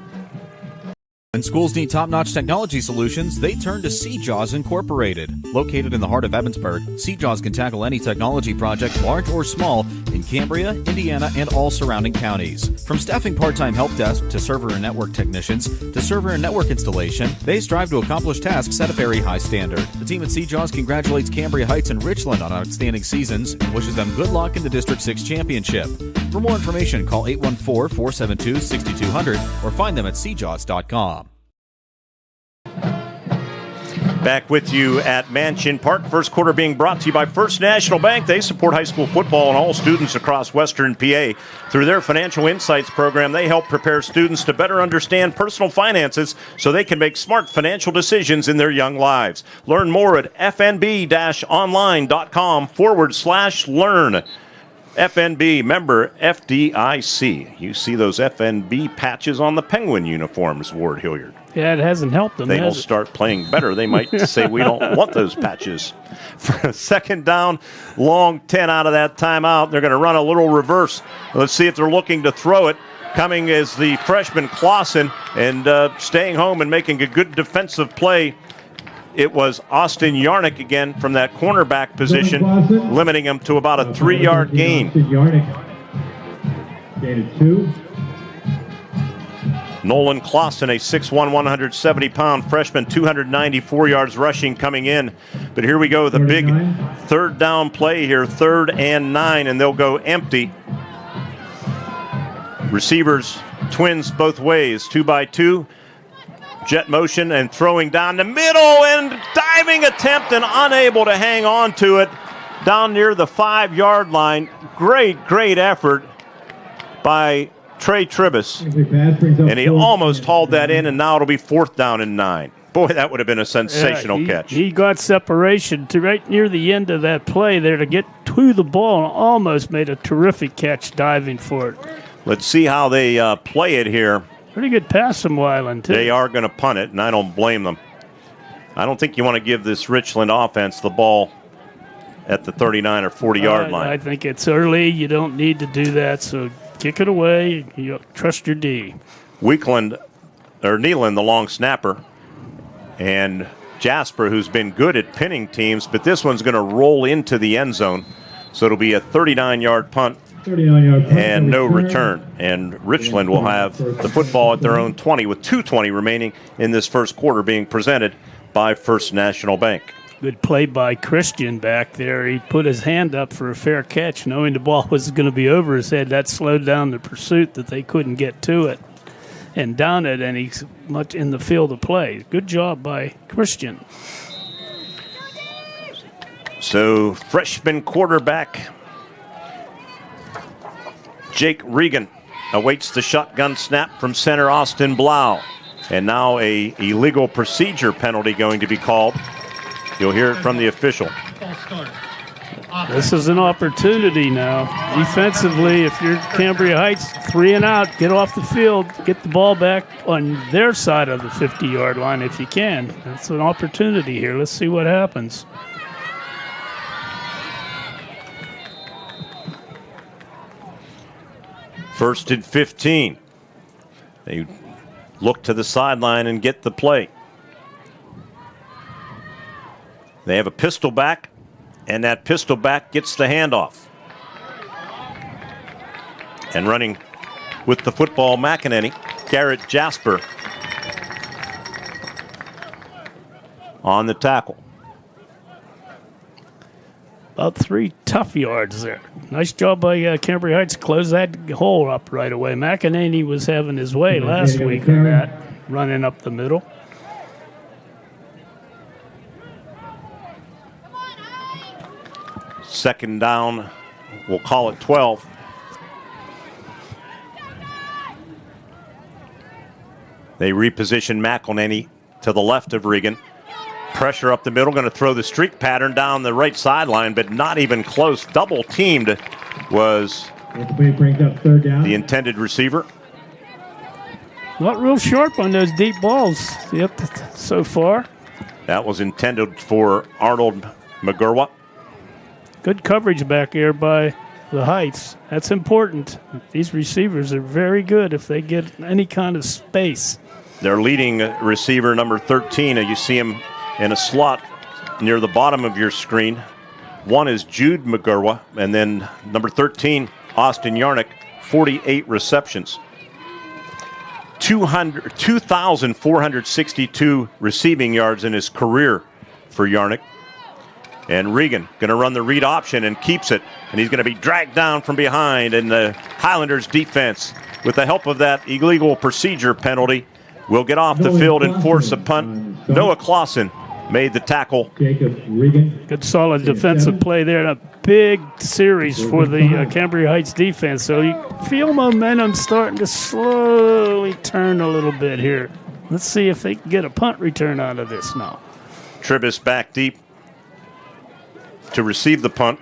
When schools need top-notch technology solutions, they turn to CJAWS Incorporated. Located in the heart of Evansburg, CJAWS can tackle any technology project, large or small, in Cambria, Indiana, and all surrounding counties. From staffing part-time help desk to server and network technicians to server and network installation, they strive to accomplish tasks at a very high standard. The team at CJAWS congratulates Cambria Heights and Richland on outstanding seasons and wishes them good luck in the District 6 Championship. For more information, call 814-472-6200 or find them at cjaws.com. Back with you at Mansion Park. First quarter being brought to you by First National Bank. They support high school football and all students across Western PA. Through their Financial Insights program, they help prepare students to better understand personal finances so they can make smart financial decisions in their young lives. Learn more at fnb-online.com/learn. FNB, member FDIC. You see those FNB patches on the Penguin uniforms, Ward Hilliard. Yeah, it hasn't helped them. They will start playing better. They might say we don't want those patches. For a second down, long 10 out of that timeout. They're going to run a little reverse. Let's see if they're looking to throw it. Coming is the freshman Clausen, and staying home and making a good defensive play. It was Austin Yarnick again from that cornerback position, limiting him to about a 3-yard gain. Gain of 2. Nolan Clausen, a 6'1", 170-pound freshman, 294 yards rushing coming in. But here we go, the big third down play here, 3rd and 9, and they'll go empty. Receivers, twins both ways, 2x2. Jet motion and throwing down the middle and diving attempt and unable to hang on to it down near the 5-yard line. Great effort by Trey Tribus. And he almost hauled that in, and now it'll be 4th down and 9. Boy, that would have been a sensational catch. He got separation to right near the end of that play there to get to the ball and almost made a terrific catch diving for it. Let's see how they play it here. Pretty good pass from Weiland, too. They are going to punt it, and I don't blame them. I don't think you want to give this Richland offense the ball at the 39 or 40-yard line. I think it's early. You don't need to do that, so kick it away. You trust your D. Neeland, the long snapper, and Jasper, who's been good at pinning teams, but this one's going to roll into the end zone, so it'll be a 39-yard punt. And no return. And Richland will have the football at their own 20 with 2:20 remaining in this first quarter, being presented by First National Bank. Good play by Christian back there. He put his hand up for a fair catch, knowing the ball was going to be over his head. That slowed down the pursuit that they couldn't get to it and down it, and he's much in the field of play. Good job by Christian. So freshman quarterback Jake Regan awaits the shotgun snap from center Austin Blau. And now a illegal procedure penalty going to be called. You'll hear it from the official. This is an opportunity now. Defensively, if you're Cambria Heights, 3 and out, get off the field, get the ball back on their side of the 50-yard line if you can. It's an opportunity here. Let's see what happens. First and 15. They look to the sideline and get the play. They have a pistol back, and that pistol back gets the handoff. And running with the football, McEnany, Garrett Jasper on the tackle. About 3 tough yards there. Nice job by Cambria Heights. Close that hole up right away. McEnany was having his way last week on that, running up the middle. Second down, we'll call it 12. They reposition McElhenney to the left of Regan. Pressure up the middle, going to throw the streak pattern down the right sideline, but not even close. Double teamed was the intended receiver. Not real sharp on those deep balls so far. That was intended for Arnold McGurwa. Good coverage back there by the Heights. That's important. These receivers are very good if they get any kind of space. Their leading receiver, number 13, you see him in a slot near the bottom of your screen. One is Jude McGurwa, and then number 13, Austin Yarnick, 48 receptions. 2,462 receiving yards in his career for Yarnick. And Regan going to run the read option and keeps it. And he's going to be dragged down from behind. And the Highlanders defense, with the help of that illegal procedure penalty, will get off the field and force a punt. Noah Clausen made the tackle. Good solid defensive play there. And a big series for the Cambria Heights defense. So you feel momentum starting to slowly turn a little bit here. Let's see if they can get a punt return out of this now. Tribus back deep to receive the punt.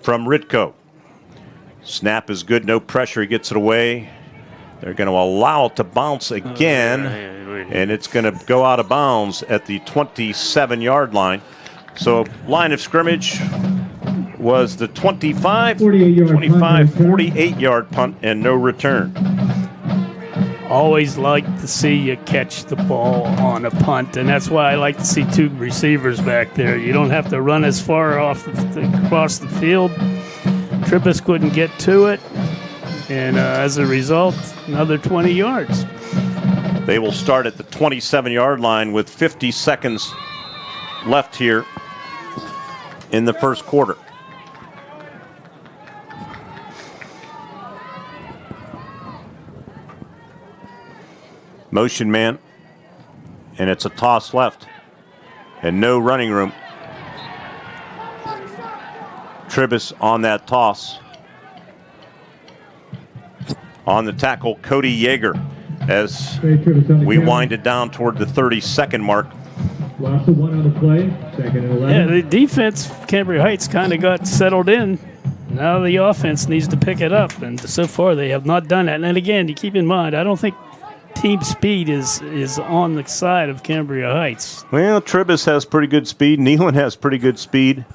from Ritko. Snap is good, no pressure, he gets it away. They're going to allow it to bounce again, and it's going to go out of bounds at the 27-yard line. So line of scrimmage was the 48-yard punt and no return. Always like to see you catch the ball on a punt, and that's why I like to see two receivers back there. You don't have to run as far across the field. Tribus couldn't get to it, and as a result, another 20 yards. They will start at the 27-yard line with 50 seconds left here in the first quarter. Motion man, and it's a toss left, and no running room. Tribus on that toss. On the tackle, Cody Yeager, as we wind it down toward the 30-second mark. Lots of one on the play, 2nd and 11. Yeah, the defense, Cambria Heights, kind of got settled in. Now the offense needs to pick it up, and so far they have not done that. And again, you keep in mind, I don't think team speed is on the side of Cambria Heights. Well, Tribus has pretty good speed. Neyland has pretty good speed.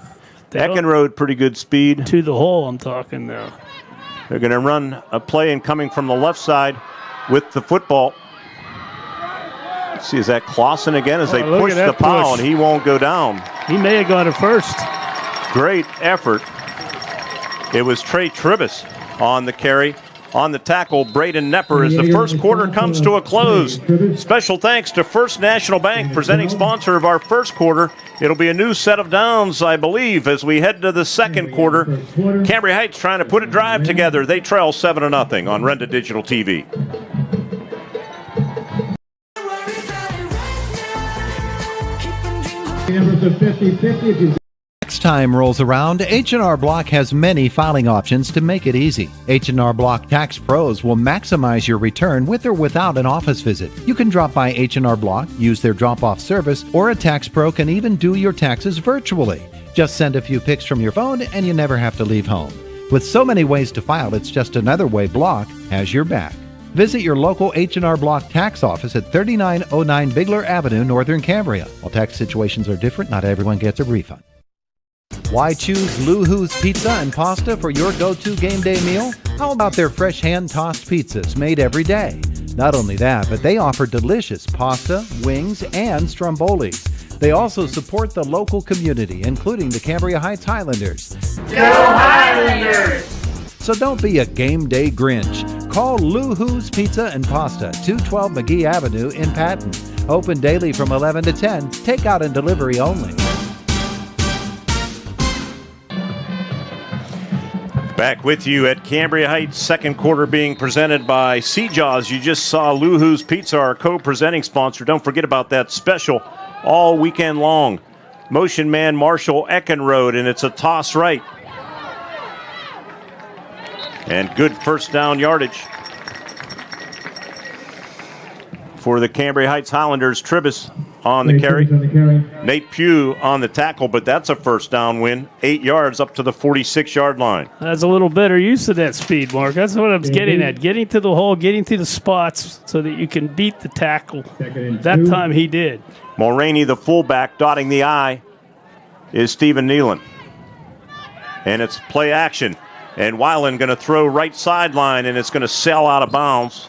Eckenrode, pretty good speed. To the hole, I'm talking now. They're going to run a play and coming from the left side with the football. Let's see, is that Clausen again as they push the pile, and he won't go down. He may have got it first. Great effort. It was Trey Tribus on the carry. On the tackle, Braden Nepper, as the first quarter comes to a close. Special thanks to First National Bank, presenting sponsor of our first quarter. It'll be a new set of downs, I believe, as we head to the second quarter. Cambria Heights trying to put a drive together. They trail 7-0 on Renda Digital TV. Next time rolls around, H&R Block has many filing options to make it easy. H&R Block Tax Pros will maximize your return with or without an office visit. You can drop by H&R Block, use their drop-off service, or a tax pro can even do your taxes virtually. Just send a few pics from your phone and you never have to leave home. With so many ways to file, it's just another way Block has your back. Visit your local H&R Block tax office at 3909 Bigler Avenue, Northern Cambria. While tax situations are different, not everyone gets a refund. Why choose Lou-Hoo's Pizza and Pasta for your go-to game day meal? How about their fresh hand-tossed pizzas made every day? Not only that, but they offer delicious pasta, wings, and strombolis. They also support the local community, including the Cambria Heights Highlanders. Go Highlanders! So don't be a game day Grinch. Call Lou-Hoo's Pizza and Pasta, 212 McGee Avenue in Patton. Open daily from 11 to 10, takeout and delivery only. Back with you at Cambria Heights, second quarter being presented by Seajaws. You just saw Lou-Hoo's Pizza, our co-presenting sponsor. Don't forget about that special all weekend long. Motion man Marshall Eckenrode, and it's a toss right. And good first down yardage for the Cambria Heights Highlanders. Tribus on the carry. Nate Pugh on the tackle, but that's a first down win. 8 yards up to the 46-yard line. That's a little better use of that speed, Mark. That's what I was getting at. Getting to the hole, getting to the spots so that you can beat the tackle. That time he did. Mulraney, the fullback, dotting the I, is Stephen Nealon. And it's play action. And Weiland going to throw right sideline, and it's going to sail out of bounds.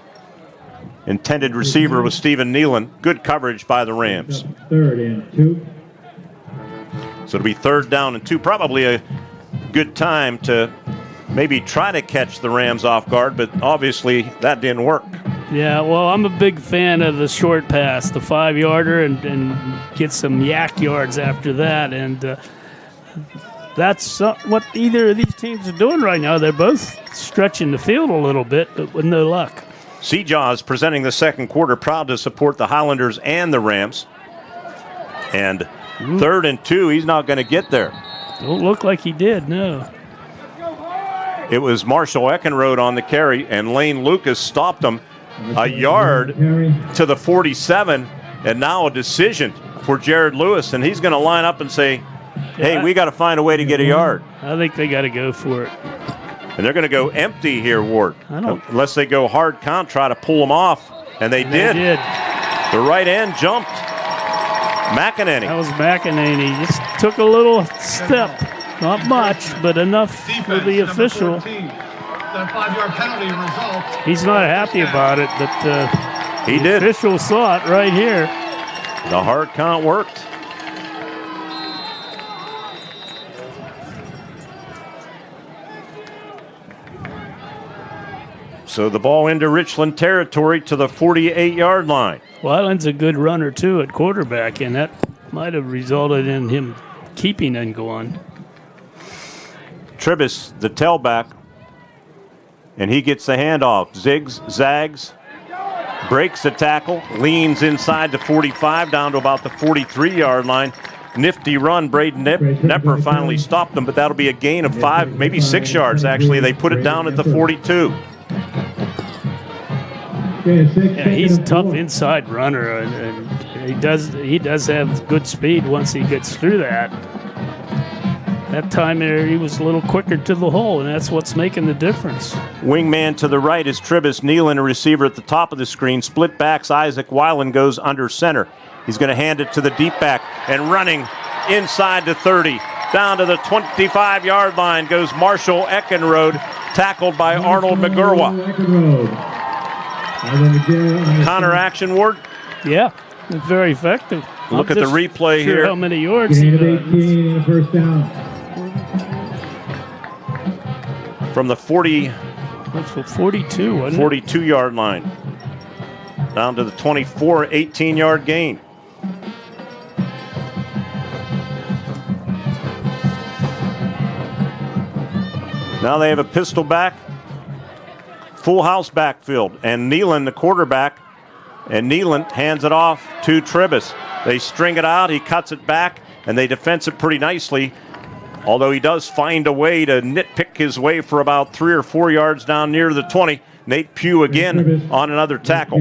Intended receiver was Stephen Nealon. Good coverage by the Rams. 3rd and 2. So it'll be 3rd down and 2. Probably a good time to maybe try to catch the Rams off guard, but obviously that didn't work. Yeah, well, I'm a big fan of the short pass, the 5-yarder, and get some yak yards after that. And that's what either of these teams are doing right now. They're both stretching the field a little bit, but with no luck. Seajaws presenting the second quarter, proud to support the Highlanders and the Rams. And 3rd and 2, he's not going to get there. Don't look like he did, no. It was Marshall Eckenrode on the carry, and Lane Lucas stopped him a yard to the 47, and now a decision for Jared Lewis, and he's going to line up and say, hey, we got to find a way to get a yard. I think they got to go for it. And they're going to go empty here, Ward. Unless they go hard count, try to pull them off. And they did. The right end jumped. McEnany. That was McEnany. Just took a little step. Not much, but enough for the official. That 5-yard penalty results. He's not happy about it, but he the did. official saw it right here. The hard count worked. So the ball into Richland territory to the 48-yard line. Weiland's a good runner, too, at quarterback, and that might have resulted in him keeping and going. Tribus, the tailback, and he gets the handoff. Zigs, zags, breaks the tackle, leans inside the 45 down to about the 43-yard line. Nifty run. Braden Nepper finally stopped them, but that'll be a gain of 5, maybe 6 yards, actually. They put it down at the 42. Yeah, he's a tough inside runner, and he does have good speed once he gets through that. That time there, he was a little quicker to the hole, and that's what's making the difference. Wingman to the right is Tribus Nealon, a receiver at the top of the screen. Split backs, Isaac Weiland goes under center. He's going to hand it to the deep back, and running inside the 30. Down to the 25-yard line goes Marshall Eckenrode, tackled by Arnold McGurwa. Counter action, Ward? Yeah, it's very effective. Look at the replay here. How many yards he got. First down. From the 42, 42-yard line. Down to the 24, 18-yard gain. Now they have a pistol back. Full house backfield. And Nealon, the quarterback, and Nealon hands it off to Tribus. They string it out, he cuts it back, and they defense it pretty nicely. Although he does find a way to nitpick his way for about 3 or 4 yards down near the 20. Nate Pugh again on another tackle.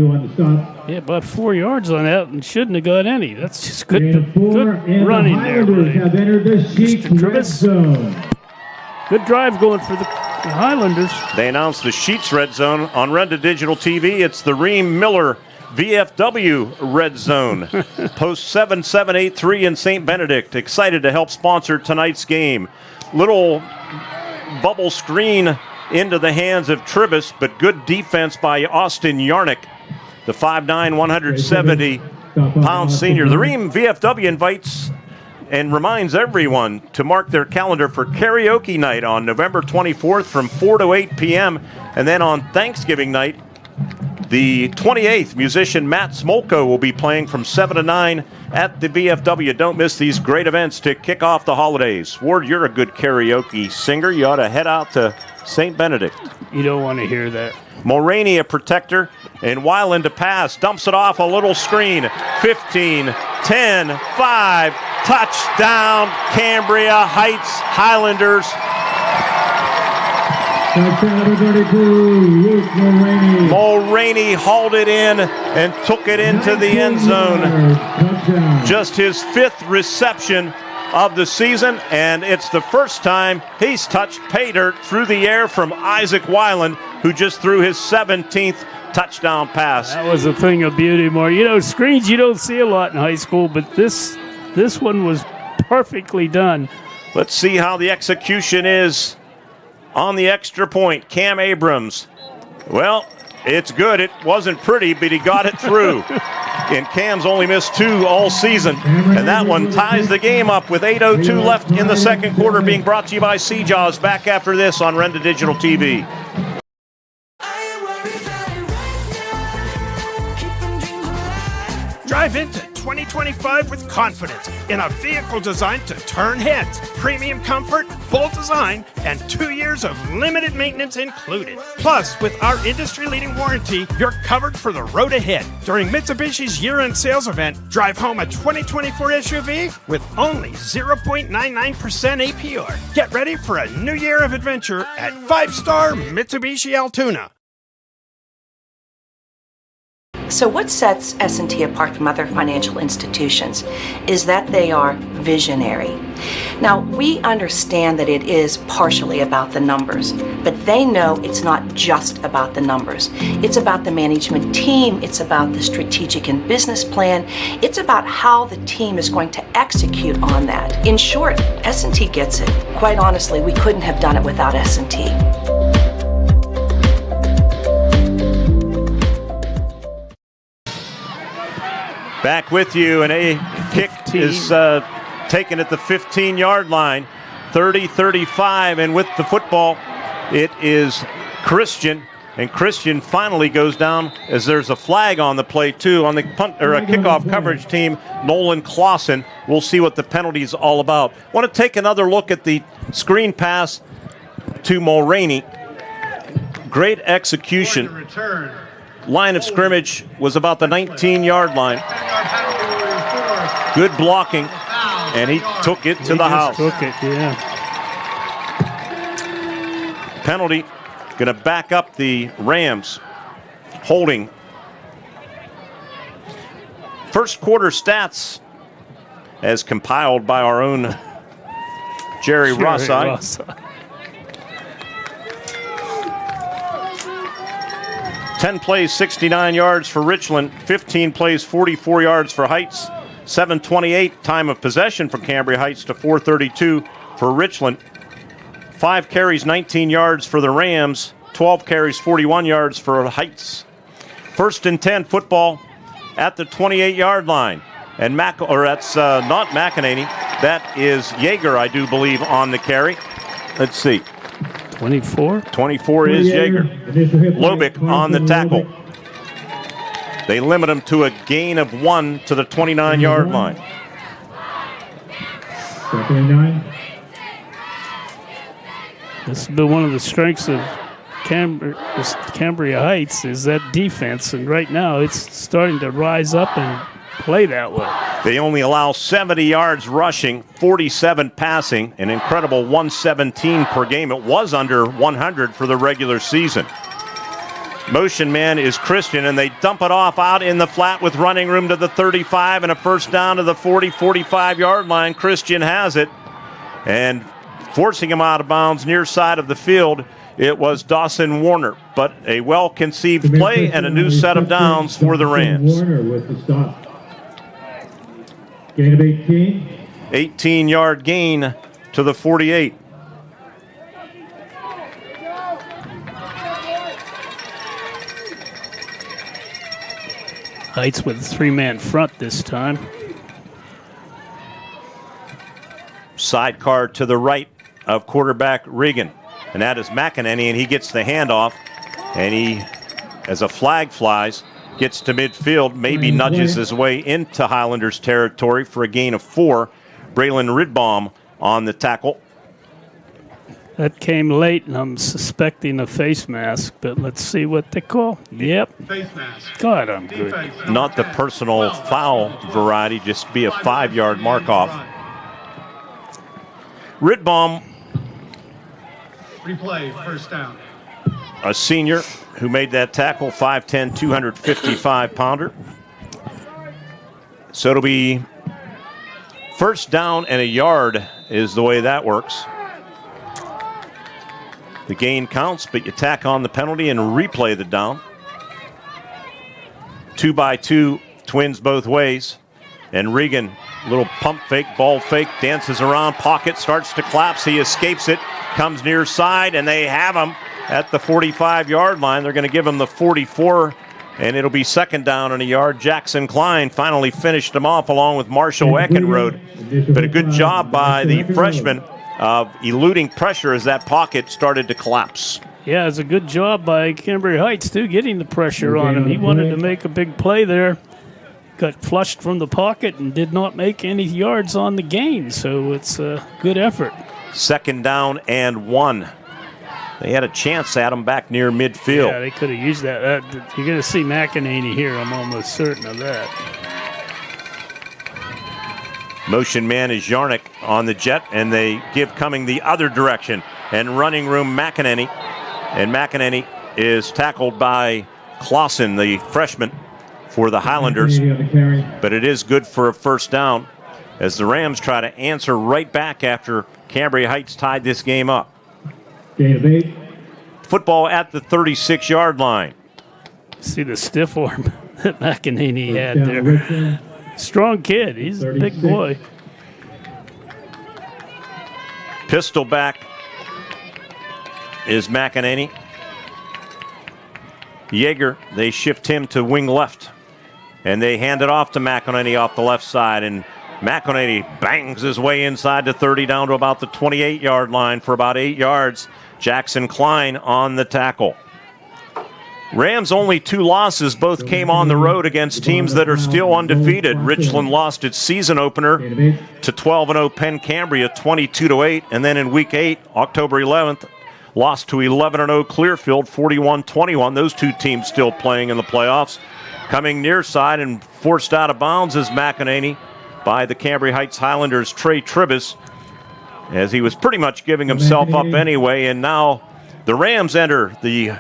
Yeah, about 4 yards on that and shouldn't have got any. That's just good running there. Have entered the Sheets red zone. Good drive going for the Highlanders. They announced the Sheets red zone on Run to Digital TV. It's the Ream Miller VFW red zone. Post 7783 in St. Benedict. Excited to help sponsor tonight's game. Little bubble screen into the hands of Tribus, but good defense by Austin Yarnick, the 5'9", 170-pound senior. The Ream VFW invites and reminds everyone to mark their calendar for karaoke night on November 24th from 4 to 8 p.m. And then on Thanksgiving night, the 28th, musician Matt Smolko will be playing from 7 to 9 at the VFW. Don't miss these great events to kick off the holidays. Ward, you're a good karaoke singer. You ought to head out to St. Benedict. You don't want to hear that. Mulroney, a protector, and Weiland to pass. Dumps it off a little screen. 15, 10, 5. Touchdown, Cambria Heights Highlanders. Mulroney hauled it in and took it into the end zone. Just his 5th reception of the season, and it's the first time he's touched pay dirt through the air from Isaac Weiland, who just threw his 17th touchdown pass. That was a thing of beauty, more. You know, screens you don't see a lot in high school, but this one was perfectly done. Let's see how the execution is on the extra point. Cam Abrams. Well, it's good. It wasn't pretty, but he got it through. And Cam's only missed 2 all season. And that one ties the game up with 8:02 left in the second quarter, being brought to you by Seajaws. Back after this on Renda Digital TV. Drive into 2025 with confidence in a vehicle designed to turn heads. Premium comfort, bold design, and 2 years of limited maintenance included. Plus, with our industry-leading warranty, you're covered for the road ahead. During Mitsubishi's year-end sales event, drive home a 2024 SUV with only 0.99% APR. Get ready for a new year of adventure at 5-star Mitsubishi Altoona. So what sets S&T apart from other financial institutions is that they are visionary. Now, we understand that it is partially about the numbers, but they know it's not just about the numbers. It's about the management team, it's about the strategic and business plan, it's about how the team is going to execute on that. In short, S&T gets it. Quite honestly, we couldn't have done it without S&T. Back with you, and a kick is taken at the 15-yard line, 30-35, and with the football, it is Christian, and Christian finally goes down as there's a flag on the play too on the punt or a kickoff coverage team. Nolan Clausen. We'll see what the penalty is all about. Want to take another look at the screen pass to Mulroney. Great execution. Line of scrimmage was about the 19-yard line. Good blocking, and he took it to the house. Took it, yeah. Penalty, going to back up the Rams. Holding. First quarter stats, as compiled by our own Jerry Rossai. 10 plays, 69 yards for Richland. 15 plays, 44 yards for Heights. 7:28 time of possession for Cambria Heights to 4:32 for Richland. 5 carries, 19 yards for the Rams. 12 carries, 41 yards for Heights. First and 10 football at the 28-yard line. And that's not McEnany. That is Yeager, I do believe, on the carry. Let's see. 24? 24 is Yeager. Lobick on the tackle. They limit him to a gain of 1 to the 29-yard line. Second and 9. This has been one of the strengths of Cambria Heights is that defense, and right now it's starting to rise up and play that way. They only allow 70 yards rushing, 47 passing, an incredible 117 per game. It was under 100 for the regular season. Motion man is Christian, and they dump it off out in the flat with running room to the 35 and a first down to the 45-yard line. Christian has it, and forcing him out of bounds near side of the field, it was Dawson Warner. But a well-conceived play and a new set of downs for the Rams. Warner with the stop. Gain of 18. 18-yard gain to the 48. Heights with a 3-man front this time. Sidecar to the right of quarterback Regan. And that is McEnany, and he gets the handoff. And he, as a flag flies, gets to midfield, maybe nudges his way into Highlanders territory for a gain of 4. Braylon Ridbaum on the tackle. That came late, and I'm suspecting a face mask, but let's see what they call. Yep. Face mask. God, I'm good. Not the personal foul variety, just be a 5-yard mark-off. Ridbaum, Replay, first down. a senior who made that tackle, 5'10", 255-pounder. So it'll be first down and a yard is the way that works. The gain counts, but you tack on the penalty and replay the down. 2x2, twins both ways. And Regan, little pump fake, ball fake, dances around, pocket, starts to collapse. He escapes it, comes near side, and they have him at the 45-yard line. They're going to give him the 44, and it'll be second down and a yard. Jackson Klein finally finished him off along with Marshall Eckenrode. But a good job by the freshman of eluding pressure as that pocket started to collapse. Yeah, it's a good job by Cambria Heights, too, getting the pressure on him. He wanted to make a big play there. Got flushed from the pocket and did not make any yards on the gain, so it's a good effort. Second down and 1. They had a chance at him back near midfield. Yeah, they could have used that. You're going to see McEnany here, I'm almost certain of that. Motion man is Yarnick on the jet, and they give coming the other direction. And running room McEnany. And McEnany is tackled by Clausen, the freshman. for the Highlanders, but it is good for a first down as the Rams try to answer right back after Cambria Heights tied this game up. Football at the 36-yard line. See the stiff arm that McEnany had there. Strong kid. He's a big boy. Pistol back is McEnany. Yeager, they shift him to wing left. And they hand it off to McEnany off the left side. And McEnany bangs his way inside the 30 down to about the 28-yard line for about 8 yards. Jackson Klein on the tackle. Rams only 2 losses. Both came on the road against teams that are still undefeated. Richland lost its season opener to 12-0 Penn Cambria 22-8. And then in week 8, October 11th, lost to 11-0 Clearfield 41-21. Those 2 teams still playing in the playoffs. Coming near side and forced out of bounds is McEnany by the Cambria Heights Highlanders' Trey Tribus, as he was pretty much giving himself up anyway. And now the Rams enter the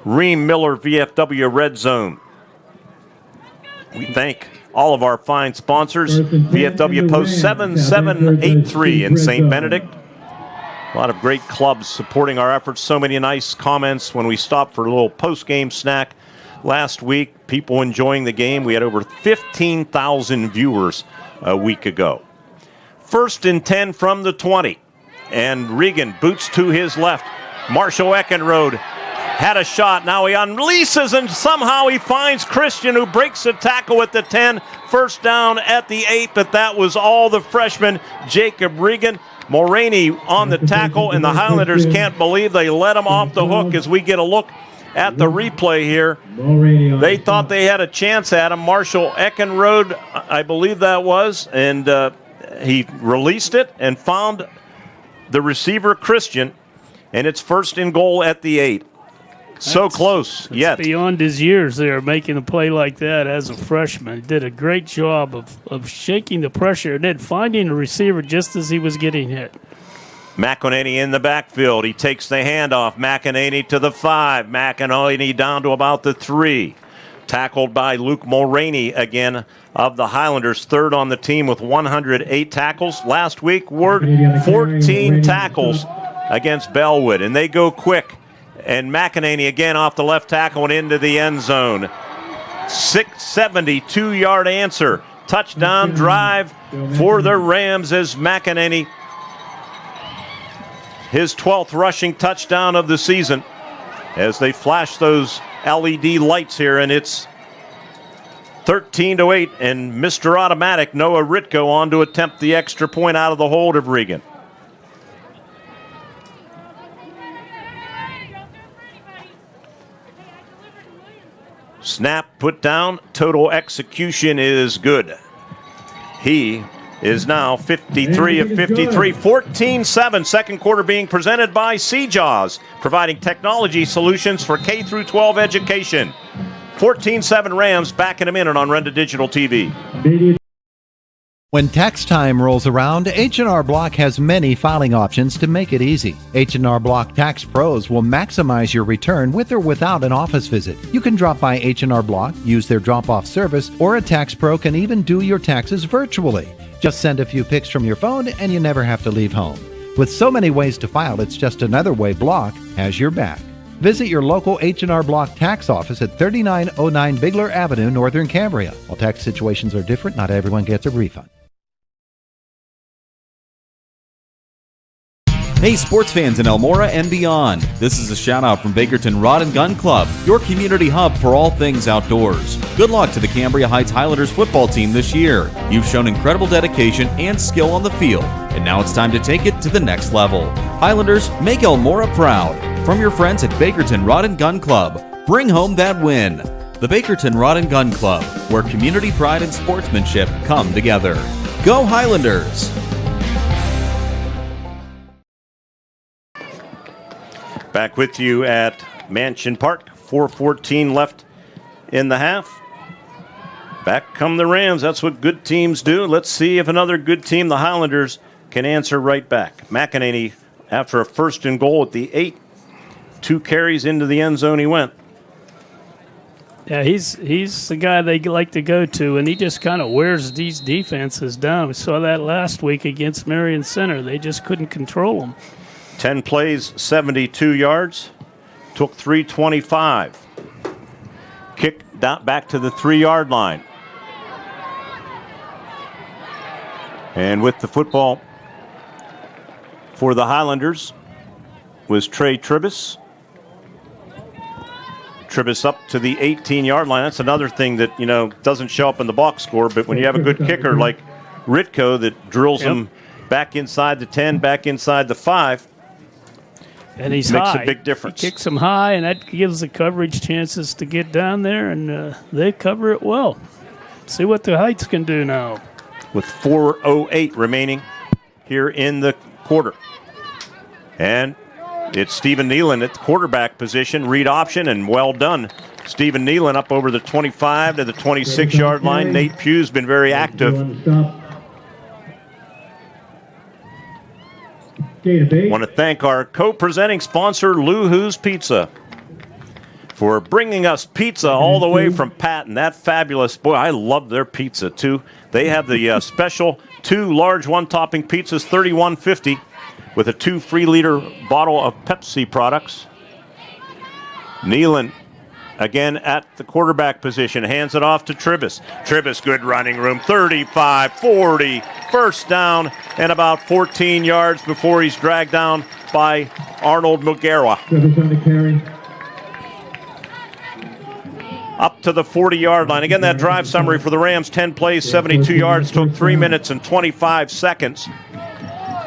Ream Miller VFW Red Zone. We thank all of our fine sponsors. VFW Post 7783 in St. Benedict. A lot of great clubs supporting our efforts. So many nice comments when we stopped for a little post-game snack last week. People enjoying the game. We had over 15,000 viewers a week ago. 1st and 10 from the 20. And Regan boots to his left. Marshall Eckenrode had a shot. Now he unleashes and somehow he finds Christian, who breaks the tackle at the 10. First down at the 8, but that was all the freshman Jacob Regan. Mulroney on the tackle, and the Highlanders can't believe they let him off the hook. As we get a look at the replay here, they thought they had a chance at him. Marshall Eckenrode, I believe that was, and he released it and found the receiver Christian, and it's 1st and goal at the 8. So close yet. Beyond his years there, making a play like that as a freshman. He did a great job of shaking the pressure and then finding the receiver just as he was getting hit. McEnany in the backfield. He takes the handoff. McEnany to the 5. McEnany down to about the 3. Tackled by Luke Mulroney again of the Highlanders, 3rd on the team with 108 tackles. Last week, Ward, 14 tackles against Bellwood, and they go quick. And McEnany again off the left tackle and into the end zone. 672-yard answer. Touchdown drive for the Rams as McEnany, his 12th rushing touchdown of the season, as they flash those LED lights here, and it's 13-8, and Mr. Automatic, Noah Ritko, on to attempt the extra point out of the hold of Regan. Snap put down. Total execution is good. He is now 53 of 53. 14-7. Second quarter being presented by Seajaws, providing technology solutions for K through 12 education. 14-7 Rams. Back in a minute on Renda Digital TV. When tax time rolls around, H&R Block has many filing options to make it easy. H&R Block Tax Pros will maximize your return with or without an office visit. You can drop by H&R Block, use their drop-off service, or a tax pro can even do your taxes virtually. Just send a few pics from your phone and you never have to leave home. With so many ways to file, it's just another way Block has your back. Visit your local H&R Block tax office at 3909 Bigler Avenue, Northern Cambria. While tax situations are different, not everyone gets a refund. Hey, sports fans in Elmora and beyond. This is a shout out from Bakerton Rod and Gun Club, your community hub for all things outdoors. Good luck to the Cambria Heights Highlanders football team this year. You've shown incredible dedication and skill on the field, and now it's time to take it to the next level. Highlanders, make Elmora proud. From your friends at Bakerton Rod and Gun Club, bring home that win. The Bakerton Rod and Gun Club, where community pride and sportsmanship come together. Go Highlanders! Back with you at Mansion Park. 4:14 left in the half. Back come the Rams. That's what good teams do. Let's see if another good team, the Highlanders, can answer right back. McEnany, after a 1st and goal at the 8, 2 carries into the end zone he went. Yeah, he's the guy they like to go to, and he just kind of wears these defenses down. We saw that last week against Marion Center. They just couldn't control him. 10 plays, 72 yards. Took 325. Kick down back to the 3-yard line. And with the football for the Highlanders was Trey Tribus. Tribus up to the 18-yard line. That's another thing that, doesn't show up in the box score, but when you have a good kicker like Ritko that drills him back inside the 10, back inside the 5, and he's makes high. A big difference. He kicks him high, and that gives the coverage chances to get down there, and they cover it well. See what the Heights can do now. With 4:08 remaining here in the quarter. And it's Stephen Nealon at the quarterback position, read option, and well done. Stephen Nealon up over the 25 to the 26-yard line. Nate Pugh's been very active. Want to thank our co-presenting sponsor, Lou-Hoo's Pizza, for bringing us pizza all the way from Patton. That fabulous, boy, I love their pizza too. They have the special 2 large one-topping pizzas, $31.50, with a 2 free-liter bottle of Pepsi products. Nealon again at the quarterback position, hands it off to Tribus. Tribus, good running room, 35, 40, first down, and about 14 yards before he's dragged down by Arnold Muguera. Tribus on the carry. Up to the 40-yard line. Again, that drive summary for the Rams, 10 plays, 72 yards, took 3 minutes and 25 seconds.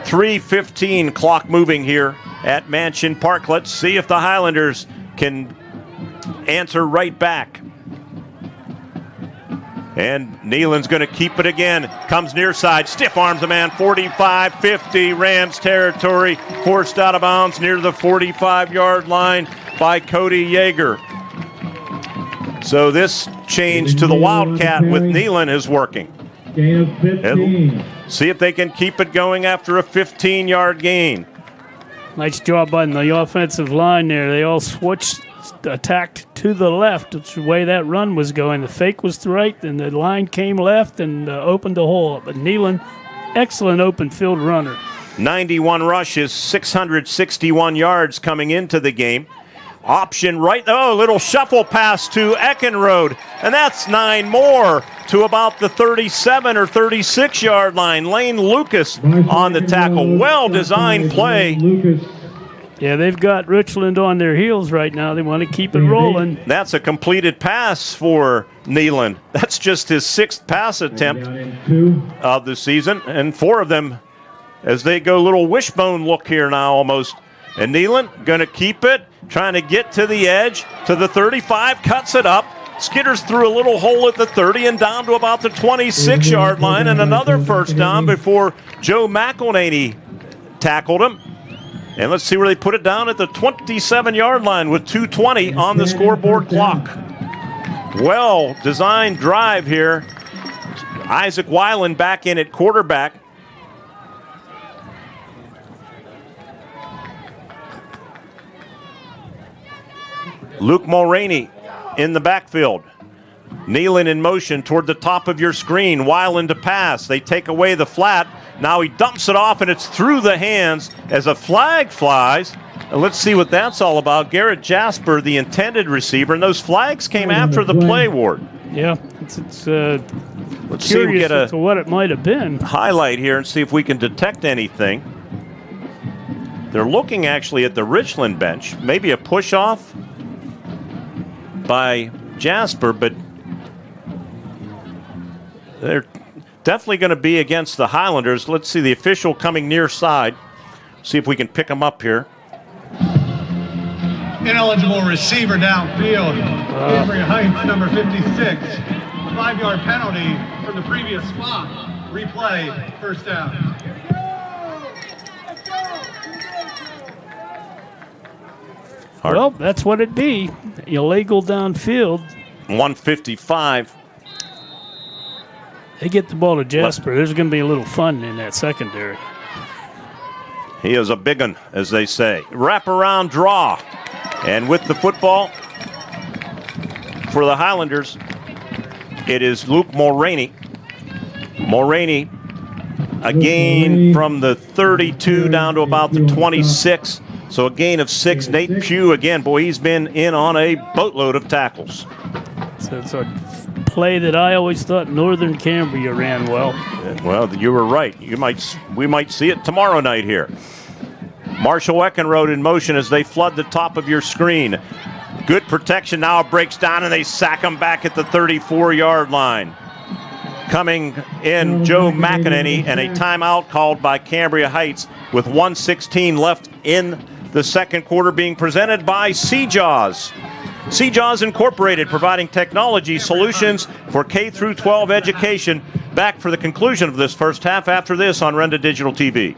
3:15 clock moving here at Mansion Park. Let's see if the Highlanders can answer right back. And Nealon's going to keep it again. Comes near side, stiff arms the man, 45, 50, Rams territory, forced out of bounds near the 45-yard line by Cody Yeager. So this change to the Wildcat with Nealon is working. Gain of 15. See if they can keep it going after a 15-yard gain. Nice job on the offensive line there. They all switched, attacked to the left. It's the way that run was going. The fake was to right, and the line came left and opened the hole. But Nealon, excellent open field runner. 91 rushes, 661 yards coming into the game. Option right, little shuffle pass to Eckenrode, and that's 9 more to about the 37 or 36-yard line. Lane Lucas on the tackle. Well-designed play. Yeah, they've got Richland on their heels right now. They want to keep it rolling. That's a completed pass for Nealon. That's just his 6th pass attempt of the season, and 4 of them as they go little wishbone look here now almost. And Nealon going to keep it, trying to get to the edge, to the 35, cuts it up, skitters through a little hole at the 30 and down to about the 26-yard line, and another first down before Joe McElhaney tackled him. And let's see where they put it down at the 27-yard line with 2:20 on the scoreboard clock. Well-designed drive here. Isaac Weiland back in at quarterback. Luke Mulroney in the backfield. Nealon in motion toward the top of your screen. Weiland to pass. They take away the flat. Now he dumps it off, and it's through the hands as a flag flies. And let's see what that's all about. Garrett Jasper, the intended receiver, and those flags came after the play, Ward. Yeah, it's let's see if we get as to what it might have been. Highlight here and see if we can detect anything. They're looking actually at the Richland bench. Maybe a push-off by Jasper, but they're definitely going to be against the Highlanders. Let's see the official coming near side. See if we can pick him up here. Ineligible receiver downfield. Cambria Heights, number 56. 5-yard penalty from the previous spot. Replay, first down. Well, that's what it'd be. Illegal downfield. 155. They get the ball to Jasper. There's going to be a little fun in that secondary. He is a big one, as they say. Wraparound draw. And with the football for the Highlanders, it is Luke Mulroney. Mulroney, a gain from the 32 down to about the 26. So a gain of 6. Nate Pugh, again, boy, he's been in on a boatload of tackles. So it's a play that I always thought Northern Cambria ran well. Well, you were right. We might see it tomorrow night here. Marshall Eckenrode in motion as they flood the top of your screen. Good protection. Now it breaks down and they sack him back at the 34-yard line. Coming in, Joe McEnany, and a timeout called by Cambria Heights with 1:16 left in the second quarter, being presented by Seajaws. Seajaws Incorporated, providing technology solutions for K-12 education. Back for the conclusion of this first half after this on Renda Digital TV.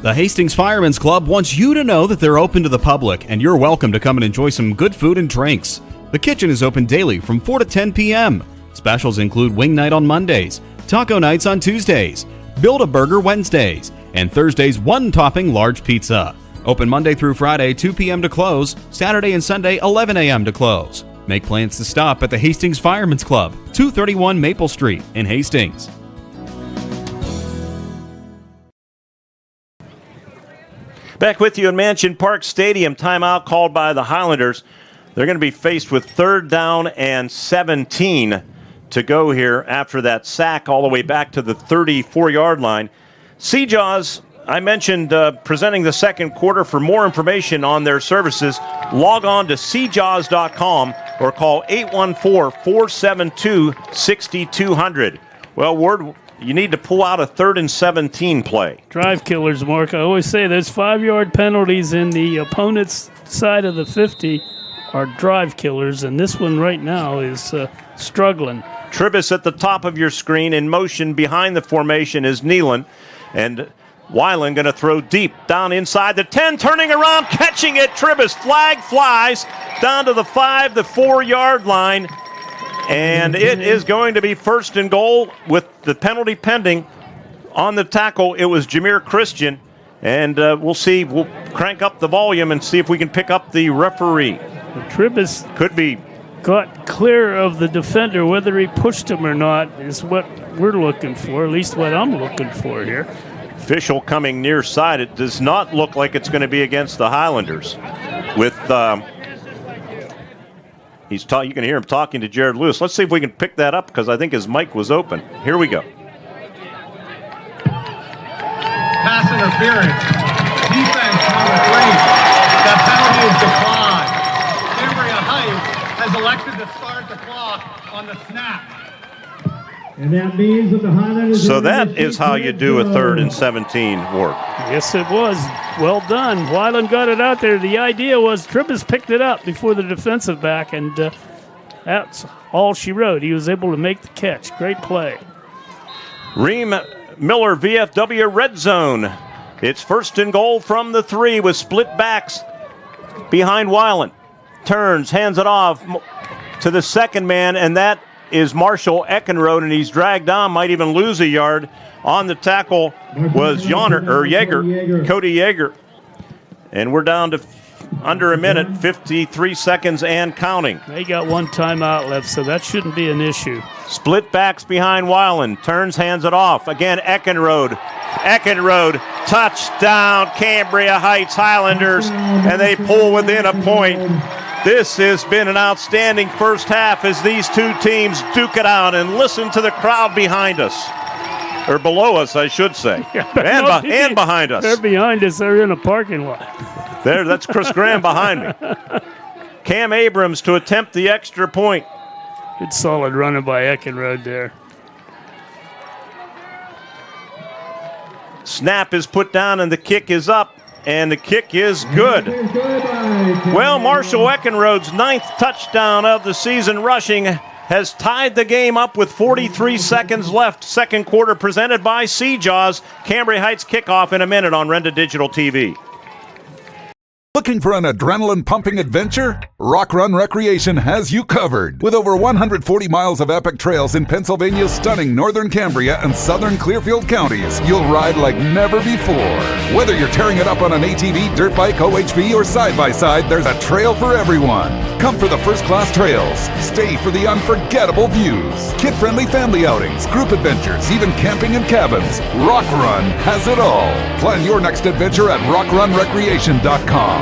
The Hastings Firemen's Club wants you to know that they're open to the public, and you're welcome to come and enjoy some good food and drinks. The kitchen is open daily from 4 to 10 p.m. Specials include wing night on Mondays, taco nights on Tuesdays, Build-A-Burger Wednesdays, and Thursday's one-topping large pizza. Open Monday through Friday, 2 p.m. to close, Saturday and Sunday, 11 a.m. to close. Make plans to stop at the Hastings Firemen's Club, 231 Maple Street in Hastings. Back with you in Mansion Park Stadium. Timeout called by the Highlanders. They're going to be faced with 3rd down and 17 to go here after that sack all the way back to the 34-yard line. Seajaws, I mentioned presenting the second quarter. For more information on their services, log on to seajaws.com or call 814-472-6200. Well, Ward, you need to pull out a 3rd and 17 play. Drive killers, Mark. I always say there's 5-yard penalties in the opponent's side of the 50 are drive killers, and this one right now is struggling. Tribus at the top of your screen. In motion behind the formation is Nealon, and Weiland going to throw deep down inside the 10, turning around, catching it. Tribus, flag flies down to the 5, the 4-yard line, and it is going to be 1st and goal with the penalty pending. On the tackle, it was Jameer Christian, and we'll see. We'll crank up the volume and see if we can pick up the referee. Tribus could be got clear of the defender. Whether he pushed him or not is what we're looking for, at least what I'm looking for here. Official coming near side. It does not look like it's going to be against the Highlanders. With you can hear him talking to Jared Lewis. Let's see if we can pick that up because I think his mic was open. Here we go. Pass interference. Defense number 3. That penalty is declined. Cambria Heights has elected to start the clock on the snap. And that means that the Highlanders. So that is how you do a 3rd and 17 work. Yes, it was. Well done. Weiland got it out there. The idea was Tribus picked it up before the defensive back, and that's all she wrote. He was able to make the catch. Great play. Reem Miller, VFW Red Zone. It's 1st and goal from the 3 with split backs behind Weiland. Turns, hands it off to the second man, and that is Marshall Eckenrode, and he's dragged on, might even lose a yard. On the tackle was Cody Yeager. And we're down to under a minute, 53 seconds and counting. They got one timeout left, so that shouldn't be an issue. Split backs behind Weiland. Turns, hands it off. Again, Eckenrode. Touchdown, Cambria Heights Highlanders, and they pull within a point. This has been an outstanding first half as these two teams duke it out, and listen to the crowd behind us. Or below us, I should say. And behind us. They're behind us. They're in a parking lot. That's Chris Graham behind me. Cam Abrams to attempt the extra point. Good solid running by Eckenrode there. Snap is put down and the kick is up. And the kick is good. Well, Marshall Eckenrode's 9th touchdown of the season rushing has tied the game up with 43 seconds left. Second quarter presented by Seajaws. Cambria Heights kickoff in a minute on Renda Digital TV. Looking for an adrenaline-pumping adventure? Rock Run Recreation has you covered. With over 140 miles of epic trails in Pennsylvania's stunning northern Cambria and southern Clearfield counties, you'll ride like never before. Whether you're tearing it up on an ATV, dirt bike, OHV, or side-by-side, there's a trail for everyone. Come for the first-class trails. Stay for the unforgettable views. Kid-friendly family outings, group adventures, even camping in cabins. Rock Run has it all. Plan your next adventure at rockrunrecreation.com.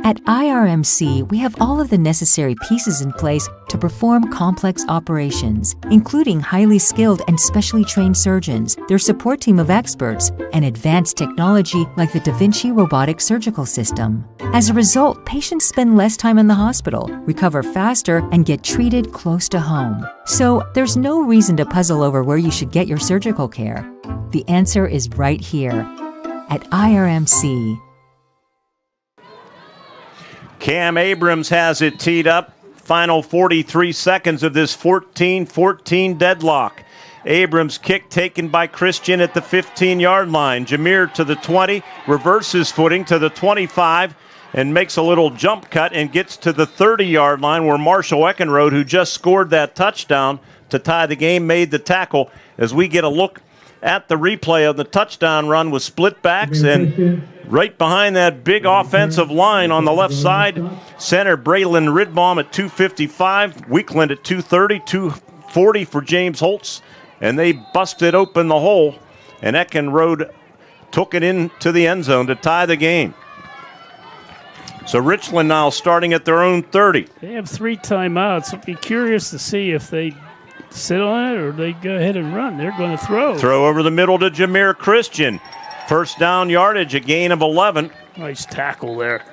At IRMC, we have all of the necessary pieces in place to perform complex operations, including highly skilled and specially trained surgeons, their support team of experts, and advanced technology like the Da Vinci robotic surgical system. As a result, patients spend less time in the hospital, recover faster, and get treated close to home. So there's no reason to puzzle over where you should get your surgical care. The answer is right here at IRMC. Cam Abrams has it teed up. Final 43 seconds of this 14-14 deadlock. Abrams' kick taken by Christian at the 15-yard line. Jameer to the 20, reverses footing to the 25, and makes a little jump cut and gets to the 30-yard line where Marshall Eckenrode, who just scored that touchdown to tie the game, made the tackle. As we get a look at the replay of the touchdown run with split backs, and right behind that big offensive line on the left side, center Braylon Ridbaum at 255, Weekland at 230, 240 for James Holtz, and they busted open the hole, and Eckenrode took it into the end zone to tie the game. So Richland now starting at their own 30. They have 3 timeouts. I'd be curious to see if they sit on it or they go ahead and run. They're going to throw. Throw over the middle to Jameer Christian. First down yardage, a gain of 11. Nice tackle there.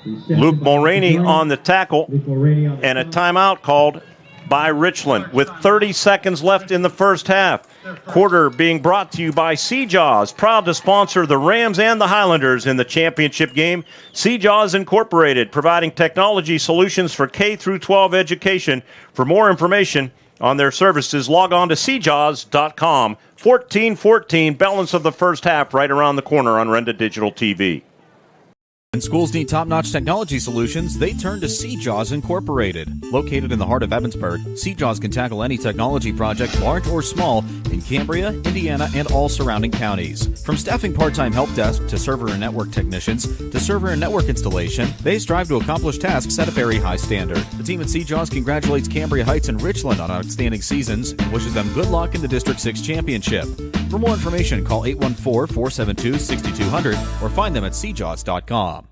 Luke Mulroney on the tackle, and a timeout called by Richland with 30 seconds left in the first half. Quarter being brought to you by Sea-Jaws, proud to sponsor the Rams and the Highlanders in the championship game. Sea-Jaws Incorporated, providing technology solutions for K-12 education. For more information on their services, log on to seajaws.com. 14-14, balance of the first half right around the corner on Renda Digital TV. When schools need top-notch technology solutions, they turn to Sea-Jaws Incorporated. Located in the heart of Evansburg, Sea-Jaws can tackle any technology project, large or small, in Cambria, Indiana, and all surrounding counties. From staffing part-time help desk to server and network technicians to server and network installation, they strive to accomplish tasks at a very high standard. The team at Sea-Jaws congratulates Cambria Heights and Richland on outstanding seasons and wishes them good luck in the District 6 Championship. For more information, call 814-472-6200 or find them at seajaws.com.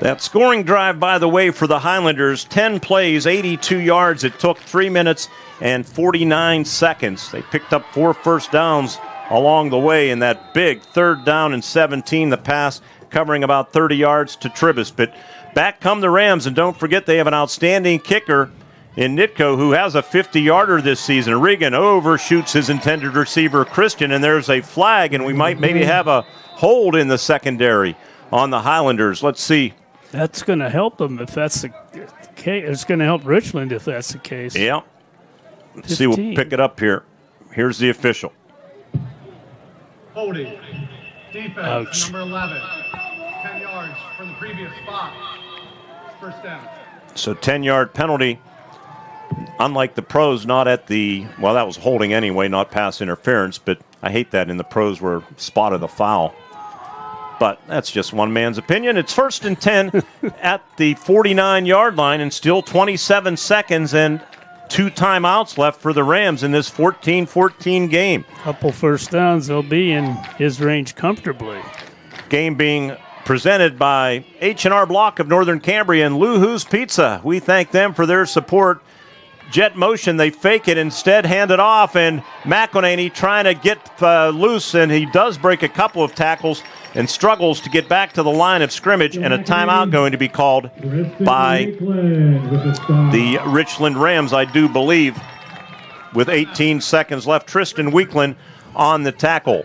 That scoring drive, by the way, for the Highlanders, 10 plays, 82 yards. It took 3 minutes and 49 seconds. They picked up 4 first downs along the way in that big 3rd down and 17, the pass covering about 30 yards to Tribus. But back come the Rams, and don't forget they have an outstanding kicker in Nitko, who has a 50-yarder this season. Regan overshoots his intended receiver, Christian, and there's a flag, and we might maybe have a hold in the secondary on the Highlanders. Let's see. That's going to help them if that's the case. It's going to help Richland if that's the case. Yeah. Let's see, we'll pick it up here. Here's the official. Holding. Defense, number 11. 10 yards from the previous spot. First down. So 10-yard penalty. Unlike the pros, not at the, well, that was holding anyway, not pass interference, but I hate that in the pros where spotted the foul. But that's just one man's opinion. It's 1st and 10 at the 49-yard line, and still 27 seconds and 2 timeouts left for the Rams in this 14-14 game. Couple first downs, they'll be in his range comfortably. Game being presented by H&R Block of Northern Cambria and Lou-Hoo's Pizza. We thank them for their support. Jet motion, they fake it, instead hand it off, and McElhaney trying to get loose, and he does break a couple of tackles and struggles to get back to the line of scrimmage, and a timeout going to be called by the Richland Rams, I do believe, with 18 seconds left. Tristan Weekland on the tackle.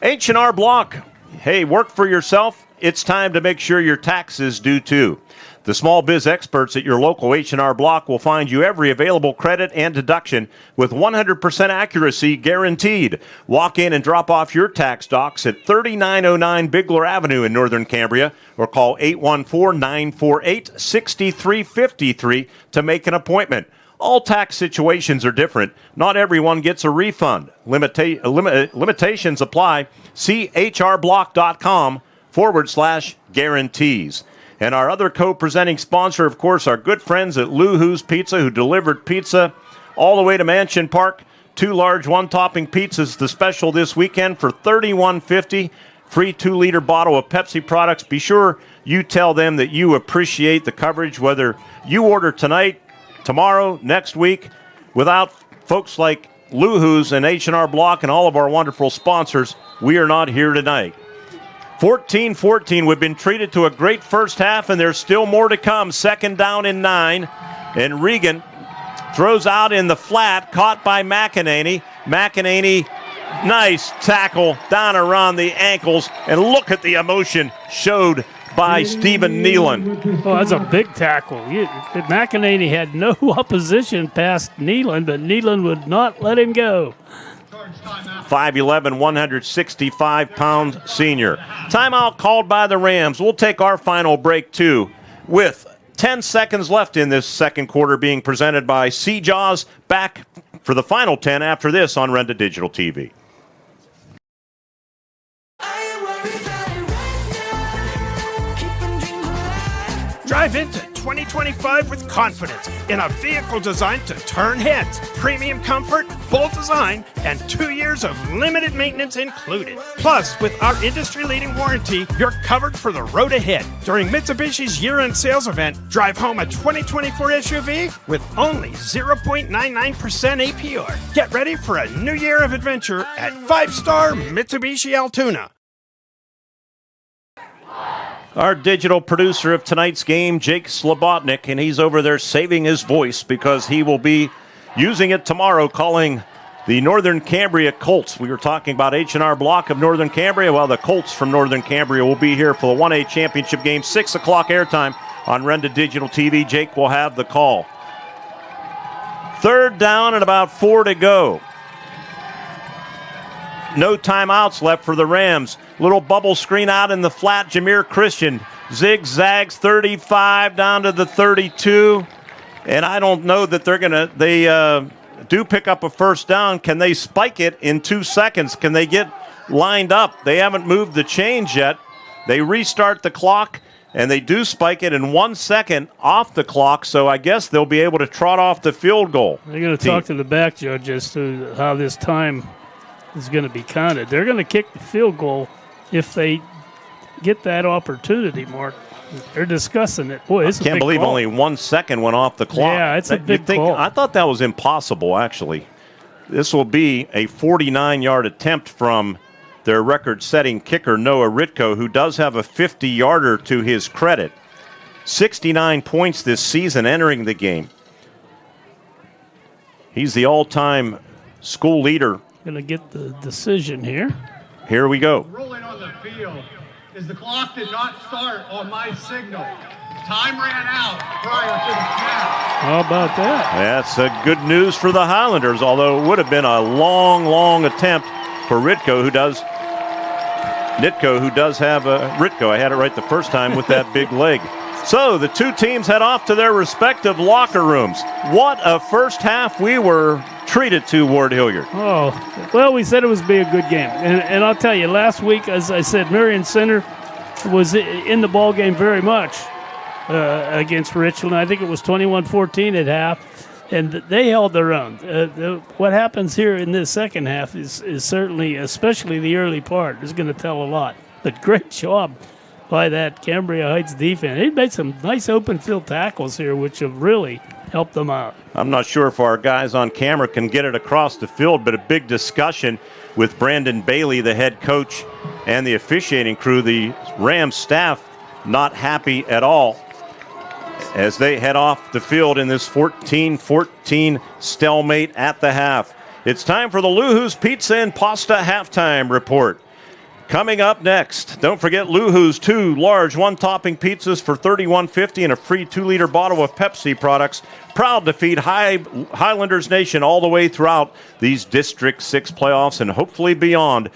H&R Block, hey, work for yourself. It's time to make sure your taxes do too. The small biz experts at your local H&R Block will find you every available credit and deduction with 100% accuracy guaranteed. Walk in and drop off your tax docs at 3909 Bigler Avenue in Northern Cambria or call 814-948-6353 to make an appointment. All tax situations are different. Not everyone gets a refund. Limitations apply. See hrblock.com/guarantees. And our other co-presenting sponsor, of course, our good friends at Lou Who's Pizza, who delivered pizza all the way to Mansion Park. 2 large one-topping pizzas, the special this weekend for $31.50. Free 2-liter bottle of Pepsi products. Be sure you tell them that you appreciate the coverage, whether you order tonight, tomorrow, next week. Without folks like Lou Who's and H&R Block and all of our wonderful sponsors, we are not here tonight. 14-14, we've been treated to a great first half, and there's still more to come. 2nd down and 9, and Regan throws out in the flat, caught by McEnany. McEnany, nice tackle down around the ankles, and look at the emotion showed by Stephen Nealon. Oh, that's a big tackle. McEnany had no opposition past Nealon, but Nealon would not let him go. 5'11", 165-pound senior. Timeout called by the Rams. We'll take our final break, too, with 10 seconds left in this second quarter being presented by Jaws. Back for the final 10 after this on Renda Digital TV. Drive into 2025 with confidence in a vehicle designed to turn heads. Premium comfort, bold design, and 2 years of limited maintenance included. Plus, with our industry-leading warranty, you're covered for the road ahead. During Mitsubishi's year-end sales event, drive home a 2024 SUV with only 0.99% APR. Get ready for a new year of adventure at 5-star Mitsubishi Altoona. Our digital producer of tonight's game, Jake Slobotnik, and he's over there saving his voice because he will be using it tomorrow calling the Northern Cambria Colts. We were talking about H&R Block of Northern Cambria. Well, the Colts from Northern Cambria will be here for the 1A championship game, 6 o'clock airtime on Renda Digital TV. Jake will have the call. 3rd down and about 4 to go. No timeouts left for the Rams. Little bubble screen out in the flat. Jameer Christian zigzags 35 down to the 32. And I don't know that they do pick up a first down. Can they spike it in 2 seconds? Can they get lined up? They haven't moved the chains yet. They restart the clock, and they do spike it in 1 second off the clock. So I guess they'll be able to trot off the field goal. They're going to talk to the back judge as to how this time is going to be counted. They're going to kick the field goal if they get that opportunity, Mark. They're discussing it. Boy, it's a big can't believe call. Only 1 second went off the clock. Yeah, it's a big call. I thought that was impossible, actually. This will be a 49-yard attempt from their record-setting kicker, Noah Ritko, who does have a 50-yarder to his credit. 69 points this season entering the game. He's the all-time school leader. Going to get the decision here. Here we go. Rolling on the field is the clock did not start on my signal. Time ran out prior to the snap. How about that? That's good news for the Highlanders, although it would have been a long, long attempt for Ritko, who does have a Ritko. I had it right the first time with that big leg. So the two teams head off to their respective locker rooms. What a first half we were treated to, Ward Hilliard. Oh, well, we said it was be a good game. And I'll tell you, last week, as I said, Marion Center was in the ball game very much against Richland. I think it was 21-14 at half, and they held their own. What happens here in this second half is certainly, especially the early part, is going to tell a lot. But great job by that Cambria Heights defense. They made some nice open field tackles here, which have really helped them out. I'm not sure if our guys on camera can get it across the field, but a big discussion with Brandon Bailey, the head coach, and the officiating crew. The Rams staff not happy at all as they head off the field in this 14-14 stalemate at the half. It's time for the Lou Who's Pizza and Pasta halftime report. Coming up next, don't forget Luhu's 2 large one-topping pizzas for $31.50 and a free 2-liter bottle of Pepsi products. Proud to feed Highlanders Nation all the way throughout these District 6 playoffs and hopefully beyond.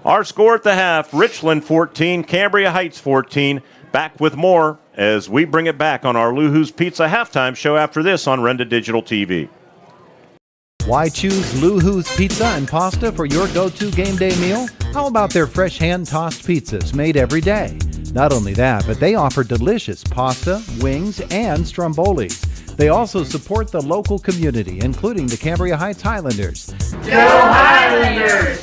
Our score at the half, Richland 14, Cambria Heights 14. Back with more as we bring it back on our Luhu's Pizza halftime show after this on Renda Digital TV. Why choose Luhu's Pizza and Pasta for your go-to game day meal? How about their fresh hand-tossed pizzas made every day? Not only that, but they offer delicious pasta, wings, and strombolis. They also support the local community, including the Cambria Heights Highlanders. Go Highlanders!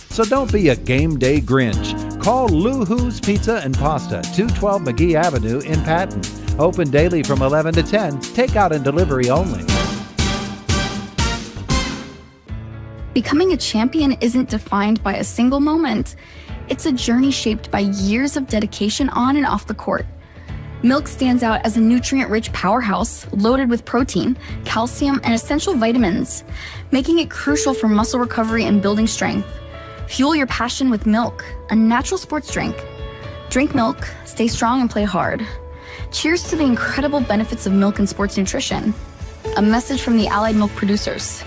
So don't be a game day Grinch. Call Luhu's Pizza and Pasta, 212 McGee Avenue in Patton. Open daily from 11 to 10, takeout and delivery only. Becoming a champion isn't defined by a single moment. It's a journey shaped by years of dedication on and off the court. Milk stands out as a nutrient-rich powerhouse loaded with protein, calcium, and essential vitamins, making it crucial for muscle recovery and building strength. Fuel your passion with milk, a natural sports drink. Drink milk, stay strong, and play hard. Cheers to the incredible benefits of milk and sports nutrition. A message from the Allied Milk Producers.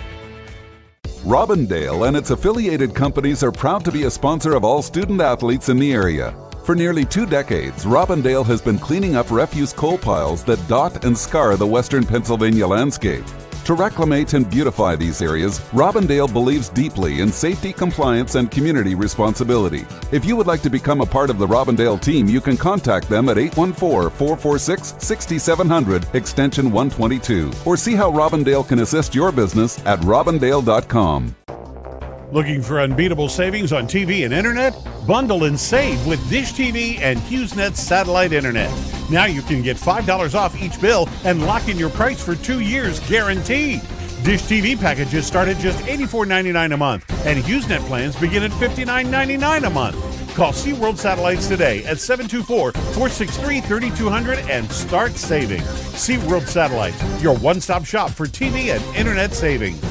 Robindale and its affiliated companies are proud to be a sponsor of all student athletes in the area. For nearly 2 decades, Robindale has been cleaning up refuse coal piles that dot and scar the western Pennsylvania landscape. To reclimate and beautify these areas, Robindale believes deeply in safety, compliance, and community responsibility. If you would like to become a part of the Robindale team, you can contact them at 814-446-6700, extension 122, or see how Robindale can assist your business at robindale.com. Looking for unbeatable savings on TV and internet? Bundle and save with Dish TV and HughesNet satellite internet. Now you can get $5 off each bill and lock in your price for 2 years guaranteed. Dish TV packages start at just $84.99 a month, and HughesNet plans begin at $59.99 a month. Call SeaWorld Satellites today at 724-463-3200 and start saving. SeaWorld Satellites, your one-stop shop for TV and internet savings.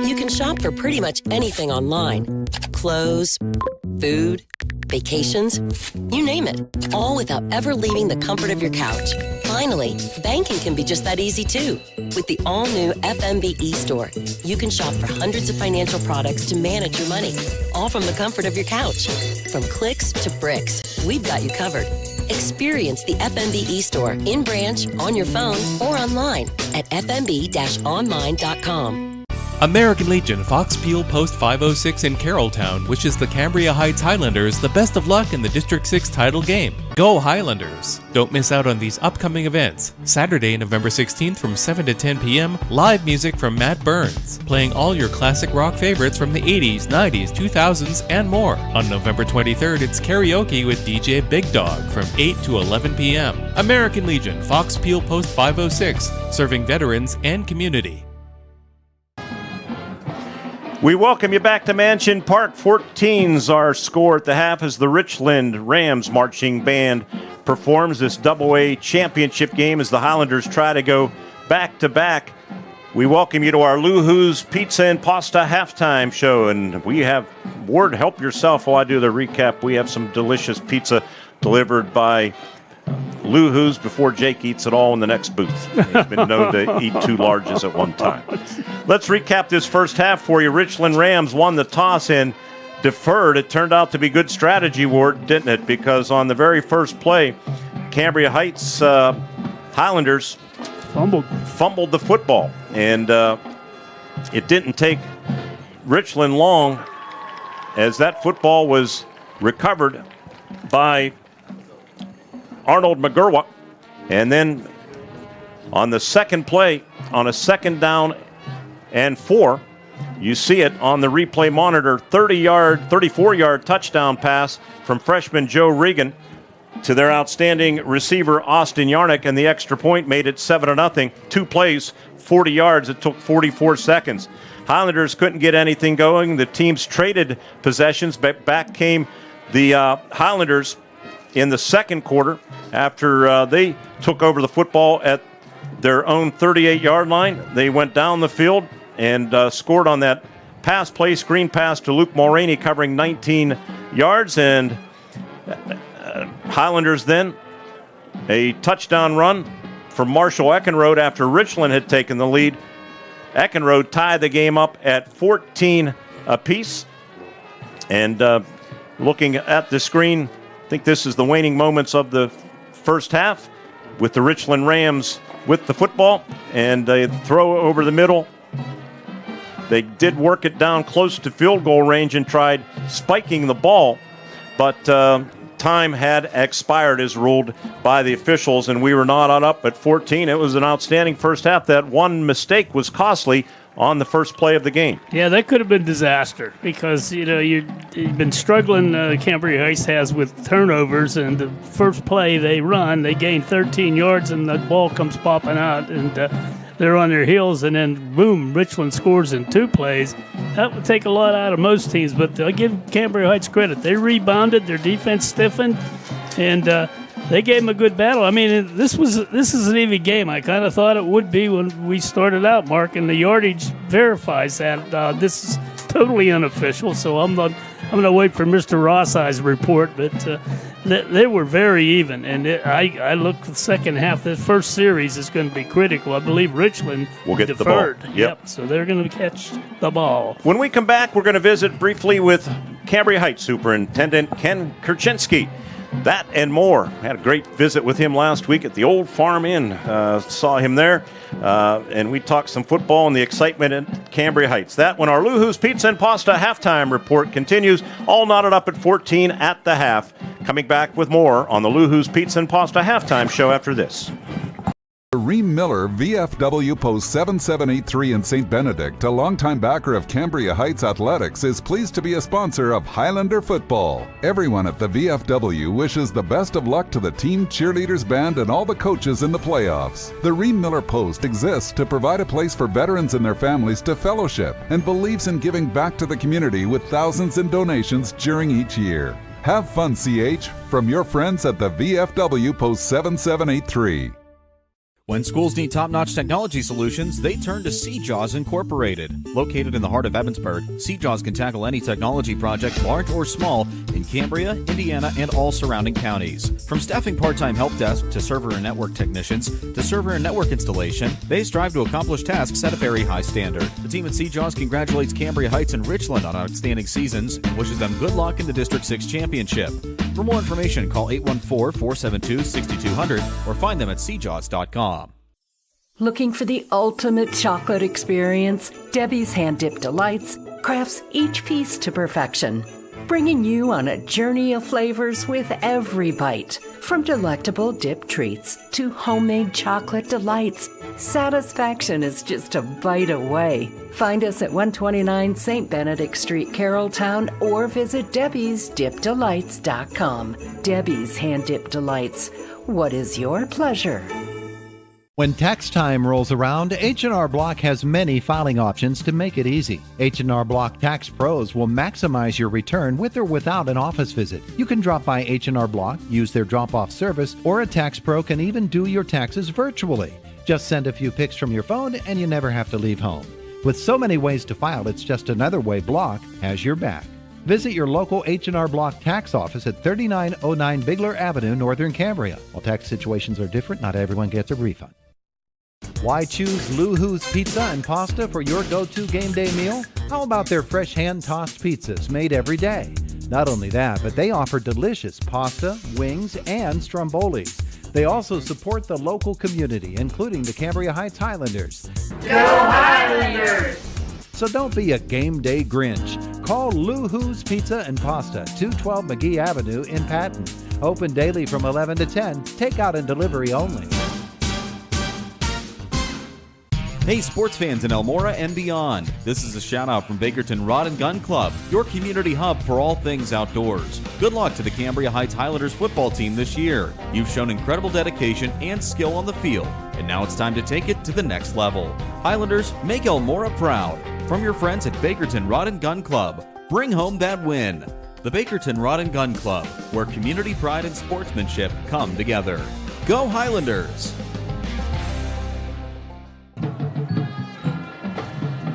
You can shop for pretty much anything online. Clothes, food, vacations, you name it. All without ever leaving the comfort of your couch. Finally, banking can be just that easy too. With the all-new FMB e-store, you can shop for hundreds of financial products to manage your money, all from the comfort of your couch. From clicks to bricks, we've got you covered. Experience the FMB e-store in branch, on your phone, or online at fmb-online.com. American Legion Fox Peel Post 506 in Carrolltown wishes the Cambria Heights Highlanders the best of luck in the District 6 title game. Go Highlanders! Don't miss out on these upcoming events. Saturday, November 16th from 7 to 10 p.m., live music from Matt Burns, playing all your classic rock favorites from the 80s, 90s, 2000s, and more. On November 23rd, it's karaoke with DJ Big Dog from 8 to 11 p.m. American Legion Fox Peel Post 506, serving veterans and community. We welcome you back to Mansion Park. 14's our score at the half as the Richland Rams marching band performs this Double-A championship game as the Highlanders try to go back-to-back. We welcome you to our Luhu's Pizza and Pasta halftime show. And we have, Ward, help yourself while I do the recap. We have some delicious pizza delivered by Luhu's before Jake eats it all in the next booth. He's been known to eat 2 larges at one time. Let's recap this first half for you. Richland Rams won the toss and deferred. It turned out to be good strategy, Ward, didn't it? Because on the very first play, Cambria Heights Highlanders fumbled the football. And it didn't take Richland long as that football was recovered by Arnold McGurwa. And then on the second play, on a 2nd down and 4, you see it on the replay monitor, 34-yard touchdown pass from freshman Joe Regan to their outstanding receiver Austin Yarnick, and the extra point made it 7-0. 2 plays, 40 yards. It took 44 seconds. Highlanders couldn't get anything going. The teams traded possessions, but back came the Highlanders in the second quarter after they took over the football at their own 38-yard line. They went down the field and scored on that pass play, screen pass to Luke Mulroney covering 19 yards. And Highlanders then a touchdown run for Marshall Eckenrode after Richland had taken the lead. Eckenrode tied the game up at 14 apiece. And looking at the screen, I think this is the waning moments of the first half with the Richland Rams with the football, and they throw over the middle. They did work it down close to field goal range and tried spiking the ball, but time had expired as ruled by the officials, and we were not on up at 14. It was an outstanding first half. That one mistake was costly on the first play of the game. Yeah, that could have been disaster because, you've been struggling, Cambria Heights has, with turnovers, and the first play they run, they gain 13 yards, and the ball comes popping out, and they're on their heels, and then, boom, Richland scores in 2 plays. That would take a lot out of most teams, but I give Cambria Heights credit. They rebounded, their defense stiffened, and they gave them a good battle. I mean, this is an even game. I kind of thought it would be when we started out, Mark, and the yardage verifies that. This is totally unofficial, so I'm going to wait for Mr. Rossi's report, but they were very even. And I look for the second half. This first series is going to be critical. I believe Richland will get deferred. The ball. Yep. So they're going to catch the ball. When we come back, we're going to visit briefly with Cambria Heights Superintendent Ken Kurchinski. That and more. Had a great visit with him last week at the Old Farm Inn. Saw him there. And we talked some football and the excitement at Cambria Heights. That when our Luhu's Pizza and Pasta halftime report continues, all knotted up at 14 at the half. Coming back with more on the Luhu's Pizza and Pasta halftime show after this. Reem Miller, VFW Post 7783 in St. Benedict, a longtime backer of Cambria Heights Athletics, is pleased to be a sponsor of Highlander football. Everyone at the VFW wishes the best of luck to the team, cheerleaders, band, and all the coaches in the playoffs. The Reem Miller Post exists to provide a place for veterans and their families to fellowship and believes in giving back to the community with thousands in donations during each year. Have fun, CH, from your friends at the VFW Post 7783. When schools need top-notch technology solutions, they turn to CJAWS Incorporated. Located in the heart of Evansburg, CJAWS can tackle any technology project, large or small, in Cambria, Indiana, and all surrounding counties. From staffing part-time help desk to server and network technicians to server and network installation, they strive to accomplish tasks at a very high standard. The team at CJAWS congratulates Cambria Heights and Richland on outstanding seasons and wishes them good luck in the District 6 Championship. For more information, call 814-472-6200 or find them at cjaws.com. Looking for the ultimate chocolate experience? Debbie's Hand-Dipped Delights crafts each piece to perfection, bringing you on a journey of flavors with every bite. From delectable dip treats to homemade chocolate delights, satisfaction is just a bite away. Find us at 129 St. Benedict Street, Carrolltown, or visit Debbie'sDipDelights.com. Debbie's Hand-Dipped Delights. What is your pleasure? When tax time rolls around, H&R Block has many filing options to make it easy. H&R Block Tax Pros will maximize your return with or without an office visit. You can drop by H&R Block, use their drop-off service, or a tax pro can even do your taxes virtually. Just send a few pics from your phone and you never have to leave home. With so many ways to file, it's just another way Block has your back. Visit your local H&R Block tax office at 3909 Bigler Avenue, Northern Cambria. While tax situations are different, not everyone gets a refund. Why choose Luhu's Pizza and Pasta for your go-to game day meal? How about their fresh hand-tossed pizzas made every day? Not only that, but they offer delicious pasta, wings, and strombolis. They also support the local community, including the Cambria Heights Highlanders. Go Highlanders! So don't be a game day Grinch. Call Luhu's Pizza and Pasta, 212 McGee Avenue in Patton. Open daily from 11 to 10, takeout and delivery only. Hey, sports fans in Elmora and beyond. This is a shout-out from Bakerton Rod and Gun Club, your community hub for all things outdoors. Good luck to the Cambria Heights Highlanders football team this year. You've shown incredible dedication and skill on the field, and now it's time to take it to the next level. Highlanders, make Elmora proud. From your friends at Bakerton Rod and Gun Club, bring home that win. The Bakerton Rod and Gun Club, where community pride and sportsmanship come together. Go Highlanders!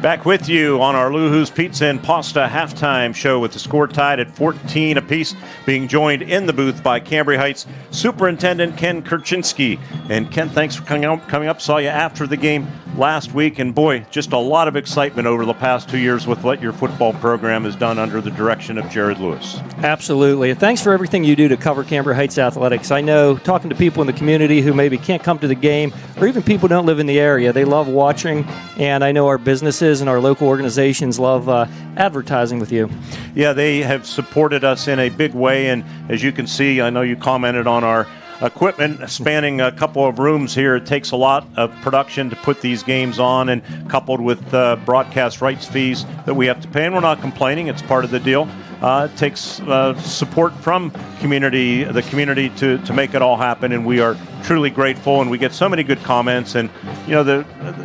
Back with you on our Luhu's Pizza and Pasta halftime show with the score tied at 14 apiece, being joined in the booth by Cambria Heights Superintendent Ken Kurchinski. And Ken, thanks for coming up. Saw you after the game last week, and boy, just a lot of excitement over the past 2 years with what your football program has done under the direction of Jared Lewis. Absolutely. Thanks for everything you do to cover Cambria Heights athletics. I know talking to people in the community who maybe can't come to the game, or even people who don't live in the area, they love watching, and I know our businesses and our local organizations love advertising with you. Yeah, they have supported us in a big way, and as you can see, I know you commented on our equipment spanning a couple of rooms here. It takes a lot of production to put these games on, and coupled with broadcast rights fees that we have to pay, and we're not complaining. It's part of the deal. It takes support from the community to make it all happen, and we are truly grateful, and we get so many good comments. And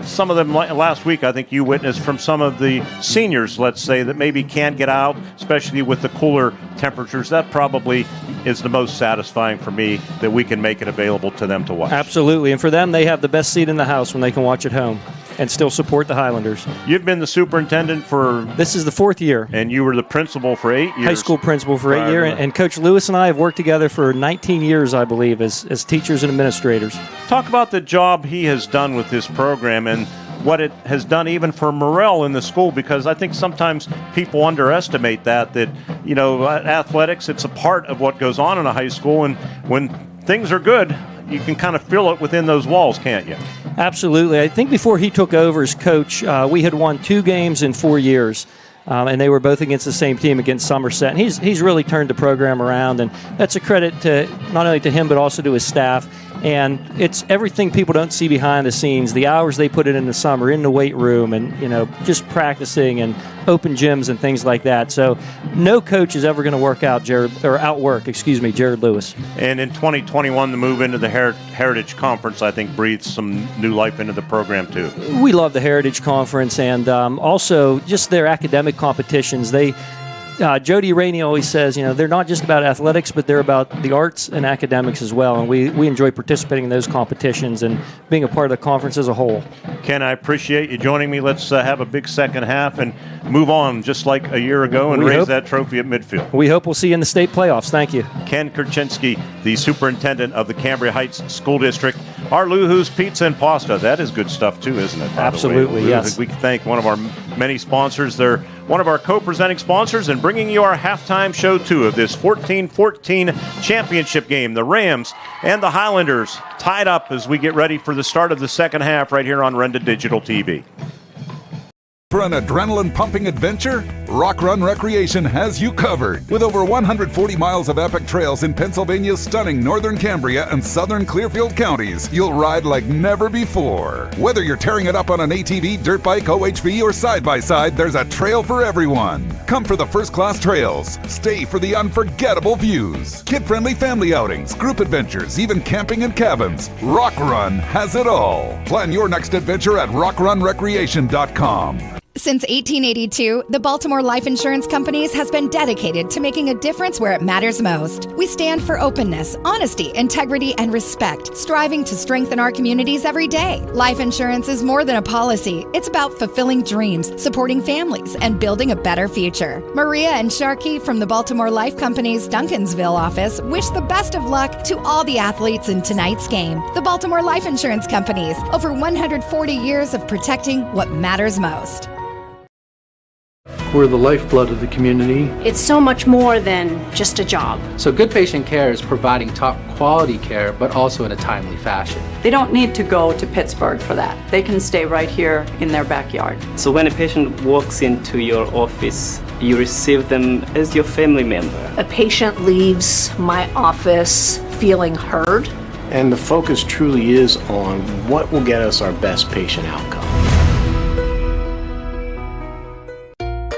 some of them last week, I think you witnessed from some of the seniors, let's say, that maybe can't get out, especially with the cooler temperatures. That probably is the most satisfying for me, that we can make it available to them to watch. Absolutely, and for them, they have the best seat in the house when they can watch at home and still support the Highlanders. You've been the superintendent for... This is the 4th year. And you were the principal for 8 years. High school principal for 8 years. And Coach Lewis and I have worked together for 19 years, I believe, as teachers and administrators. Talk about the job he has done with this program and what it has done even for morale in the school, because I think sometimes people underestimate that athletics, it's a part of what goes on in a high school, and when things are good, you can kind of feel it within those walls, can't you? Absolutely. I think before he took over as coach, we had won 2 games in 4 years, and they were both against the same team, against Somerset. And he's really turned the program around, and that's a credit to not only to him but also to his staff. And it's everything people don't see behind the scenes, the hours they put in the summer, in the weight room, and just practicing and open gyms and things like that. So no coach is ever going to outwork Jared Lewis. And in 2021, the move into the Heritage Conference, I think, breathes some new life into the program too. We love the Heritage Conference, and also just their academic competitions. Jody Rainey always says, they're not just about athletics, but they're about the arts and academics as well. And we enjoy participating in those competitions and being a part of the conference as a whole. Ken, I appreciate you joining me. Let's have a big second half and move on just like a year ago and raise that trophy at midfield. We hope we'll see you in the state playoffs. Thank you. Ken Kurchinski, the superintendent of the Cambria Heights School District. Our Luhu's Pizza and Pasta. That is good stuff too, isn't it? Absolutely, yes. We can thank one of our many sponsors. They're one of our co-presenting sponsors and bringing you our halftime show, too, of this 14-14 championship game. The Rams and the Highlanders tied up as we get ready for the start of the second half right here on Renda Digital TV. For an adrenaline-pumping adventure, Rock Run Recreation has you covered. With over 140 miles of epic trails in Pennsylvania's stunning northern Cambria and southern Clearfield counties, you'll ride like never before. Whether you're tearing it up on an ATV, dirt bike, OHV, or side-by-side, there's a trail for everyone. Come for the first-class trails. Stay for the unforgettable views. Kid-friendly family outings, group adventures, even camping and cabins. Rock Run has it all. Plan your next adventure at rockrunrecreation.com. Since 1882, the Baltimore Life Insurance Companies has been dedicated to making a difference where it matters most. We stand for openness, honesty, integrity, and respect, striving to strengthen our communities every day. Life insurance is more than a policy. It's about fulfilling dreams, supporting families, and building a better future. Maria and Sharkey from the Baltimore Life Company's Duncansville office wish the best of luck to all the athletes in tonight's game. The Baltimore Life Insurance Companies, over 140 years of protecting what matters most. We're the lifeblood of the community. It's so much more than just a job. So good patient care is providing top quality care, but also in a timely fashion. They don't need to go to Pittsburgh for that. They can stay right here in their backyard. So when a patient walks into your office, you receive them as your family member. A patient leaves my office feeling heard. And the focus truly is on what will get us our best patient outcome.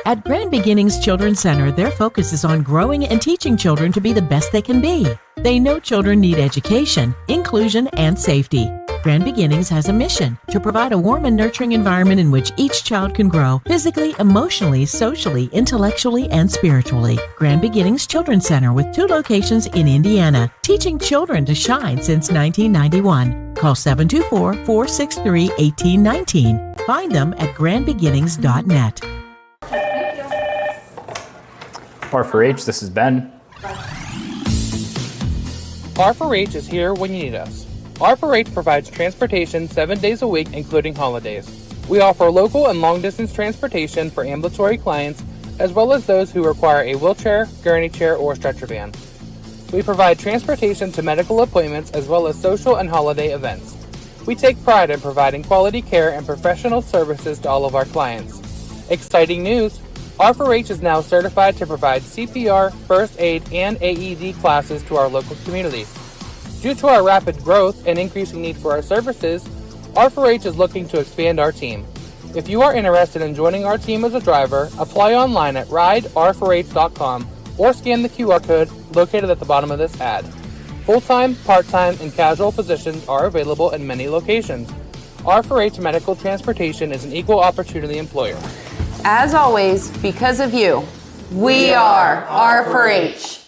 At Grand Beginnings Children's Center, their focus is on growing and teaching children to be the best they can be. They know children need education, inclusion, and safety. Grand Beginnings has a mission to provide a warm and nurturing environment in which each child can grow physically, emotionally, socially, intellectually, and spiritually. Grand Beginnings Children's Center with 2 locations in Indiana, teaching children to shine since 1991. Call 724-463-1819. Find them at grandbeginnings.net. R4H, this is Ben. R4H is here when you need us. R4H provides transportation 7 days a week, including holidays. We offer local and long-distance transportation for ambulatory clients, as well as those who require a wheelchair, gurney chair, or stretcher van. We provide transportation to medical appointments as well as social and holiday events. We take pride in providing quality care and professional services to all of our clients. Exciting news! R4H is now certified to provide CPR, first aid, and AED classes to our local community. Due to our rapid growth and increasing need for our services, R4H is looking to expand our team. If you are interested in joining our team as a driver, apply online at rider4h.com or scan the QR code located at the bottom of this ad. Full-time, part-time, and casual positions are available in many locations. R4H Medical Transportation is an equal opportunity employer. As always, because of you, we are R4H.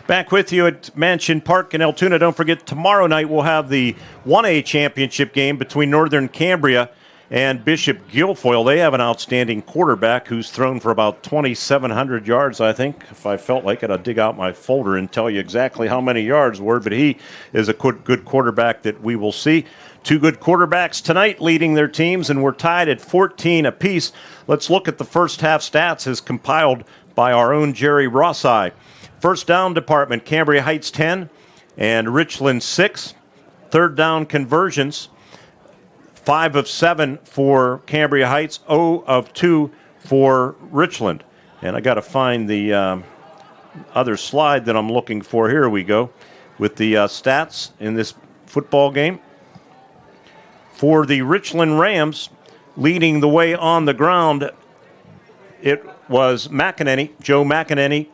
Back with you at Mansion Park in Altoona. Don't forget, tomorrow night we'll have the 1A championship game between Northern Cambria and Bishop Guilfoyle. They have an outstanding quarterback who's thrown for about 2,700 yards, I think. If I felt like it, I'd dig out my folder and tell you exactly how many yards were, but he is a good quarterback that we will see. Two good quarterbacks tonight leading their teams, and we're tied at 14 apiece. Let's look at the first half stats as compiled by our own Jerry Rossi. First down department, Cambria Heights 10 and Richland 6. Third down conversions, 5 of 7 for Cambria Heights, 0 of 2 for Richland. And I got to find the other slide that I'm looking for. Here we go with the stats in this football game. For the Richland Rams, leading the way on the ground, it was McEnany, Joe McEnany,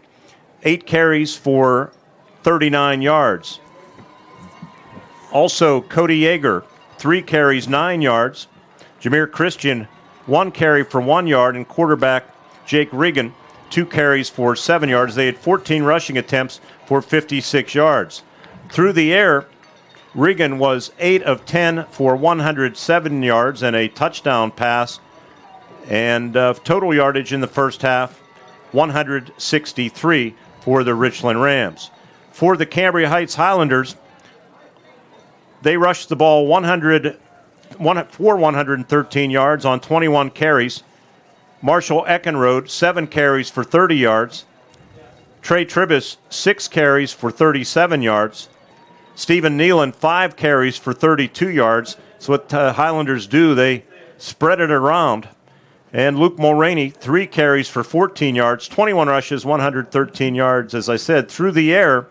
8 carries for 39 yards. Also, Cody Yeager, 3 carries, 9 yards. Jameer Christian, 1 carry for 1 yard. And quarterback Jake Regan, 2 carries for 7 yards. They had 14 rushing attempts for 56 yards. Through the air, Regan was 8 of 10 for 107 yards and a touchdown pass. And total yardage in the first half, 163 for the Richland Rams. For the Cambria Heights Highlanders, they rushed the ball 113 yards on 21 carries. Marshall Eckenrode, 7 carries for 30 yards. Trey Tribus, 6 carries for 37 yards. Stephen Nealon, 5 carries for 32 yards. That's what Highlanders do. They spread it around. And Luke Mulroney, 3 carries for 14 yards, 21 rushes, 113 yards. As I said, through the air,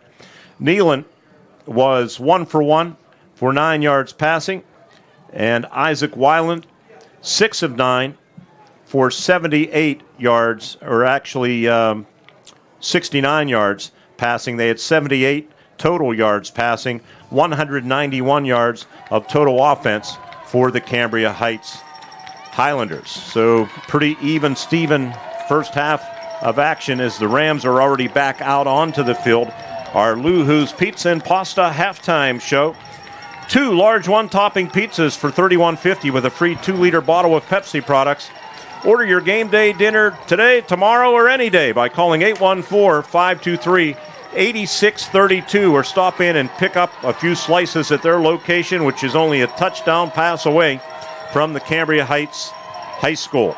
Nealon was 1 for 1 for 9 yards passing. And Isaac Weiland, 6 of 9 for 78 yards, or actually 69 yards passing. They had 78 total yards passing, 191 yards of total offense for the Cambria Heights Highlanders. So pretty even Steven first half of action as the Rams are already back out onto the field. Our Luhu's Pizza and Pasta halftime show. 2 large one-topping pizzas for $31.50 with a free 2-liter bottle of Pepsi products. Order your game day dinner today, tomorrow, or any day by calling 814-523-8632 or stop in and pick up a few slices at their location, which is only a touchdown pass away from the Cambria Heights High School.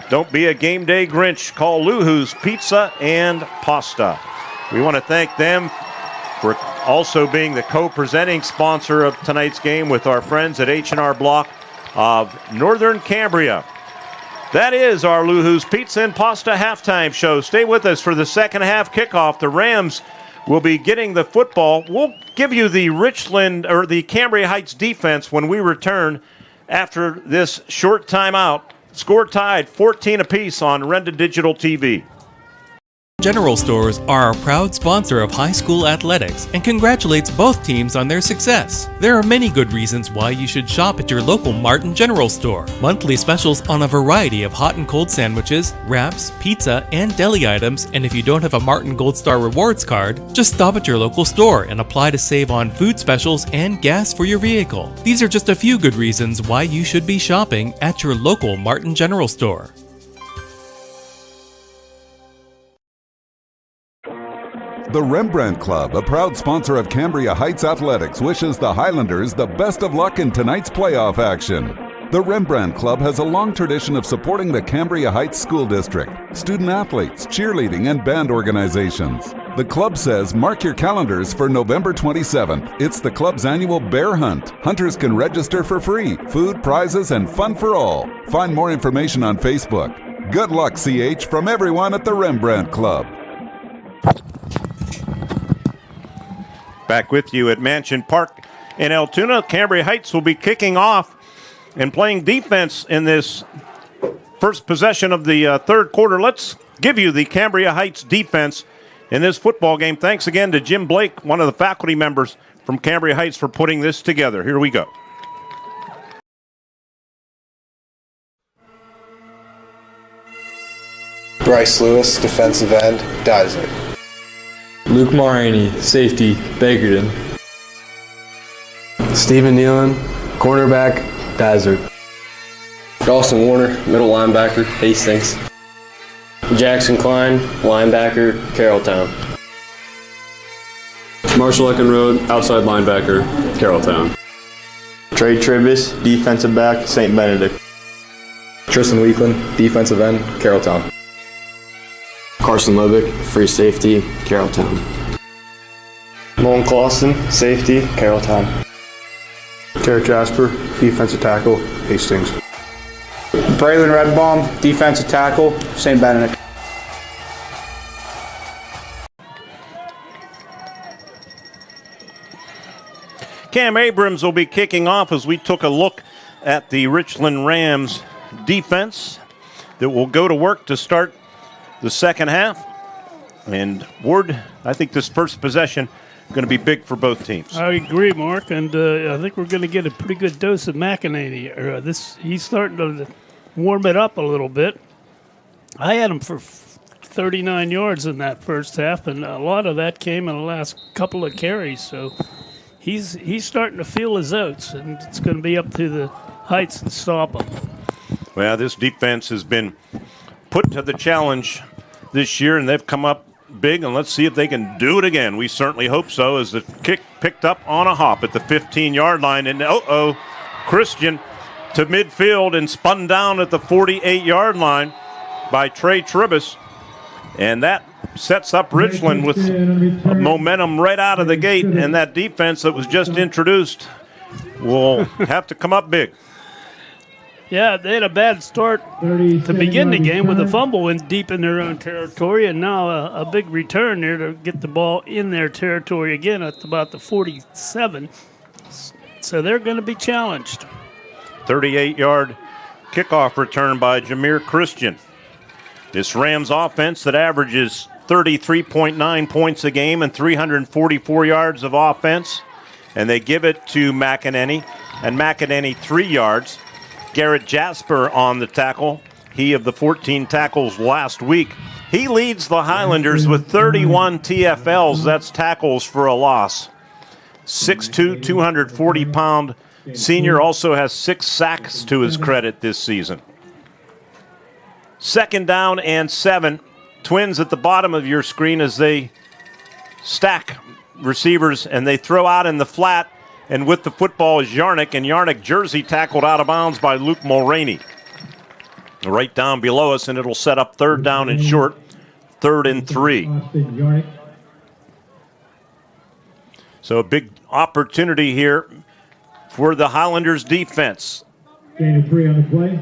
Don't be a game day Grinch. Call Luhu's Pizza and Pasta. We want to thank them for also being the co-presenting sponsor of tonight's game with our friends at H&R Block of Northern Cambria. That is our Luhu's Pizza and Pasta halftime show. Stay with us for the second half kickoff. The Rams will be getting the football. We'll give you the Richland or the Cambria Heights defense when we return after this short timeout. Score tied 14 apiece on Renda Digital TV. General Stores are a proud sponsor of high school athletics and congratulates both teams on their success. There are many good reasons why you should shop at your local Martin General Store. Monthly specials on a variety of hot and cold sandwiches, wraps, pizza, and deli items, and if you don't have a Martin Gold Star Rewards card, just stop at your local store and apply to save on food specials and gas for your vehicle. These are just a few good reasons why you should be shopping at your local Martin General Store. The Rembrandt Club, a proud sponsor of Cambria Heights Athletics, wishes the Highlanders the best of luck in tonight's playoff action. The Rembrandt Club has a long tradition of supporting the Cambria Heights School District, student athletes, cheerleading, and band organizations. The club says mark your calendars for November 27th. It's the club's annual bear hunt. Hunters can register for free. Food, prizes, and fun for all. Find more information on Facebook. Good luck, CH, from everyone at the Rembrandt Club. Back with you at Mansion Park in Altoona. Cambria Heights will be kicking off and playing defense in this first possession of the third quarter. Let's give you the Cambria Heights defense in this football game. Thanks again to Jim Blake, one of the faculty members from Cambria Heights, for putting this together. Here we go. Bryce Lewis, defensive end, Dysart. Luke Mulroney, safety, Bakerton. Steven Nealon, cornerback, Dysart. Dawson Warner, middle linebacker, Hastings. Jackson Klein, linebacker, Carrolltown. Marshall Eckenrode, outside linebacker, Carrolltown. Trey Tribus, defensive back, St. Benedict. Tristan Weekland, defensive end, Carrolltown. Carson Lebick, free safety, Carrolltown. Mullen Clausen, safety, Carrolltown. Tarek Jasper, defensive tackle, Hastings. Braylon Redbaum, defensive tackle, St. Benedict. Cam Abrams will be kicking off as we took a look at the Richland Rams defense that will go to work to start the second half. And Ward, I think this first possession is going to be big for both teams. I agree, Mark, and I think we're going to get a pretty good dose of McEnany. He's starting to warm it up a little bit. I had him for 39 yards in that first half, and a lot of that came in the last couple of carries. So he's starting to feel his oats, and it's going to be up to the Heights to stop him. Well, this defense has been put to the challenge this year, and they've come up big, and let's see if they can do it again. We certainly hope so, as the kick picked up on a hop at the 15-yard line, and Christian to midfield and spun down at the 48-yard line by Trey Tribus, and that sets up Richland with momentum right out of the gate, and that defense that was just introduced will have to come up big. Yeah, they had a bad start to begin the game with a fumble in deep in their own territory, and now a big return there to get the ball in their territory again at about the 47. So they're going to be challenged. 38-yard kickoff return by Jameer Christian. This Rams offense that averages 33.9 points a game and 344 yards of offense, and they give it to McEnany, and McEnany 3 yards. Garrett Jasper on the tackle. He of the 14 tackles last week. He leads the Highlanders with 31 TFLs. That's tackles for a loss. 6'2", 240-pound senior also has 6 sacks to his credit this season. 2nd down and 7. Twins at the bottom of your screen as they stack receivers and they throw out in the flat. And with the football is Yarnick, and Yarnick jersey tackled out of bounds by Luke Mulroney. Right down below us, and it'll set up 3rd down and short, 3rd and 3. So a big opportunity here for the Highlanders defense. Gain of 3 on the play.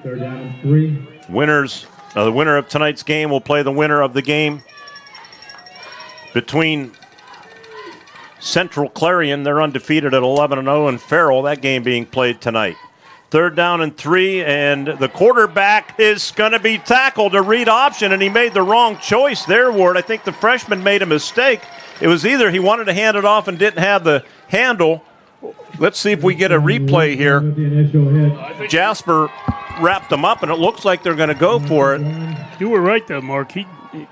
3rd down and 3. The winner of tonight's game will play the winner of the game between Central Clarion. They're undefeated at 11-0, and Farrell, that game being played tonight. 3rd down and 3, and the quarterback is going to be tackled, a read option, and he made the wrong choice there, Ward. I think the freshman made a mistake. It was either he wanted to hand it off and didn't have the handle. Let's see if we get a replay here. Jasper wrapped them up, and it looks like they're going to go for it. You were right, though, Mark.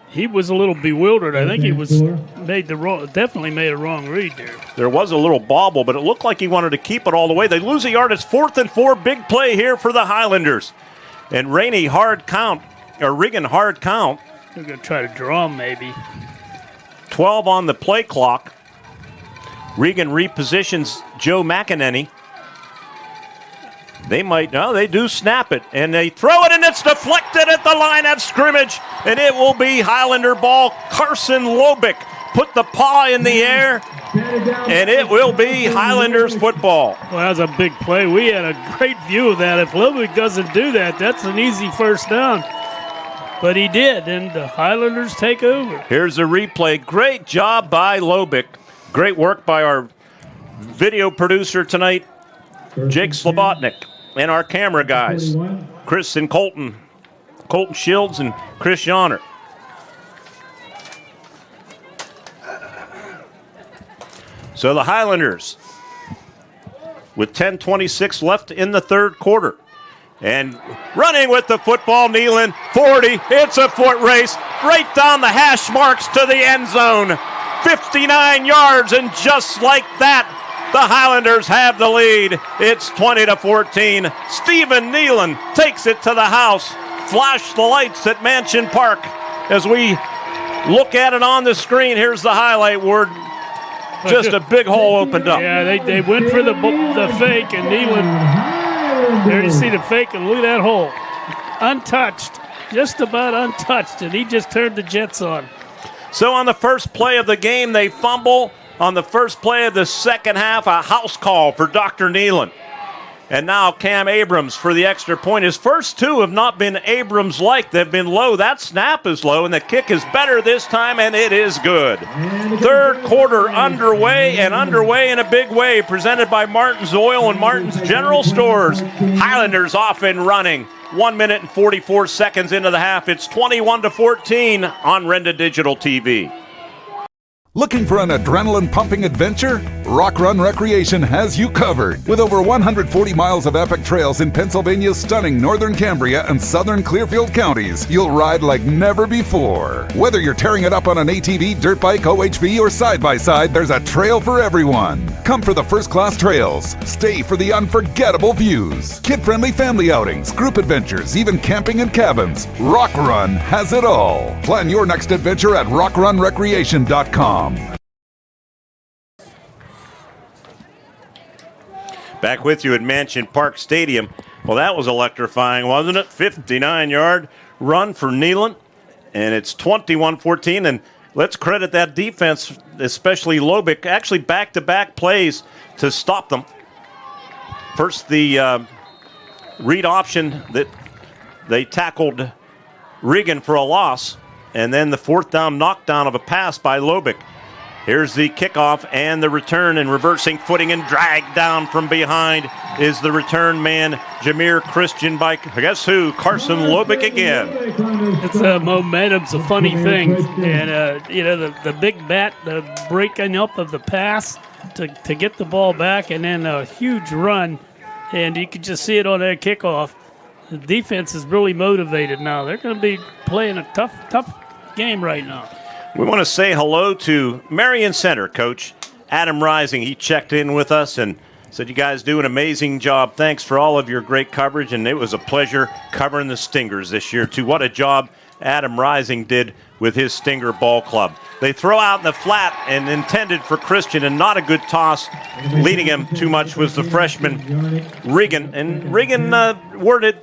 He was a little bewildered. I think he definitely made a wrong read there. There was a little bobble, but it looked like he wanted to keep it all the way. They lose a yard. It's 4th and 4. Big play here for the Highlanders. And Regan hard count. They're going to try to draw him, maybe. 12 on the play clock. Regan repositions Joe McEnany. They do snap it, and they throw it, and it's deflected at the line of scrimmage, and it will be Highlander ball. Carson Lobick put the paw in the air, and it will be Highlanders football. Well, that was a big play. We had a great view of that. If Lobick doesn't do that, that's an easy first down. But he did, and the Highlanders take over. Here's a replay. Great job by Lobick. Great work by our video producer tonight, Jake Slobotnik. And our camera guys, Chris and Colton Shields and Chris Yonner. So the Highlanders, with 10:26 left in the 3rd quarter. And running with the football, Nealon, 40. It's a foot race right down the hash marks to the end zone. 59 yards, and just like that, the Highlanders have the lead. It's 20-14. Stephen Nealon takes it to the house. Flash the lights at Mansion Park as we look at it on the screen. Here's the highlight, Ward. Just a big hole opened up. Yeah, they went for the fake, and Nealon, there you see the fake, and look at that hole. Untouched, just about untouched, and he just turned the Jets on. So on the first play of the game, they fumble. On the first play of the second half, a house call for Dr. Nealon. And now Cam Abrams for the extra point. His first 2 have not been Abrams-like. They've been low. That snap is low, and the kick is better this time, and it is good. 3rd quarter underway, and underway in a big way, presented by Martin's Oil and Martin's General Stores. Highlanders off and running. 1 minute and 44 seconds into the half. It's 21-14 on Renda Digital TV. Looking for an adrenaline-pumping adventure? Rock Run Recreation has you covered. With over 140 miles of epic trails in Pennsylvania's stunning northern Cambria and southern Clearfield counties, you'll ride like never before. Whether you're tearing it up on an ATV, dirt bike, OHV, or side-by-side, there's a trail for everyone. Come for the first-class trails. Stay for the unforgettable views. Kid-friendly family outings, group adventures, even camping and cabins. Rock Run has it all. Plan your next adventure at rockrunrecreation.com. Back with you at Mansion Park Stadium. Well, that was electrifying, wasn't it? 59-yard run for Nealon, and it's 21-14. And let's credit that defense, especially Lobick, actually back-to-back plays to stop them. First, the read option that they tackled Regan for a loss, and then the 4th down knockdown of a pass by Lobick. Here's the kickoff and the return, and reversing footing and dragged down from behind is the return man, Jameer Christian, by guess who? Carson Lobick again. It's momentum's a funny thing, and the big bat, the breaking up of the pass to get the ball back, and then a huge run, and you can just see it on that kickoff. The defense is really motivated now. They're going to be playing a tough game right now. We want to say hello to Marion Center coach Adam Rising. He checked in with us and said, you guys do an amazing job. Thanks for all of your great coverage, and it was a pleasure covering the Stingers this year, too. What a job Adam Rising did with his Stinger ball club. They throw out in the flat and intended for Christian, and not a good toss. Leading him too much was the freshman Regan. And Regan worded,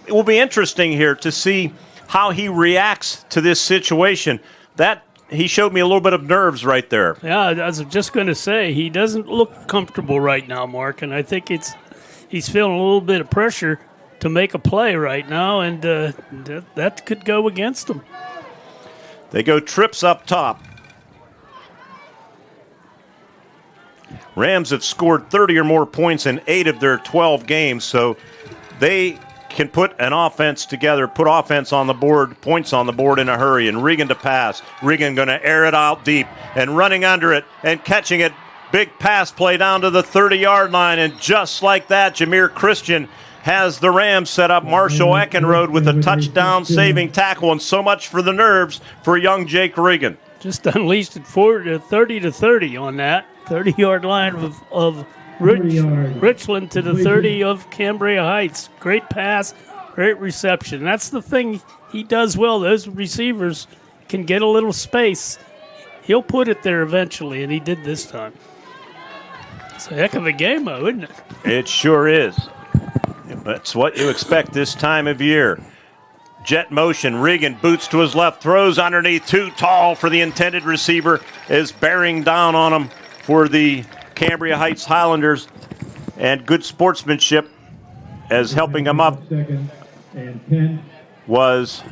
it will be interesting here to see how he reacts to this situation. That he showed me a little bit of nerves right there. Yeah, I was just going to say, he doesn't look comfortable right now, Mark, and I think he's feeling a little bit of pressure to make a play right now, and that could go against him. They go trips up top. Rams have scored 30 or more points in 8 of their 12 games, so they can put an offense together, put offense on the board, points on the board in a hurry. And Regan to pass. Regan going to air it out deep and running under it and catching it. Big pass play down to the 30-yard line. And just like that, Jameer Christian has the Rams set up Marshall Eckenrode with a touchdown-saving tackle. And so much for the nerves for young Jake Regan. Just unleashed it 30-30 on that 30-yard line of Richland to the 30 of Cambria Heights. Great pass, great reception. That's the thing he does well. Those receivers can get a little space. He'll put it there eventually, and he did this time. It's a heck of a game, though, isn't it? It sure is. That's what you expect this time of year. Jet motion, Regan boots to his left, throws underneath, too tall for the intended receiver, is bearing down on him for the Cambria Heights Highlanders, and good sportsmanship as helping him up was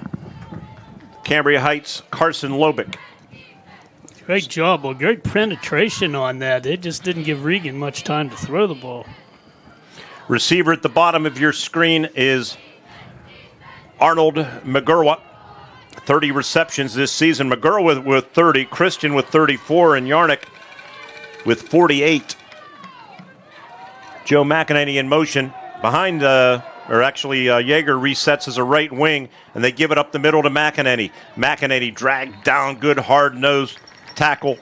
Cambria Heights' Carson Lobick. Great job. Well, great penetration on that. It just didn't give Regan much time to throw the ball. Receiver at the bottom of your screen is Arnold McGurwa. 30 receptions this season. McGurwa with 30, Christian with 34, and Yarnick with 48. Joe McEnany in motion behind, Yeager resets as a right wing, and they give it up the middle to McEnany. McEnany dragged down, good hard-nosed tackle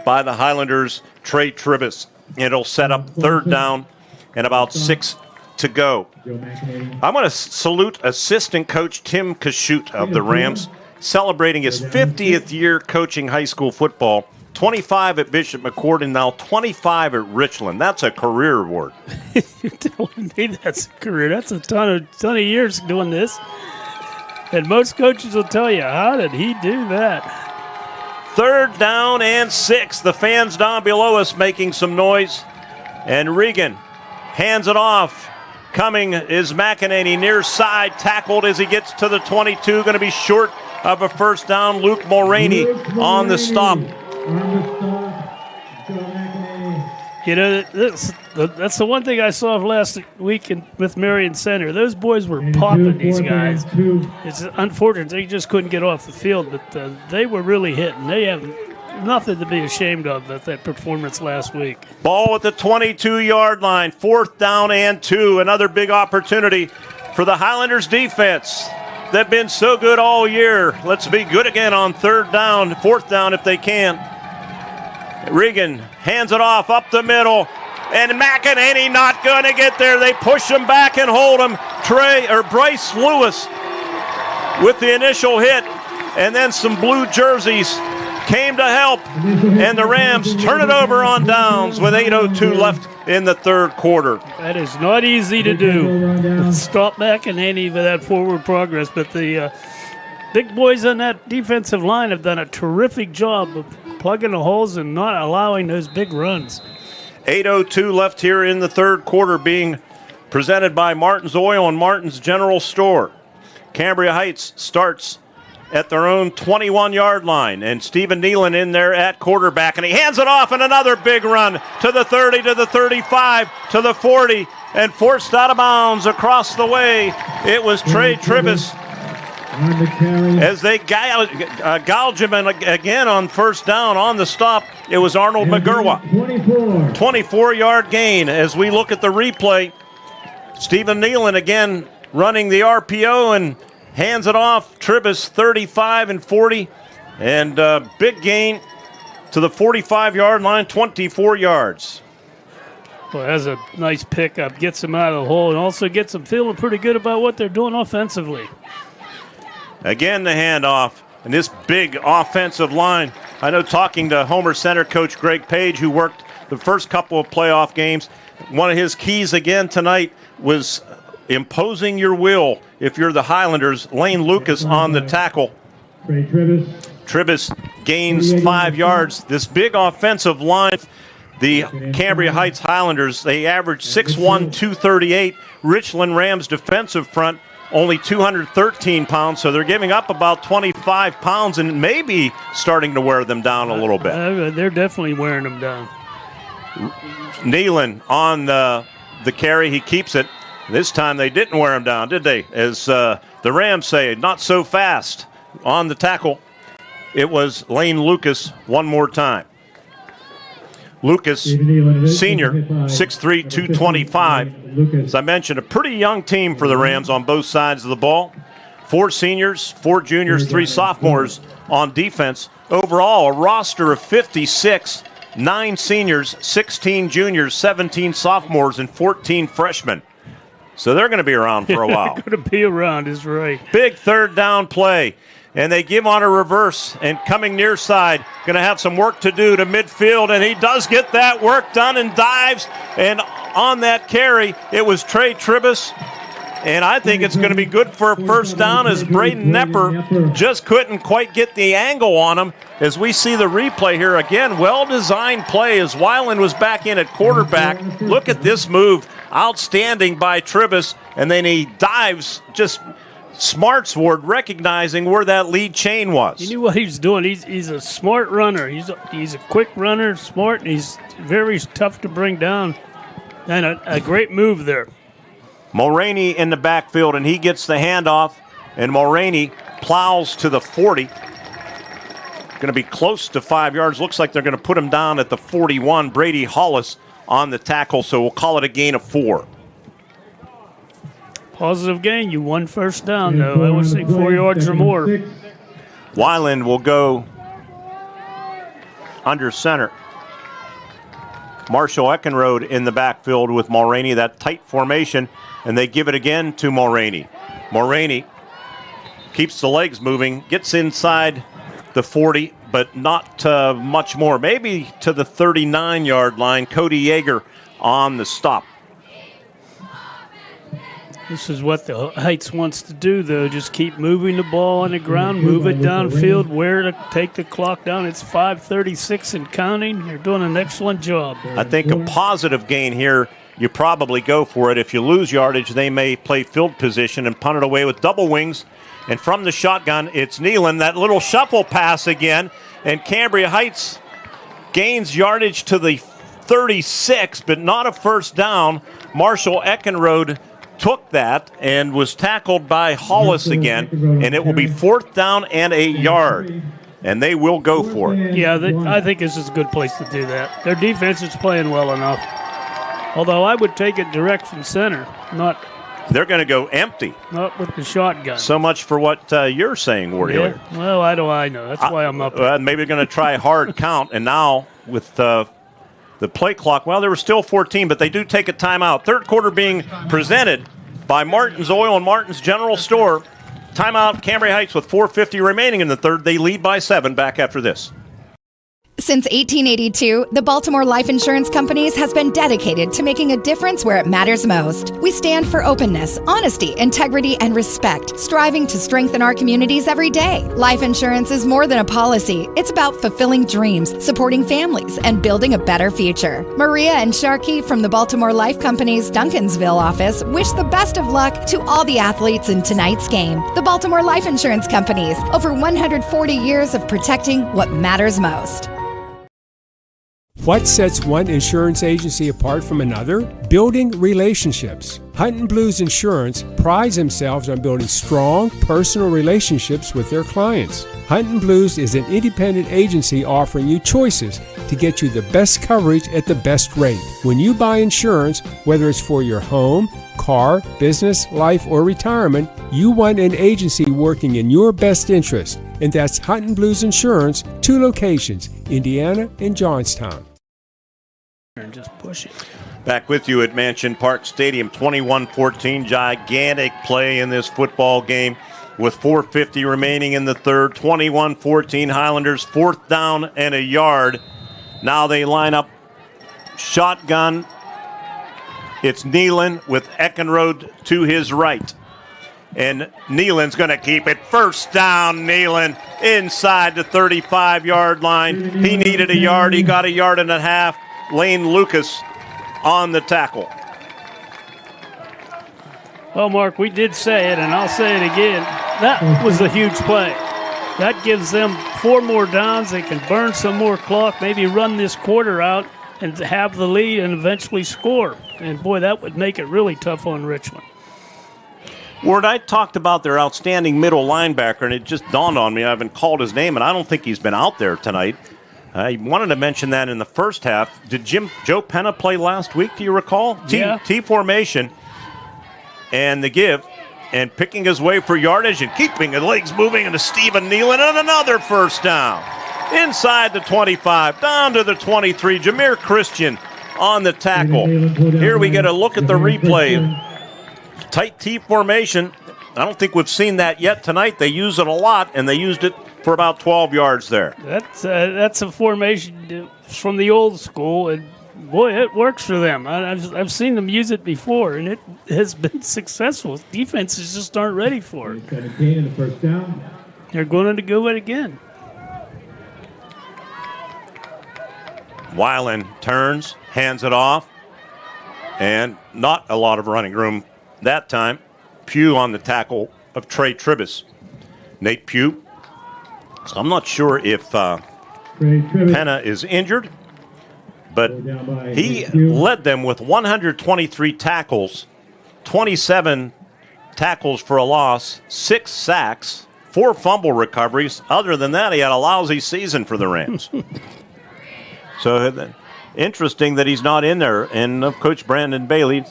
by the Highlanders' Trey Tribus. It'll set up third down and about 6 to go. I want to salute assistant coach Tim Kashut of the Rams, celebrating his 50th year coaching high school football. 25 at Bishop McCord and now 25 at Richland. That's a career award. You're telling me that's a career. That's a ton of years doing this. And most coaches will tell you, how did he do that? Third down and 6. The fans down below us making some noise. And Regan hands it off. Coming is McEnany near side, tackled as he gets to the 22. Going to be short of a first down. Luke Mulraney on the stop. You know, that's the one thing I saw last week with Marion Center. Those boys were popping these guys. It's unfortunate they just couldn't get off the field, but they were really hitting. They have nothing to be ashamed of at that performance last week. Ball at the 22-yard line, 4th down and 2. Another big opportunity for the Highlanders defense. They've been so good all year. Let's be good again on 3rd down, 4th down if they can. Regan hands it off up the middle, and McEnany not going to get there. They push him back and hold him. Bryce Lewis with the initial hit, and then some blue jerseys came to help, and the Rams turn it over on downs with 8:02 left in the 3rd quarter. That is not easy to do. Stop McEnany for that forward progress, but the big boys on that defensive line have done a terrific job of plugging the holes and not allowing those big runs. 8:02 left here in the 3rd quarter, being presented by Martin's Oil and Martin's General Store. Cambria Heights starts at their own 21-yard line, and Stephen Nealon in there at quarterback, and he hands it off, and another big run to the 30, to the 35, to the 40, and forced out of bounds across the way. It was Trey Tribus as they gouge him again on 1st down on the stop. It was Arnold McGurwa. 24-yard gain. As we look at the replay, Stephen Nealon again running the RPO and hands it off. Tribus 35 and 40, and big gain to the 45-yard line, 24 yards. Well, that's a nice pickup. Gets them out of the hole and also gets them feeling pretty good about what they're doing offensively. Again, the handoff, and this big offensive line. I know, talking to Homer Center coach Greg Page, who worked the first couple of playoff games, one of his keys again tonight was imposing your will if you're the Highlanders. Lane Lucas on the tackle. Tribus gains 5 yards. This big offensive line, the Cambria Heights Highlanders, they average 6'1", 238. Richland Rams defensive front, only 213 pounds, so they're giving up about 25 pounds and maybe starting to wear them down a little bit. They're definitely wearing them down. Nealon on the carry. He keeps it. This time they didn't wear him down, did they? As the Rams say, not so fast on the tackle. It was Lane Lucas one more time. Lucas, senior, 6'3", 225. As I mentioned, a pretty young team for the Rams on both sides of the ball. 4 seniors, 4 juniors, 3 sophomores on defense. Overall, a roster of 56, 9 seniors, 16 juniors, 17 sophomores, and 14 freshmen. So they're going to be around for a while. They're going to be around is right. Big third down play. And they give on a reverse, and coming near side, going to have some work to do to midfield, and he does get that work done and dives. And on that carry, it was Trey Tribus. And I think it's going to be good for a first down as Braden Nepper just couldn't quite get the angle on him. As we see the replay here again, well-designed play as Weiland was back in at quarterback. Look at this move, outstanding by Tribus, and then he dives just smart Sword, recognizing where that lead chain was. He knew what he was doing. He's a smart runner. He's a quick runner, smart, and he's very tough to bring down. And a great move there. Mulroney in the backfield, and he gets the handoff, and Mulroney plows to the 40. Going to be close to 5 yards. Looks like they're going to put him down at the 41. Brady Hollis on the tackle, so we'll call it a gain of 4. Positive gain. You won first down, though. I would say 4 yards or more. Weiland will go under center. Marshall Eckenrode in the backfield with Mulroney, that tight formation, and they give it again to Mulroney. Mulroney keeps the legs moving, gets inside the 40, but not much more. Maybe to the 39-yard line. Cody Yeager on the stop. This is what the Heights wants to do, though. Just keep moving the ball on the ground, move it downfield, where to take the clock down. It's 5:36 and counting. You're doing an excellent job. I think a positive gain here, you probably go for it. If you lose yardage, they may play field position and punt it away with double wings. And from the shotgun, it's Nealon. That little shuffle pass again. And Cambria Heights gains yardage to the 36, but not a first down. Marshall Eckenrode took that and was tackled by Hollis again, and it will be 4th down and 8 yard, and they will go for it. Yeah, I think this is a good place to do that. Their defense is playing well enough. Although I would take it direct from center, not. They're going to go empty. Not with the shotgun. So much for what you're saying, Ward Hilliard. Well, I know. That's why I'm up. Maybe they're going to try hard count, and now with the play clock, well, there were still 14, but they do take a timeout. Third quarter being presented by Martin's Oil and Martin's General Store. Timeout, Cambria Heights with 4:50 remaining in the third. They lead by 7. Back after this. Since 1882, the Baltimore Life Insurance Companies has been dedicated to making a difference where it matters most. We stand for openness, honesty, integrity, and respect, striving to strengthen our communities every day. Life insurance is more than a policy. It's about fulfilling dreams, supporting families, and building a better future. Maria and Sharkey from the Baltimore Life Company's Duncansville office wish the best of luck to all the athletes in tonight's game. The Baltimore Life Insurance Companies, over 140 years of protecting what matters most. What sets one insurance agency apart from another? Building relationships. Hunt & Blues Insurance prides themselves on building strong, personal relationships with their clients. Hunt & Blues is an independent agency offering you choices to get you the best coverage at the best rate. When you buy insurance, whether it's for your home, car, business, life, or retirement, you want an agency working in your best interest. And that's Hunt & Blues Insurance, 2 locations, Indiana and Johnstown. And just push it. Back with you at Mansion Park Stadium, 21-14, gigantic play in this football game with 4:50 remaining in the third. 21-14 Highlanders, 4th down and a yard. Now they line up shotgun. It's Nealon with Eckenrode to his right. And Nealon's going to keep it. First down, Nealon inside the 35-yard line. He needed a yard. He got a yard and a half. Lane Lucas on the tackle. Well, Mark, we did say it, and I'll say it again. That was a huge play. That gives them 4 more downs. They can burn some more clock, maybe run this quarter out, and have the lead and eventually score. And, boy, that would make it really tough on Richland. Ward, I talked about their outstanding middle linebacker, and it just dawned on me. I haven't called his name, and I don't think he's been out there tonight. I wanted to mention that in the first half. Did Joe Penna play last week, do you recall? Yeah. T formation, and the give, and picking his way for yardage and keeping his legs moving into Stephen Nealon, and another first down. Inside the 25, down to the 23. Jameer Christian on the tackle. Here we get a look at the replay. Tight T formation. I don't think we've seen that yet tonight. They use it a lot, and they used it for about 12 yards there. That's a formation from the old school, and boy, it works for them. I've seen them use it before, and it has been successful. Defenses just aren't ready for it. 17 and the first down. They're going to go it again. Weiland turns, hands it off, and not a lot of running room that time. Pugh on the tackle of Trey Tribus. Nate Pugh. So I'm not sure if Penna is injured, but he led them with 123 tackles, 27 tackles for a loss, 6 sacks, 4 fumble recoveries. Other than that, he had a lousy season for the Rams. So interesting that he's not in there. And Coach Brandon Bailey,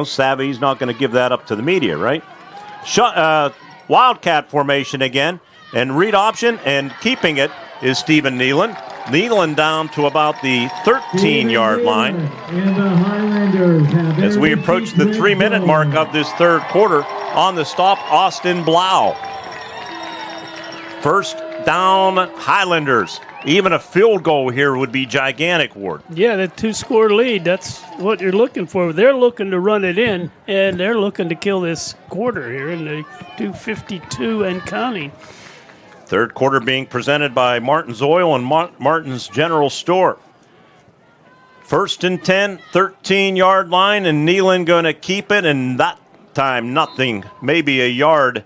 savvy, he's not going to give that up to the media, right? Wildcat formation again. And read option and keeping it is Stephen Nealon. Nealon down to about the 13-yard line. And the Highlanders have as we approach the 3-minute mark of this third quarter. On the stop, Austin Blau. First down, Highlanders. Even a field goal here would be gigantic, Ward. Yeah, the 2-score lead, that's what you're looking for. They're looking to run it in, and they're looking to kill this quarter here in the 2:52 and counting. Third quarter being presented by Martin's Oil and Martin's General Store. First and 10, 13-yard line, and Nealon going to keep it, and that time nothing, maybe a yard.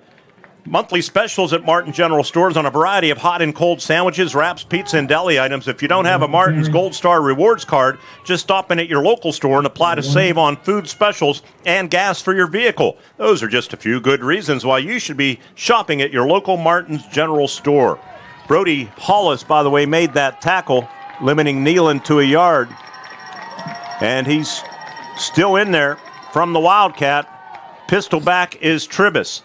Monthly specials at Martin General Stores on a variety of hot and cold sandwiches, wraps, pizza, and deli items. If you don't have a Martin's Gold Star Rewards card, just stop in at your local store and apply to save on food specials and gas for your vehicle. Those are just a few good reasons why you should be shopping at your local Martin's General Store. Brody Hollis, by the way, made that tackle, limiting Nealon to a yard. And he's still in there from the Wildcat. Pistol back is Tribus.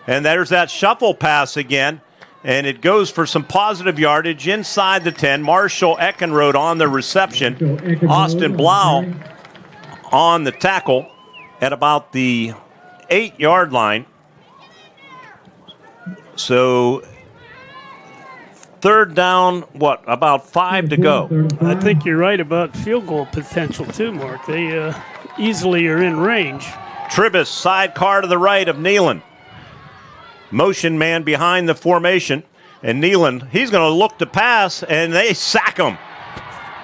And there's that shuffle pass again, and it goes for some positive yardage inside the 10. Marshall Eckenrode on the reception. Austin Blau on the tackle at about the 8-yard line. So third down, about 5 to go. I think you're right about field goal potential too, Mark. They easily are in range. Tribus, sidecar to the right of Nealon. Motion man behind the formation. And Nealon, he's going to look to pass, and they sack him.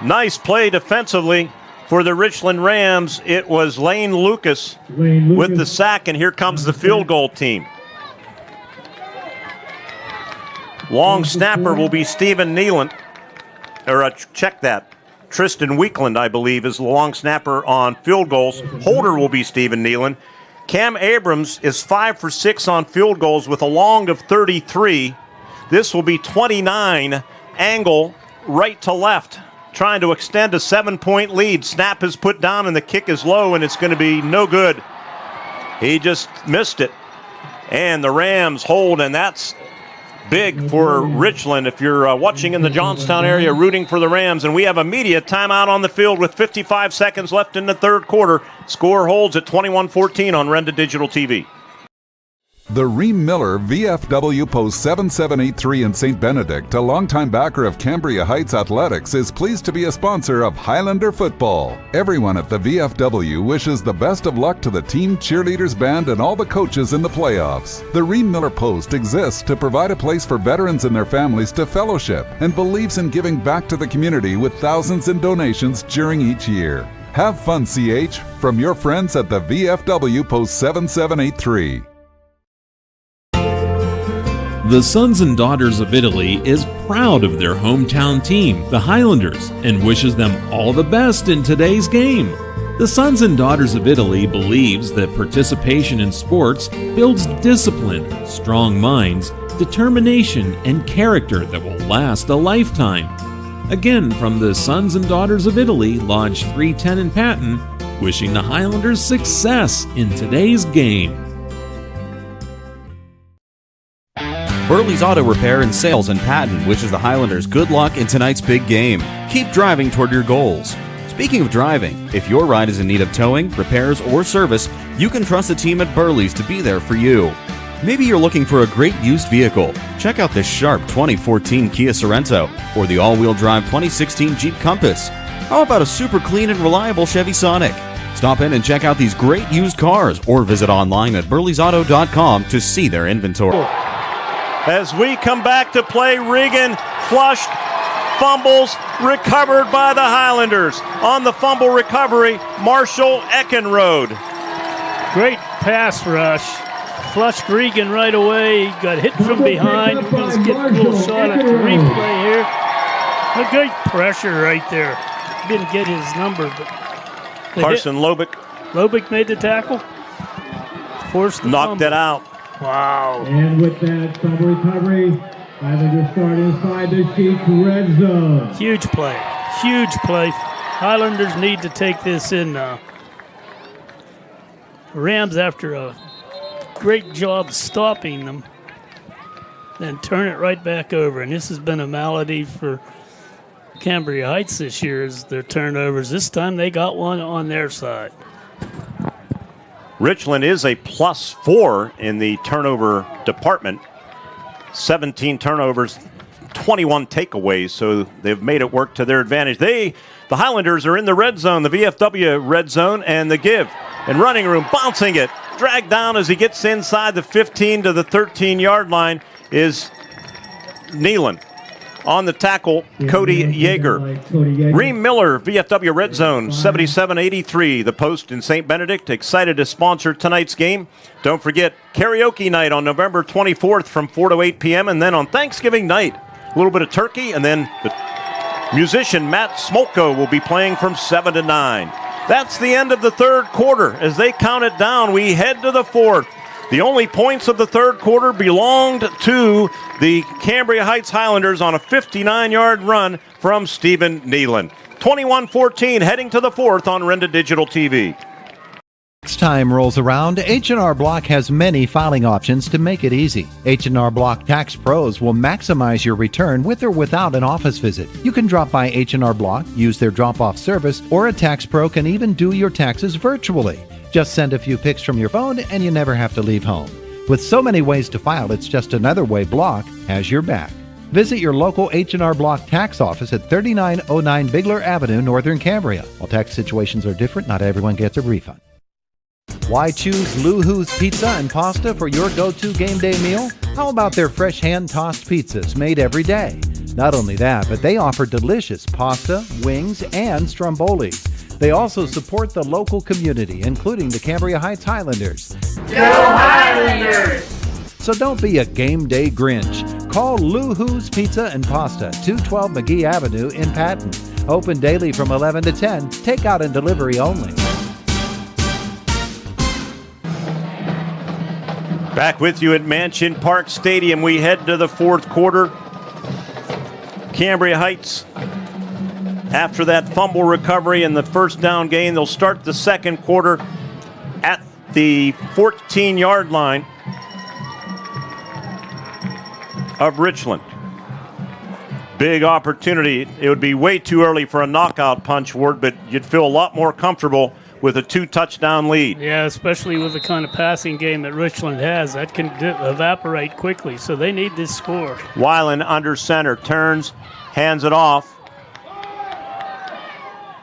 Nice play defensively for the Richland Rams. It was Lane Lucas with the sack, and here comes the field goal team. Long snapper will be Stephen Nealon. Check that. Tristan Weekland, I believe, is the long snapper on field goals. Holder will be Stephen Nealon. Cam Abrams is 5 for 6 on field goals with a long of 33. This will be 29. Angle right to left, trying to extend a 7-point lead. Snap is put down and the kick is low, and it's going to be no good. He just missed it. And the Rams hold, and that's big for Richland if you're watching in the Johnstown area rooting for the Rams. And we have a media timeout on the field with 55 seconds left in the third quarter. Score holds at 21-14 on Renda Digital TV. The Ream Miller VFW Post 7783 in St. Benedict, a longtime backer of Cambria Heights Athletics, is pleased to be a sponsor of Highlander football. Everyone at the VFW wishes the best of luck to the team, cheerleaders, band, and all the coaches in the playoffs. The Ream Miller Post exists to provide a place for veterans and their families to fellowship and believes in giving back to the community with thousands in donations during each year. Have fun, CH, from your friends at the VFW Post 7783. The Sons and Daughters of Italy is proud of their hometown team, the Highlanders, and wishes them all the best in today's game. The Sons and Daughters of Italy believes that participation in sports builds discipline, strong minds, determination, and character that will last a lifetime. Again, from the Sons and Daughters of Italy, Lodge 310 in Patton, wishing the Highlanders success in today's game. Burley's Auto Repair and Sales in Patton wishes the Highlanders good luck in tonight's big game. Keep driving toward your goals. Speaking of driving, if your ride is in need of towing, repairs, or service, you can trust the team at Burley's to be there for you. Maybe you're looking for a great used vehicle. Check out this sharp 2014 Kia Sorento or the all-wheel drive 2016 Jeep Compass. How about a super clean and reliable Chevy Sonic? Stop in and check out these great used cars or visit online at burleysauto.com to see their inventory. As we come back to play, Regan flushed, fumbles, recovered by the Highlanders. On the fumble recovery, Marshall Eckenrode. Great pass rush. Flushed Regan right away. Got hit from behind. Let's get a little shot at the replay here. A great pressure right there. Didn't get his number, but Carson Lobick. Lobick made the tackle. Forced the knocked fumble. it out. Wow. And with that fumble recovery, Highlanders start inside the Chiefs red zone. Huge play. Huge play. Highlanders need to take this in. Rams, after a great job stopping them, then turn it right back over. And this has been a malady for Cambria Heights this year, is their turnovers. This time they got one on their side. Richland is a +4 in the turnover department. 17 turnovers, 21 takeaways, so they've made it work to their advantage. The Highlanders are in the red zone, the VFW red zone, and the give. And running room, bouncing it, dragged down as he gets inside the 15 to the 13-yard line is Nealon. On the tackle, Cody Yeager. Reem Miller, VFW Red Zone, 7783, the Post in St. Benedict. Excited to sponsor tonight's game. Don't forget, karaoke night on November 24th from 4 to 8 p.m. And then on Thanksgiving night, a little bit of turkey. And then the musician Matt Smolko will be playing from 7 to 9. That's the end of the third quarter. As they count it down, we head to the fourth. The only points of the third quarter belonged to the Cambria Heights Highlanders on a 59-yard run from Stephen Nealon. 21-14 heading to the fourth on Renda Digital TV. Next time rolls around, H&R Block has many filing options to make it easy. H&R Block Tax Pros will maximize your return with or without an office visit. You can drop by H&R Block, use their drop-off service, or a tax pro can even do your taxes virtually. Just send a few pics from your phone and you never have to leave home. With so many ways to file, it's just another way Block has your back. Visit your local H&R Block tax office at 3909 Bigler Avenue, Northern Cambria. While tax situations are different, not everyone gets a refund. Why choose Lou Who's Pizza and Pasta for your go-to game day meal? How about their fresh hand-tossed pizzas made every day? Not only that, but they offer delicious pasta, wings, and strombolis. They also support the local community, including the Cambria Heights Highlanders. Go Highlanders! So don't be a game day Grinch. Call Lou Who's Pizza and Pasta, 212 McGee Avenue in Patton. Open daily from 11 to 10, takeout and delivery only. Back with you at Mansion Park Stadium. We head to the fourth quarter. Cambria Heights, after that fumble recovery and the first down gain, they'll start the second quarter at the 14-yard line of Richland. Big opportunity. It would be way too early for a knockout punch, Ward, but you'd feel a lot more comfortable with a 2-touchdown lead. Yeah, especially with the kind of passing game that Richland has. That can evaporate quickly, so they need this score. Weiland under center, turns, hands it off,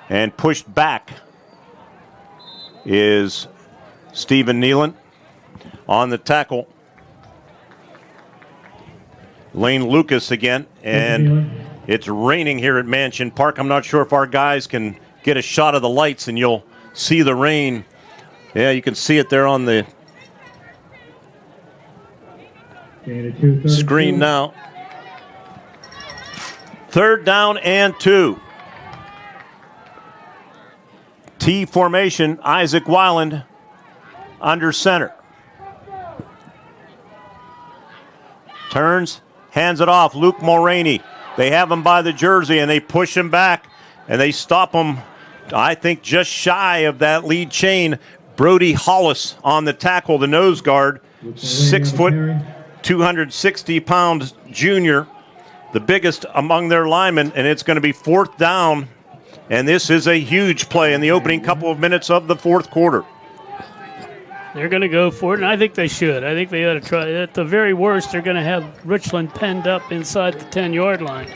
and pushed back is Stephen Nealon. On the tackle, Lane Lucas again, and it's raining here at Mansion Park. I'm not sure if our guys can get a shot of the lights and you'll see the rain. Yeah, you can see it there on the Screen now. 3rd down and 2. T formation, Isaac Weiland under center. Turns, hands it off. Luke Mulroney. They have him by the jersey, and they push him back, and they stop him, I think, just shy of that lead chain. Brody Hollis on the tackle, the nose guard. 6 foot, 260-pound junior, the biggest among their linemen, and it's going to be 4th down. And this is a huge play in the opening couple of minutes of the 4th quarter. They're going to go for it, and I think they should. I think they ought to try. At the very worst, they're going to have Richland penned up inside the 10-yard line.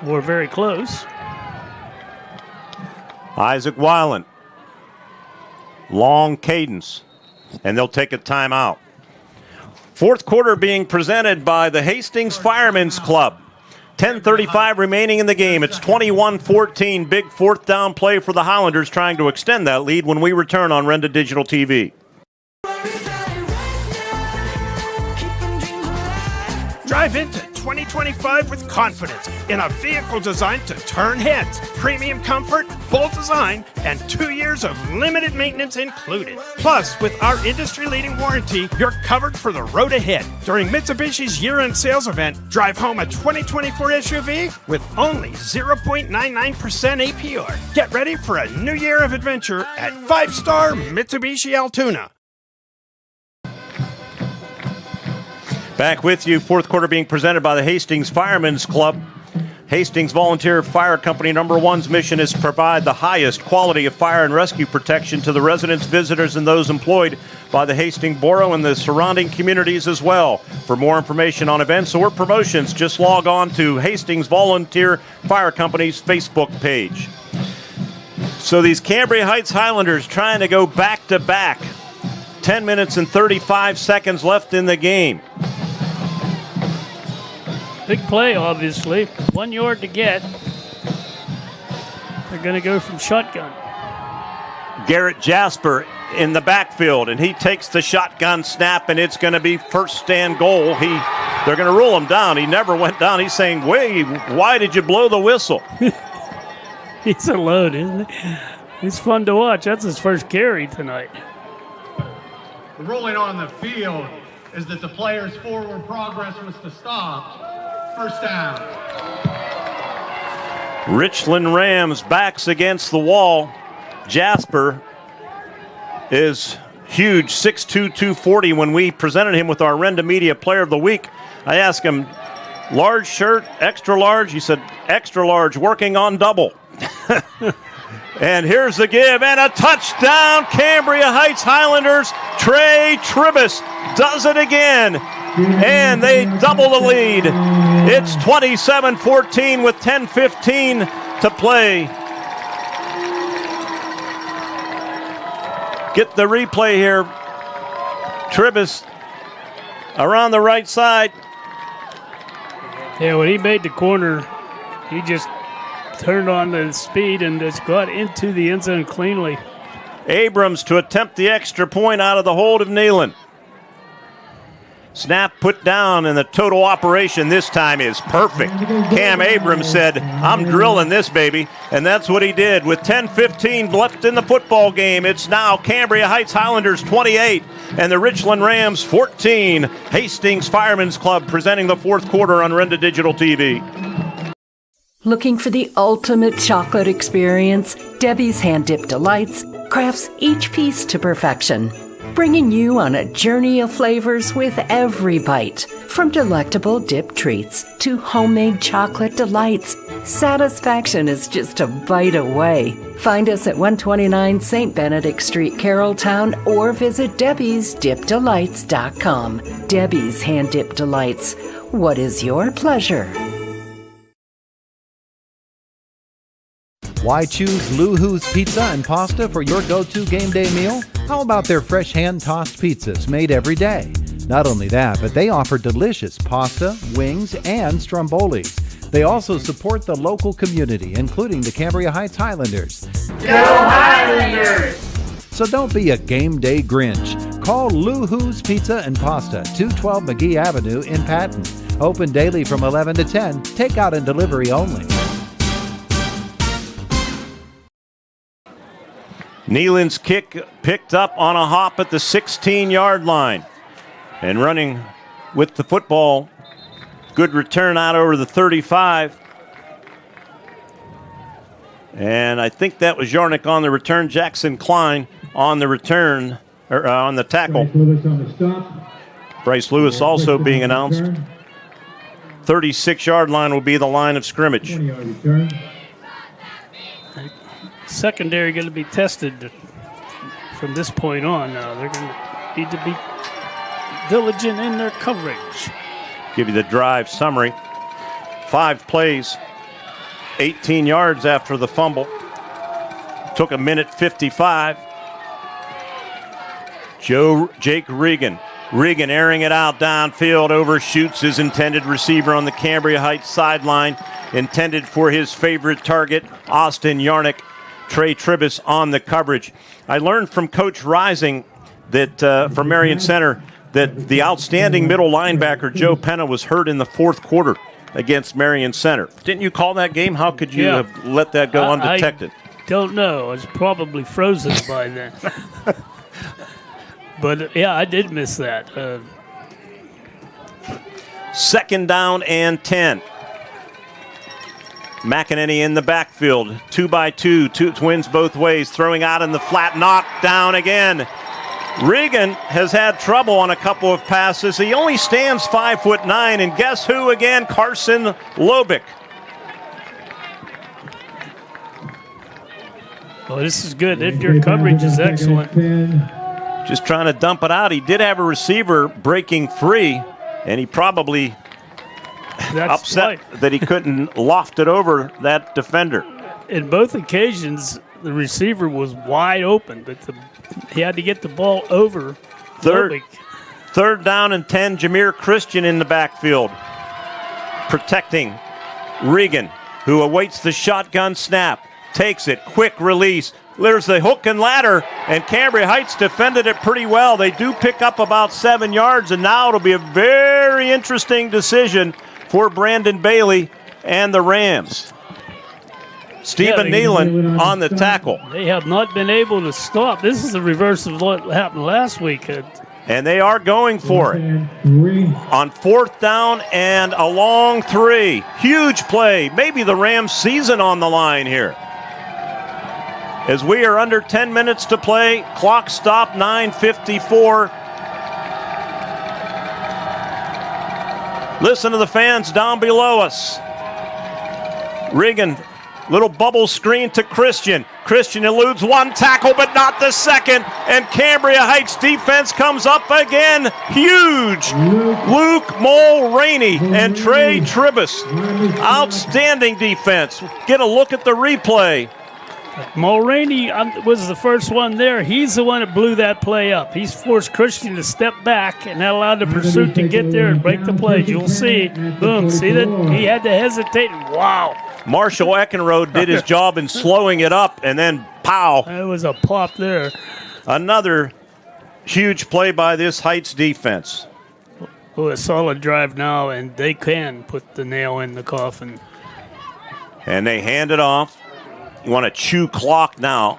We're very close. Isaac Weiland. Long cadence, and they'll take a timeout. 4th quarter being presented by the Hastings Firemen's Club. 10:35 remaining in the game. It's 21-14. Big 4th down play for the Highlanders, trying to extend that lead when we return on Renda Digital TV. Drive into 2025 with confidence in a vehicle designed to turn heads. Premium comfort, bold design, and 2 years of limited maintenance included. Plus, with our industry-leading warranty, you're covered for the road ahead. During Mitsubishi's year-end sales event, drive home a 2024 SUV with only 0.99% APR. Get ready for a new year of adventure at 5-star Mitsubishi Altoona. Back with you, 4th quarter being presented by the Hastings Firemen's Club. Hastings Volunteer Fire Company #1's mission is to provide the highest quality of fire and rescue protection to the residents, visitors, and those employed by the Hastings Borough and the surrounding communities as well. For more information on events or promotions, just log on to Hastings Volunteer Fire Company's Facebook page. So these Cambria Heights Highlanders trying to go back-to-back. 10 minutes and 35 seconds left in the game. Big play, obviously. 1 yard to get. They're going to go from shotgun. Garrett Jasper in the backfield, and he takes the shotgun snap, and it's going to be 1st and goal. They're going to rule him down. He never went down. He's saying, "Wait, why did you blow the whistle?" He's a load, isn't he? He's fun to watch. That's his first carry tonight. The ruling on the field is that the player's forward progress was to stop. 1st down. Richland Rams backs against the wall. Jasper is huge, 6'2", 240. When we presented him with our Renda Media Player of the Week, I asked him, large shirt, extra large? He said, extra large, working on double. And here's the give, and a touchdown, Cambria Heights Highlanders. Trey Tribus does it again, and they double the lead. It's 27-14 with 10:15 to play. Get the replay here. Tribus around the right side. Yeah, when he made the corner, he just turned on the speed and just got into the end zone cleanly. Abrams to attempt the extra point out of the hold of Nealon. Snap put down, and the total operation this time is perfect. Cam Abrams said, "I'm drilling this, baby," and that's what he did. With 10:15 left in the football game, it's now Cambria Heights Highlanders 28 and the Richland Rams 14. Hastings Firemen's Club presenting the 4th quarter on Renda Digital TV. Looking for the ultimate chocolate experience? Debbie's Hand-Dipped Delights crafts each piece to perfection, bringing you on a journey of flavors with every bite. From delectable dip treats to homemade chocolate delights, satisfaction is just a bite away. Find us at 129 St. Benedict Street, Carrolltown, or visit Debbie'sDipDelights.com. Debbie's Hand-Dipped Delights. What is your pleasure? Why choose Lou Who's Pizza and Pasta for your go-to game day meal? How about their fresh hand-tossed pizzas made every day? Not only that, but they offer delicious pasta, wings, and strombolis. They also support the local community, including the Cambria Heights Highlanders. Go Highlanders! So don't be a game day Grinch. Call Lou Who's Pizza and Pasta, 212 McGee Avenue in Patton. Open daily from 11 to 10. Takeout and delivery only. Nealon's kick picked up on a hop at the 16-yard line. And running with the football, good return out over the 35. And I think that was Yarnick on the return. Jackson Klein on the return, or on the tackle. Bryce Lewis on the stop. Bryce Lewis also being announced. 36-yard line will be the line of scrimmage. 20-yard return. Secondary going to be tested from this point on now. They're going to need to be diligent in their coverage. Give you the drive summary. 5 plays, 18 yards after the fumble. Took a minute 55. Jake Regan. Regan airing it out downfield, overshoots his intended receiver on the Cambria Heights sideline. Intended for his favorite target, Austin Yarnick. Trey Tribus on the coverage. I learned from Coach Rising that from Marion Center that the outstanding middle linebacker Joe Penna was hurt in the fourth quarter against Marion Center. Didn't you call that game? How could you have let that go undetected? I don't know. I was probably frozen by then. But, yeah, I did miss that. 2nd down and 10. McEnany in the backfield. 2-by-2. Two twins both ways. Throwing out in the flat. Knocked down again. Regan has had trouble on a couple of passes. He only stands 5'9", and guess who again? Carson Lobick. Well, this is good. Their coverage is excellent. Just trying to dump it out. He did have a receiver breaking free, and he probably upset that he couldn't loft it over that defender. In both occasions, the receiver was wide open, but he had to get the ball over. Third down and 10, Jameer Christian in the backfield. Protecting Regan, who awaits the shotgun snap. Takes it, quick release. There's the hook and ladder, and Cambria Heights defended it pretty well. They do pick up about 7 yards, and now it'll be a very interesting decision for Brandon Bailey and the Rams. Stephen Nealon on the tackle. They have not been able to stop. This is the reverse of what happened last week. And they are going for it. On 4th down and a long 3. Huge play. Maybe the Rams' season on the line here. As we are under 10 minutes to play, clock stop 9:54. Listen to the fans down below us. Regan, little bubble screen to Christian. Christian eludes one tackle, but not the second. And Cambria Heights defense comes up again. Huge. Luke Mulraney and Trey Tribus. Outstanding defense. Get a look at the replay. Mulraney was the first one there. He's the one that blew that play up. He's forced Christian to step back, and that allowed the pursuit to get there and break the play. You'll see. Boom. See that? He had to hesitate. Wow. Marshall Eckenrode did his job in slowing it up, and then pow. That was a pop there. Another huge play by this Heights defense. Oh, a solid drive now, and they can put the nail in the coffin. And they hand it off. You want to chew clock now.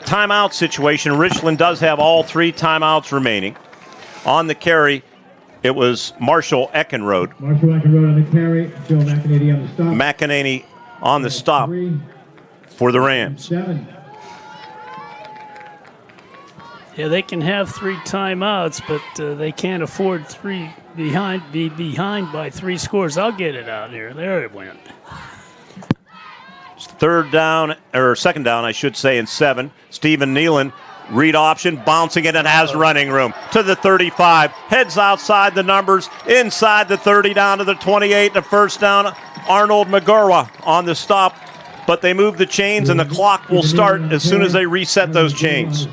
Timeout situation. Richland does have all 3 timeouts remaining. On the carry, it was Marshall Eckenrode. Marshall Eckenrode on the carry. Joe McEnany on the stop. McEnany on the stop for the Rams. 7. Yeah, they can have 3 timeouts, but they can't afford be behind by 3 scores. I'll get it out here. There it went. 3rd down, or 2nd down, I should say, and 7. Stephen Nealon, read option, bouncing it, and has running room to the 35. Heads outside the numbers, inside the 30, down to the 28. The 1st down, Arnold McGorwa on the stop. But they move the chains, and the clock will start as soon as they reset those chains.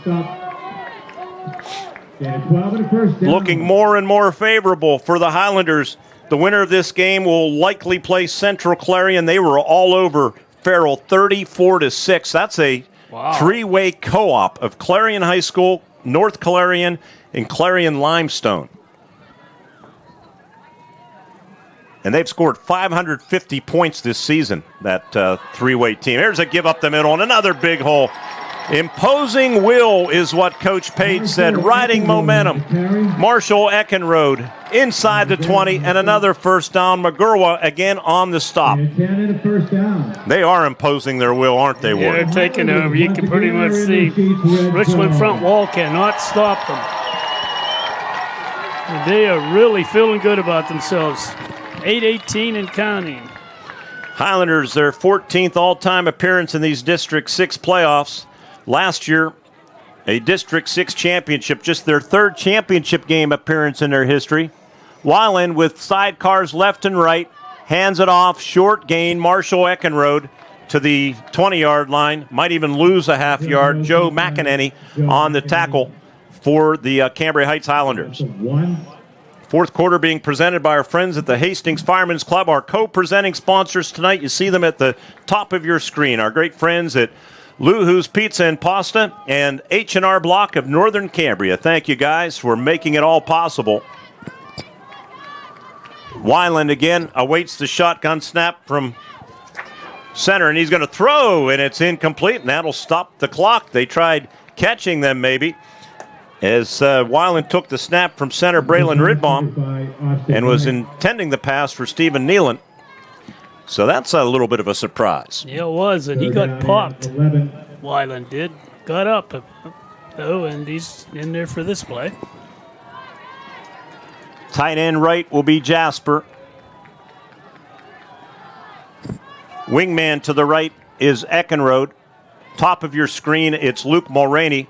Looking more and more favorable for the Highlanders. The winner of this game will likely play Central Clarion. They were all over Farrell 34-6. That's a 3-way co-op of Clarion High School, North Clarion, in Clarion Limestone. And they've scored 550 points this season, that three-way team. Here's a give up the middle and another big hole. Imposing will is what Coach Page said. Riding momentum. Marshall Eckenrode inside the 20 and another first down. McGurwa again on the stop. They are imposing their will, aren't they, Ward? Yeah, they're taking over. You can pretty much see Richland front wall cannot stop them. They are really feeling good about themselves. 8-18 and counting. Highlanders, their 14th all-time appearance in these District 6 playoffs. Last year, a District 6 championship, just their third championship game appearance in their history. Weiland with sidecars left and right, hands it off, short gain, Marshall Eckenrode to the 20-yard line, might even lose a half yard. Joe McEnany on the tackle for the Cambria Heights Highlanders. Fourth quarter being presented by our friends at the Hastings Firemen's Club, our co-presenting sponsors tonight. You see them at the top of your screen, our great friends at Luhu's Pizza and Pasta and H&R Block of Northern Cambria. Thank you, guys, for making it all possible. Weiland again awaits the shotgun snap from center, and he's going to throw, and it's incomplete, and that'll stop the clock. They tried catching them maybe as Weiland took the snap from center Braylon Ridbaum and was intending the pass for Stephen Nealon. So that's a little bit of a surprise. Yeah, it was, and he got popped. Weiland did. Got up, though, and he's in there for this play. Tight end right will be Jasper. Wingman to the right is Eckenrode. Top of your screen, it's Luke Mulroney.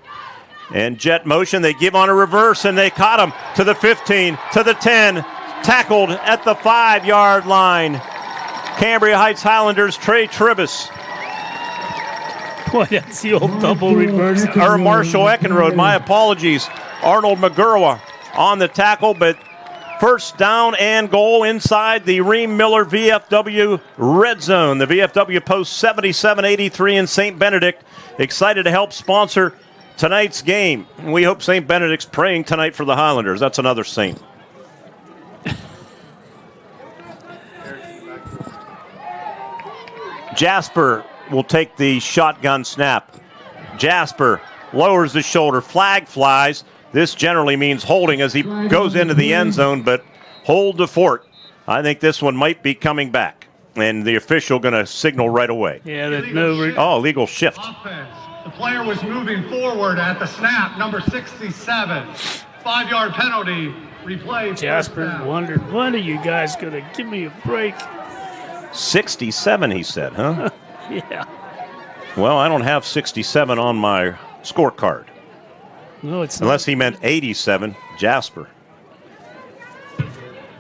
And jet motion, they give on a reverse, and they caught him to the 15, to the 10. Tackled at the 5-yard line. Cambria Heights Highlanders, Trey Tribus. Boy, that's the old double reverse. Or Marshall Eckenrode, my apologies. Arnold McGurwa on the tackle, but first down and goal inside the Ream Miller VFW red zone. The VFW Post 7783 in St. Benedict. Excited to help sponsor tonight's game. We hope St. Benedict's praying tonight for the Highlanders. That's another saint. Jasper will take the shotgun snap. Jasper lowers the shoulder. Flag flies. This generally means holding as he goes into the end zone, but hold the fort. I think this one might be coming back, and the official going to signal right away. Yeah, there's no... Legal shift. Offense. The player was moving forward at the snap, number 67. 5-yard penalty. Replay. Jasper wondered, when are you guys going to give me a break? 67, he said, huh? Yeah. Well, I don't have 67 on my scorecard. No, it's unless he meant 87, Jasper.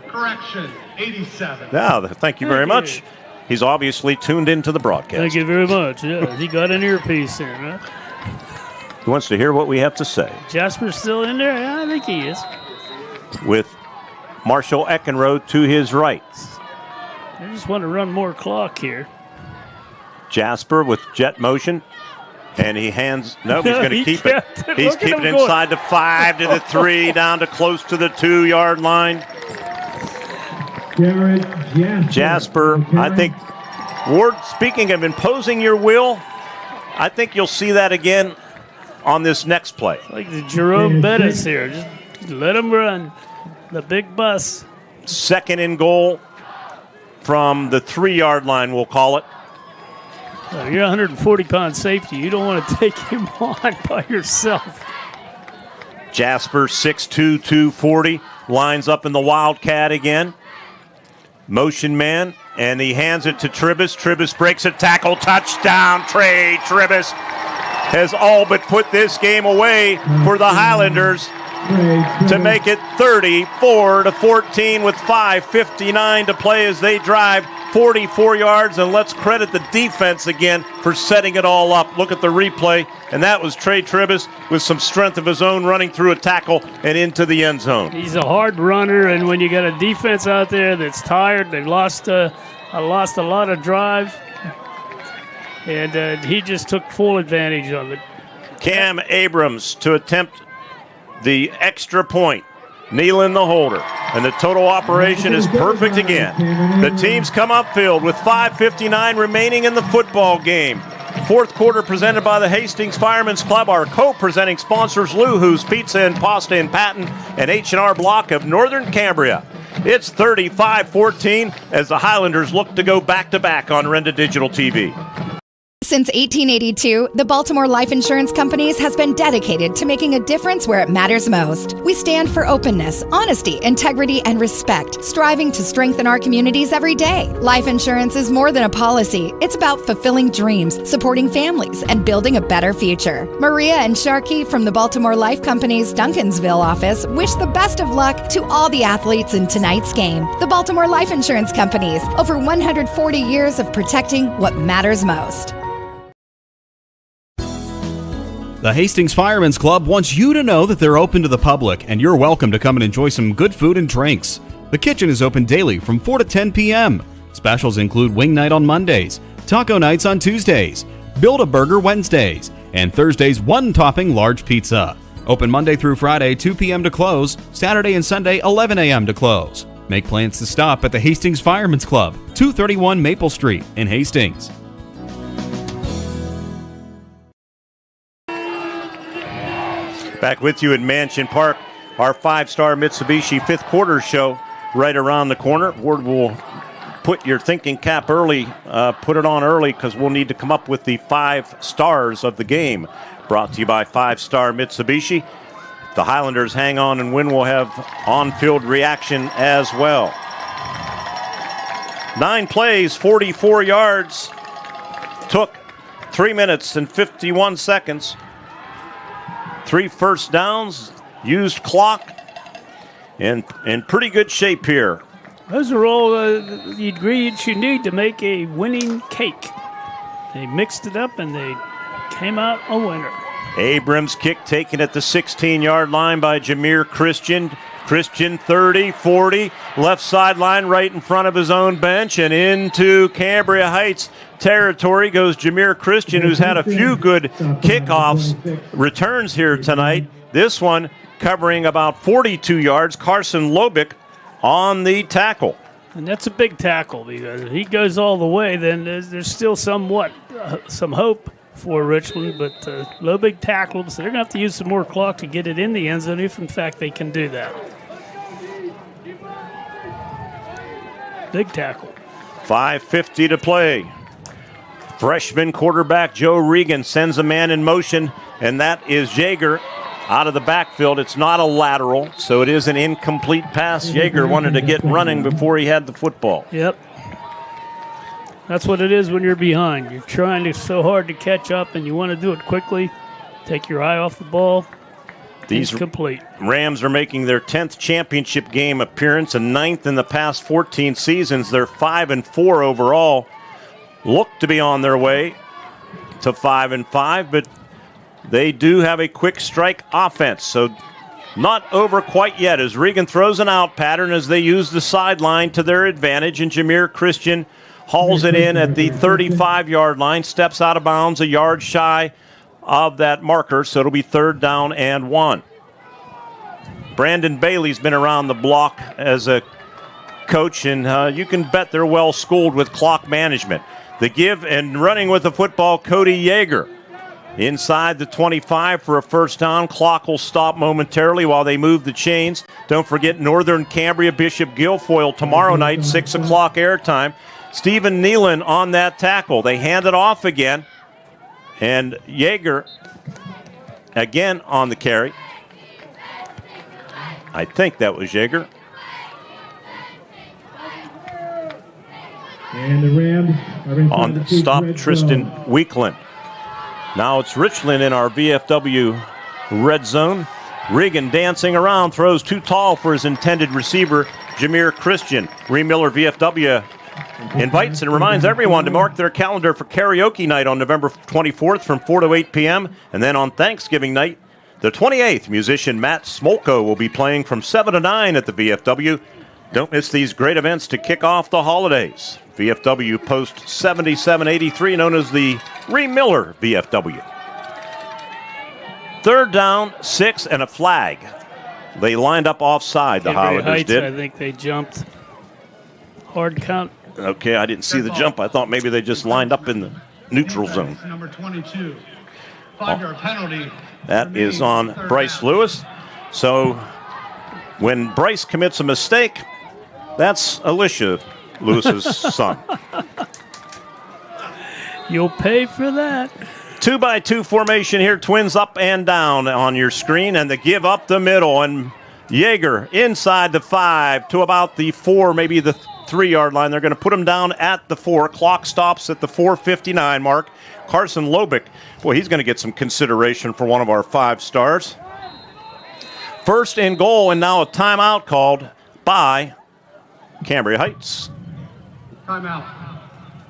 Correction, 87. Yeah, thank you very much. He's obviously tuned into the broadcast. Thank you very much. Yeah, he got an earpiece in, right? He wants to hear what we have to say. Jasper's still in there? Yeah, I think he is. With Marshall Eckenrode to his right. I just want to run more clock here. Jasper with jet motion. And he hands, no, he's going to keep it. He's keeping it inside the 5 to the 3, down to close to the 2-yard line. Jasper, I think, Ward, speaking of imposing your will, I think you'll see that again on this next play. Like the Jerome Bettis here. Just let him run. The big bus. Second and goal from the 3-yard line, we'll call it. You're a 140-pound safety. You don't want to take him on by yourself. Jasper, 6'2", 240, lines up in the Wildcat again. Motion man, and he hands it to Tribus. Tribus breaks a tackle, touchdown. Trey Tribus has all but put this game away for the Highlanders to make it 34-14 with 5:59 to play as they drive 44 yards. And let's credit the defense again for setting it all up. Look at the replay, and that was Trey Tribus with some strength of his own running through a tackle and into the end zone. He's a hard runner, and when you got a defense out there that's tired, they lost a lot of drive, and he just took full advantage of it. Cam Abrams to attempt the extra point. Nealon the holder. And the total operation is perfect again. The teams come upfield with 5:59 remaining in the football game. Fourth quarter presented by the Hastings Firemen's Club. Our co-presenting sponsors, Lou-Hoo's Pizza and Pasta in Patton and H&R Block of Northern Cambria. It's 35-14 as the Highlanders look to go back-to-back on Renda Digital TV. Since 1882, the Baltimore Life Insurance Companies has been dedicated to making a difference where it matters most. We stand for openness, honesty, integrity, and respect, striving to strengthen our communities every day. Life insurance is more than a policy. It's about fulfilling dreams, supporting families, and building a better future. Maria and Sharkey from the Baltimore Life Company's Duncansville office wish the best of luck to all the athletes in tonight's game. The Baltimore Life Insurance Companies, over 140 years of protecting what matters most. The Hastings Firemen's Club wants you to know that they're open to the public, and you're welcome to come and enjoy some good food and drinks. The kitchen is open daily from 4 to 10 p.m. Specials include wing night on Mondays, taco nights on Tuesdays, Build-A-Burger Wednesdays, and Thursday's one-topping large pizza. Open Monday through Friday, 2 p.m. to close, Saturday and Sunday, 11 a.m. to close. Make plans to stop at the Hastings Firemen's Club, 231 Maple Street in Hastings. Back with you in Mansion Park, our 5-star Mitsubishi fifth quarter show right around the corner. Ward will put your thinking cap early, put it on early because we'll need to come up with the 5 stars of the game. Brought to you by 5-star Mitsubishi. If the Highlanders hang on and win, we'll have on-field reaction as well. 9 plays, 44 yards, took 3 minutes and 51 seconds. 3 first downs, used clock, and in pretty good shape here. Those are all the ingredients you need to make a winning cake. They mixed it up and they came out a winner. Abrams kick taken at the 16-yard line by Jameer Christian. Christian 30, 40, left sideline right in front of his own bench, and into Cambria Heights territory goes Jameer Christian, who's had a few good kickoffs, returns here tonight. This one covering about 42 yards. Carson Lobick on the tackle. And that's a big tackle because if he goes all the way, then there's still some hope for Richland, but low big tackle, so they're going to have to use some more clock to get it in the end zone if, in fact, they can do that. Big tackle. 5:50 to play. Freshman quarterback Joe Regan sends a man in motion, and that is Jaeger out of the backfield. It's not a lateral, so it is an incomplete pass. Jaeger wanted to get running before he had the football. Yep. That's what it is when you're behind. You're trying so hard to catch up, and you want to do it quickly. Take your eye off the ball. These complete. Rams are making their 10th championship game appearance and 9th in the past 14 seasons. They're 5-4 overall. Look to be on their way to 5-5, but they do have a quick strike offense, so not over quite yet as Regan throws an out pattern as they use the sideline to their advantage, and Jameer Christian hauls it in at the 35-yard line, steps out of bounds a yard shy of that marker, so it'll be 3rd down and 1. Brandon Bailey's been around the block as a coach, and you can bet they're well schooled with clock management. The give and running with the football, Cody Yeager. Inside the 25 for a first down. Clock will stop momentarily while they move the chains. Don't forget Northern Cambria Bishop Guilfoyle tomorrow night, 6 o'clock airtime. Stephen Nealon on that tackle. They hand it off again. And Yeager again on the carry. I think that was Yeager. And the Rams are on the stop, Tristan Weakland. Now it's Richland in our VFW red zone. Regan dancing around, throws too tall for his intended receiver, Jameer Christian. Reem Miller, VFW, invites and reminds everyone to mark their calendar for karaoke night on November 24th from 4 to 8 p.m. And then on Thanksgiving night, the 28th, musician Matt Smolko will be playing from 7 to 9 at the VFW. Don't miss these great events to kick off the holidays. VFW Post 7783, known as the Reem Miller VFW. 3rd down, 6, and a flag. They lined up offside, the Cambria Highlanders Heights, did. I think they jumped. Hard count. Okay, I didn't see the jump. I thought maybe they just lined up in the neutral zone. Number 22. 5-yard penalty. That is on Bryce Lewis. So when Bryce commits a mistake, that's Alicia Lewis's son. You'll pay for that. 2-by-2 formation here, Twins up and down on your screen, and the give up the middle, and Yeager inside the 5 to about the 4, maybe the 3-yard line. They're going to put him down at the 4. Clock stops at the 4:59 mark. Carson Lobick, boy, he's going to get some consideration for one of our 5 stars. 1st and goal, and now a timeout called by Cambria Heights. Timeout.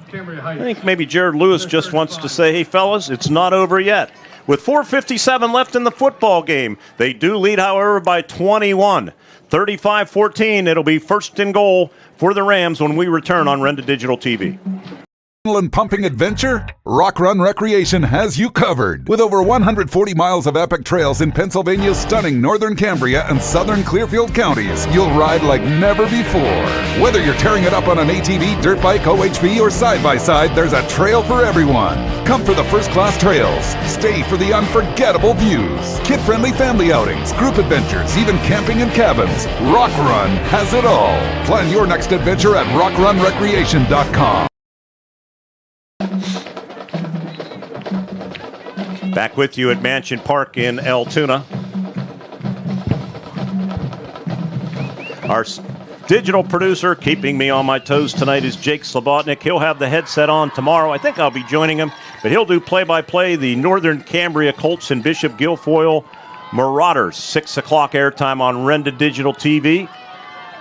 Cambria Heights. I think maybe Jared Lewis just wants to say, hey, fellas, it's not over yet. With 4:57 left in the football game, they do lead, however, by 21. 35-14, it'll be 1st and goal for the Rams when we return on Renda Digital TV. And pumping adventure? Rock Run Recreation has you covered. With over 140 miles of epic trails in Pennsylvania's stunning northern Cambria and southern Clearfield counties, you'll ride like never before. Whether you're tearing it up on an ATV, dirt bike, OHV, or side-by-side, there's a trail for everyone. Come for the first-class trails. Stay for the unforgettable views. Kid-friendly family outings, group adventures, even camping in cabins. Rock Run has it all. Plan your next adventure at rockrunrecreation.com. Back with you at Mansion Park in Altoona. Our digital producer keeping me on my toes tonight is Jake Slobotnik. He'll have the headset on tomorrow. I think I'll be joining him, but he'll do play-by-play the Northern Cambria Colts and Bishop Guilfoyle Marauders. 6 o'clock airtime on Renda Digital TV.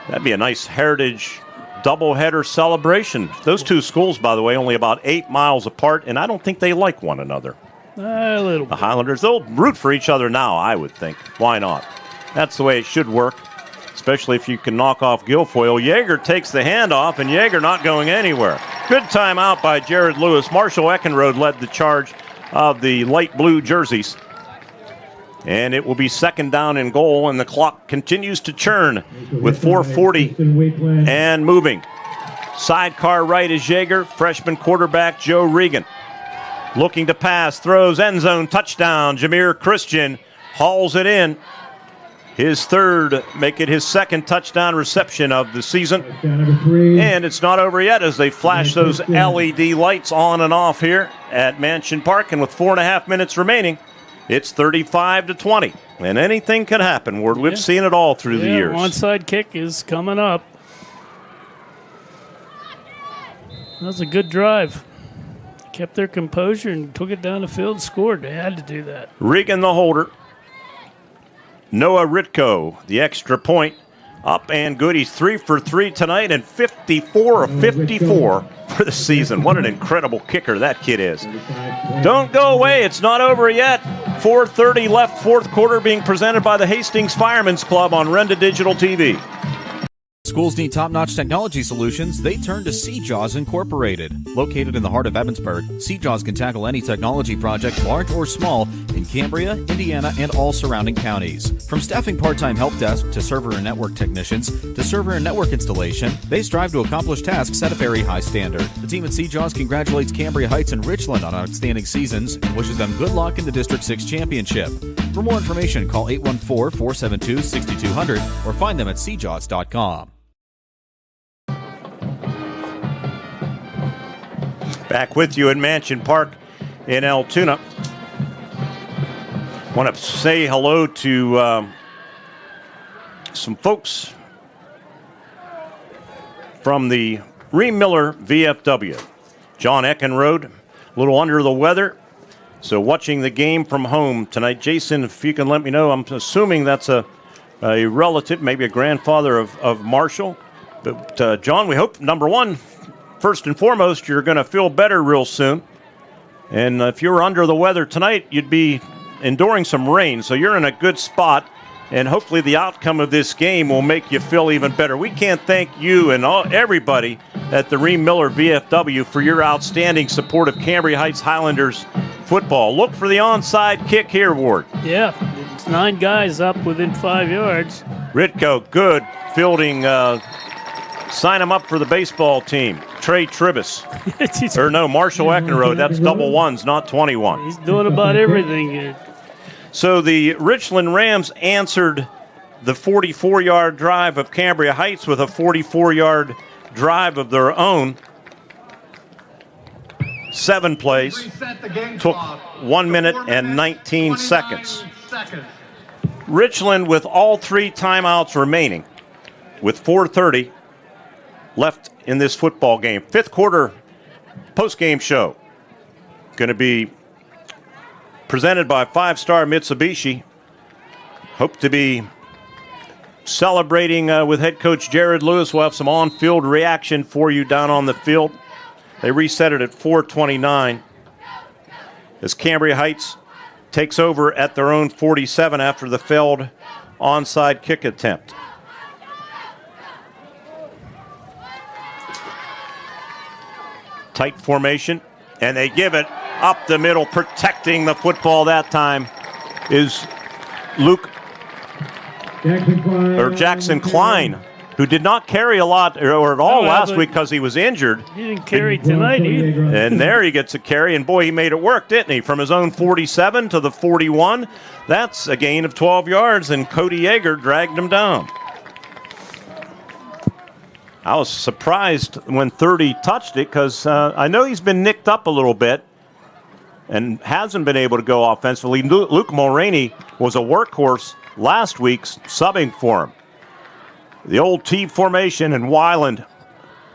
That'd be a nice heritage doubleheader celebration. Those two schools, by the way, only about 8 miles apart, and I don't think they like one another. A little bit. The Highlanders, they'll root for each other now, I would think. Why not? That's the way it should work, especially if you can knock off Guilfoyle. Yeager takes the handoff, and Yeager not going anywhere. Good timeout by Jared Lewis. Marshall Eckenrode led the charge of the light blue jerseys. And it will be 2nd down and goal, and the clock continues to churn with 4:40 and moving. Sidecar right is Yeager, freshman quarterback Joe Regan. Looking to pass, throws, end zone, touchdown. Jameer Christian hauls it in. His 3rd, make it his 2nd touchdown reception of the season. And it's not over yet as they flash those LED lights on and off here at Mansion Park. And with 4.5 minutes remaining, it's 35-20. And anything can happen. We've seen it all through the years. Onside kick is coming up. That was a good drive. Kept their composure and took it down the field and scored. They had to do that. Regan the holder. Noah Ritko, the extra point. Up and good. He's 3 for 3 tonight and 54 of 54 for the season. What an incredible kicker that kid is. Don't go away. It's not over yet. 4:30 left, 4th quarter, being presented by the Hastings Firemen's Club on Renda Digital TV. Schools need top-notch technology solutions. They turn to CJAWS Incorporated. Located in the heart of Evansburg, CJAWS can tackle any technology project, large or small, in Cambria, Indiana, and all surrounding counties. From staffing part-time help desk to server and network technicians to server and network installation, they strive to accomplish tasks at a very high standard. The team at CJAWS congratulates Cambria Heights and Richland on outstanding seasons and wishes them good luck in the District 6 Championship. For more information, call 814-472-6200 or find them at cjaws.com. Back with you in Mansion Park in Altoona. Want to say hello to some folks from the Ream Miller VFW. John Eckenrode, a little under the weather, so watching the game from home tonight. Jason, if you can let me know, I'm assuming that's a relative, maybe a grandfather of Marshall. But John, we hope, number one, first and foremost, you're going to feel better real soon. And if you were under the weather tonight, you'd be enduring some rain. So you're in a good spot. And hopefully the outcome of this game will make you feel even better. We can't thank you and everybody at the Ream Miller VFW for your outstanding support of Cambria Heights Highlanders football. Look for the onside kick here, Ward. Yeah, it's 9 guys up within 5 yards. Ritko, good fielding. Sign him up for the baseball team. Trey Tribus. Marshall Eckenrode. That's double ones, not 21. He's doing about everything. So the Richland Rams answered the 44-yard drive of Cambria Heights with a 44-yard drive of their own. 7 plays. Took 1 minute and 19 seconds. Richland with all 3 timeouts remaining with 4:30 left in this football game. 5th quarter post-game show. Going to be presented by 5-Star Mitsubishi. Hope to be celebrating with head coach Jared Lewis. We'll have some on-field reaction for you down on the field. They reset it at 4:29 as Cambria Heights takes over at their own 47 after the failed onside kick attempt. Tight formation, and they give it up the middle. Protecting the football that time is Jackson Klein, who did not carry a lot or at all last week because he was injured. He didn't carry tonight either. And there he gets a carry, and boy, he made it work, didn't he? From his own 47 to the 41. That's a gain of 12 yards, and Cody Yeager dragged him down. I was surprised when 30 touched it because I know he's been nicked up a little bit and hasn't been able to go offensively. Luke Mulroney was a workhorse last week, subbing for him. The old T formation, and Weiland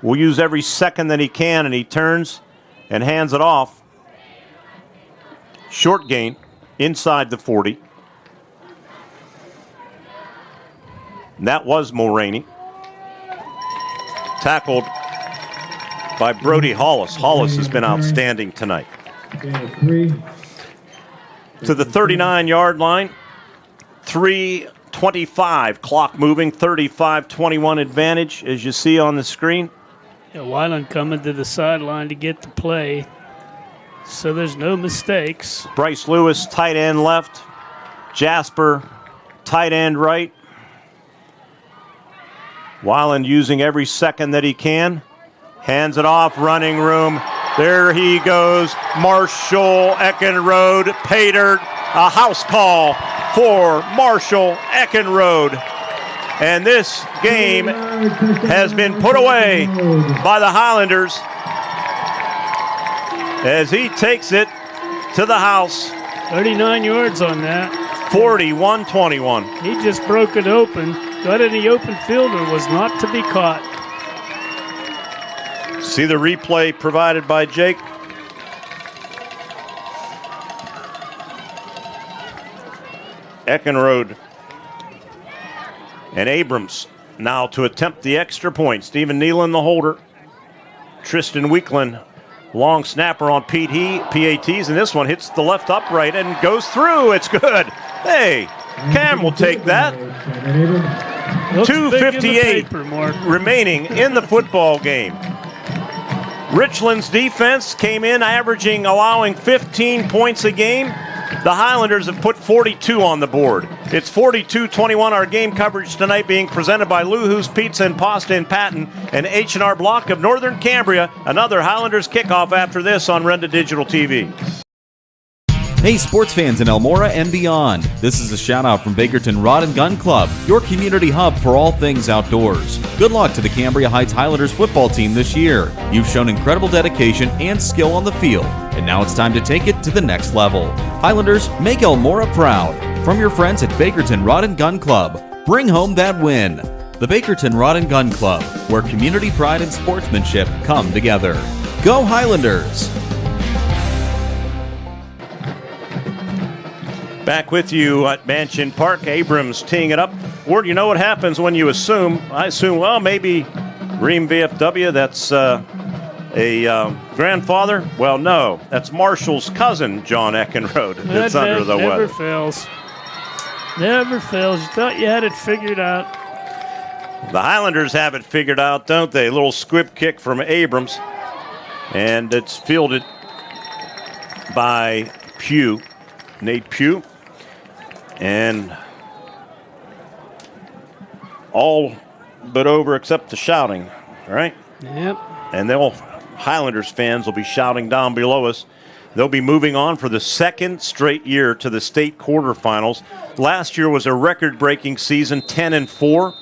will use every second that he can, and he turns and hands it off. Short gain inside the 40. And that was Mulroney. Tackled by Brody Hollis. Hollis has been outstanding tonight. To the 39-yard line. 3:25, clock moving, 35-21 advantage, as you see on the screen. Yeah, Weiland coming to the sideline to get the play, so there's no mistakes. Bryce Lewis, tight end left. Jasper, tight end right. Weiland using every second that he can. Hands it off, running room. There he goes. Marshall Eckenrode, Pater, a house call for Marshall Eckenrode. And this game has been put away by the Highlanders as he takes it to the house. 39 yards on that. 41-21. He just broke it open. Got any open fielder, was not to be caught. See the replay provided by Jake. Eckenrode and Abrams now to attempt the extra point. Stephen Nealon, the holder. Tristan Weekland, long snapper on PATs, and this one hits the left upright and goes through. It's good. Hey, Cam will take that. 2:58 remaining in the football game. Richland's defense came in allowing 15 points a game. The Highlanders have put 42 on the board. It's 42-21. Our game coverage tonight being presented by Luhu's Pizza and Pasta in Patton and H&R Block of Northern Cambria. Another Highlanders kickoff after this on Renda Digital TV. Hey, sports fans in Elmora and beyond. This is a shout out from Bakerton Rod and Gun Club, your community hub for all things outdoors. Good luck to the Cambria Heights Highlanders football team this year. You've shown incredible dedication and skill on the field, and now it's time to take it to the next level. Highlanders, make Elmora proud. From your friends at Bakerton Rod and Gun Club, bring home that win. The Bakerton Rod and Gun Club, where community pride and sportsmanship come together. Go Highlanders! Back with you at Mansion Park. Abrams teeing it up. Ward, you know what happens when you assume? I assume, well, maybe Ream VFW, that's a grandfather. Well, no, that's Marshall's cousin, John Eckenrode, that's under the weather. Never fails. Never fails. You thought you had it figured out. The Highlanders have it figured out, don't they? A little squib kick from Abrams. And it's fielded by Nate Pugh. And all but over except the shouting, right? Yep. And Highlanders fans will be shouting down below us. They'll be moving on for the second straight year to the state quarterfinals. Last year was a record-breaking season, 10-4.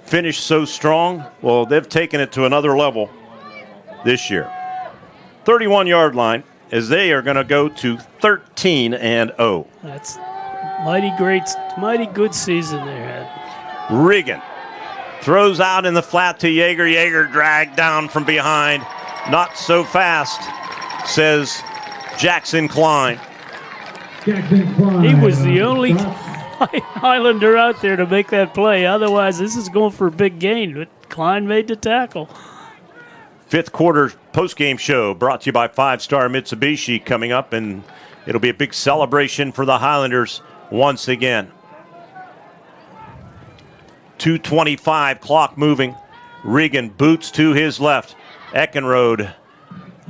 Finished so strong. Well, they've taken it to another level this year. 31-yard line as they are going to go to 13-0. That's mighty good season they had. Regan throws out in the flat to Yeager. Yeager dragged down from behind. Not so fast, says Jackson Klein. He was the only Highlander out there to make that play. Otherwise, this is going for a big gain. But Klein made the tackle. Fifth quarter postgame show brought to you by 5-Star Mitsubishi coming up, and it'll be a big celebration for the Highlanders once again. 2:25, clock moving. Regan boots to his left. Eckenrode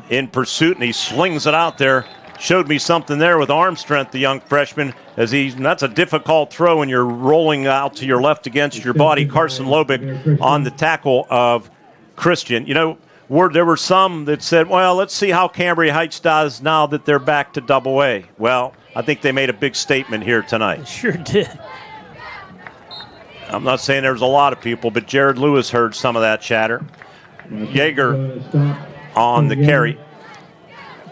in pursuit, and he slings it out there. Showed me something there with arm strength, the young freshman, that's a difficult throw when you're rolling out to your left against your body. Carson Lobick on the tackle of Christian. You know, there were some that said, well, let's see how Cambria Heights does now that they're back to Double A. Well, I think they made a big statement here tonight. Sure did. I'm not saying there's a lot of people, but Jared Lewis heard some of that chatter. Yeager on the carry.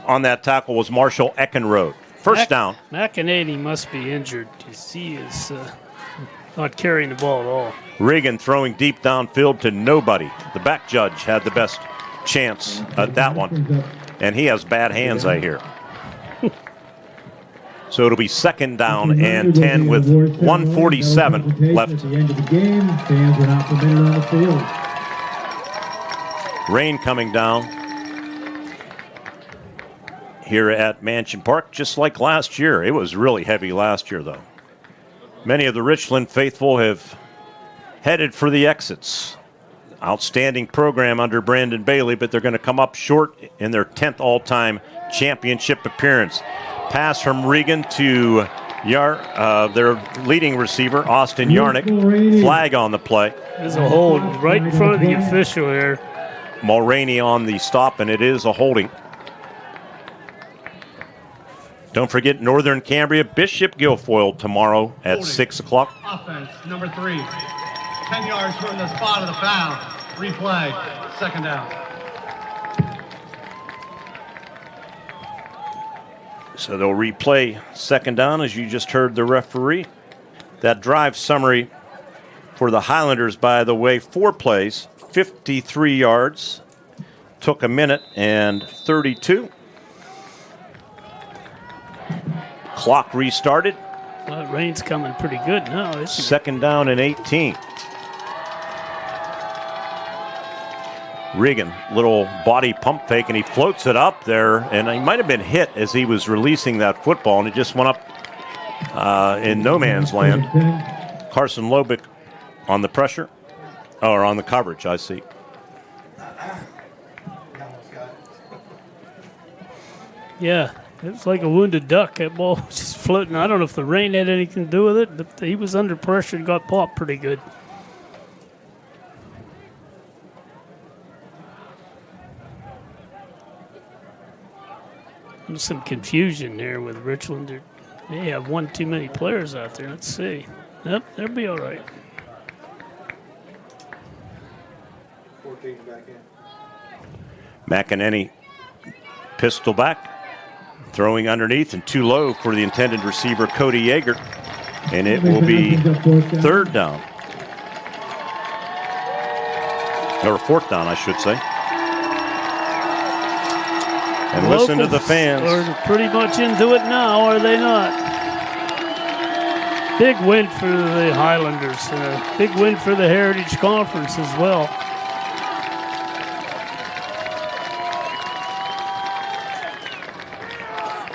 On that tackle was Marshall Eckenrode. First down. McEnany must be injured because he is not carrying the ball at all. Regan throwing deep downfield to nobody. The back judge had the best chance at that one. And he has bad hands, I hear. So it'll be second down and 10 with 1:47 left. At the end of the game, fans are not permitted on the field. Rain coming down here at Mansion Park, just like last year. It was really heavy last year, though. Many of the Richland faithful have headed for the exits. Outstanding program under Brandon Bailey, but they're going to come up short in their 10th all-time championship appearance. Pass from Regan to their leading receiver, Austin Yarnick. Flag on the play. There's a hold right in front of the official here. Mulroney on the stop, and it is a holding. Don't forget Northern Cambria, Bishop Guilfoyle tomorrow at 6 o'clock. Offense, number 3. 10 yards from the spot of the foul. Reflag, second down. So they'll replay second down, as you just heard the referee. That drive summary for the Highlanders, by the way, 4 plays, 53 yards. Took a minute and 32. Clock restarted. Well, rain's coming pretty good now, isn't it? Second down and 18. Regan, little body pump fake, and he floats it up there, and he might have been hit as he was releasing that football, and it just went up in no man's land. Carson Lobick on the pressure, or on the coverage, I see. Yeah, it was like a wounded duck. That ball was just floating. I don't know if the rain had anything to do with it, but he was under pressure and got popped pretty good. There's some confusion there with Richland. They have one too many players out there. Let's see. Yep, they'll be all right. 14 back in. McEnany pistol back, throwing underneath and too low for the intended receiver, Cody Yeager. And it will be third down. Or fourth down, I should say. And listen to the fans. Are pretty much into it now, are they not? Big win for the Highlanders. Big win for the Heritage Conference as well.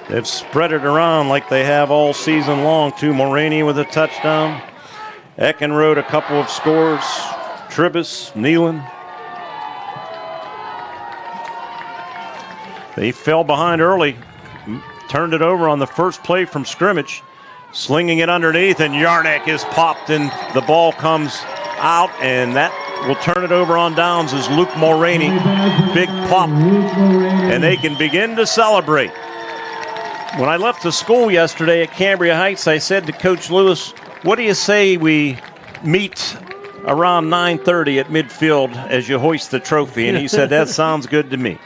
They've spread it around like they have all season long, too. Mulroney with a touchdown. Eckenrode a couple of scores. Tribus, Nealon. They fell behind early. turned it over on the first play from scrimmage, slinging it underneath, and Yarnick is popped, and the ball comes out, and that will turn it over on downs as Luke Mulroney. Big pop, and they can begin to celebrate. When I left the school yesterday at Cambria Heights, I said to Coach Lewis, what do you say we meet around 9:30 at midfield as you hoist the trophy? And he said, that sounds good to me.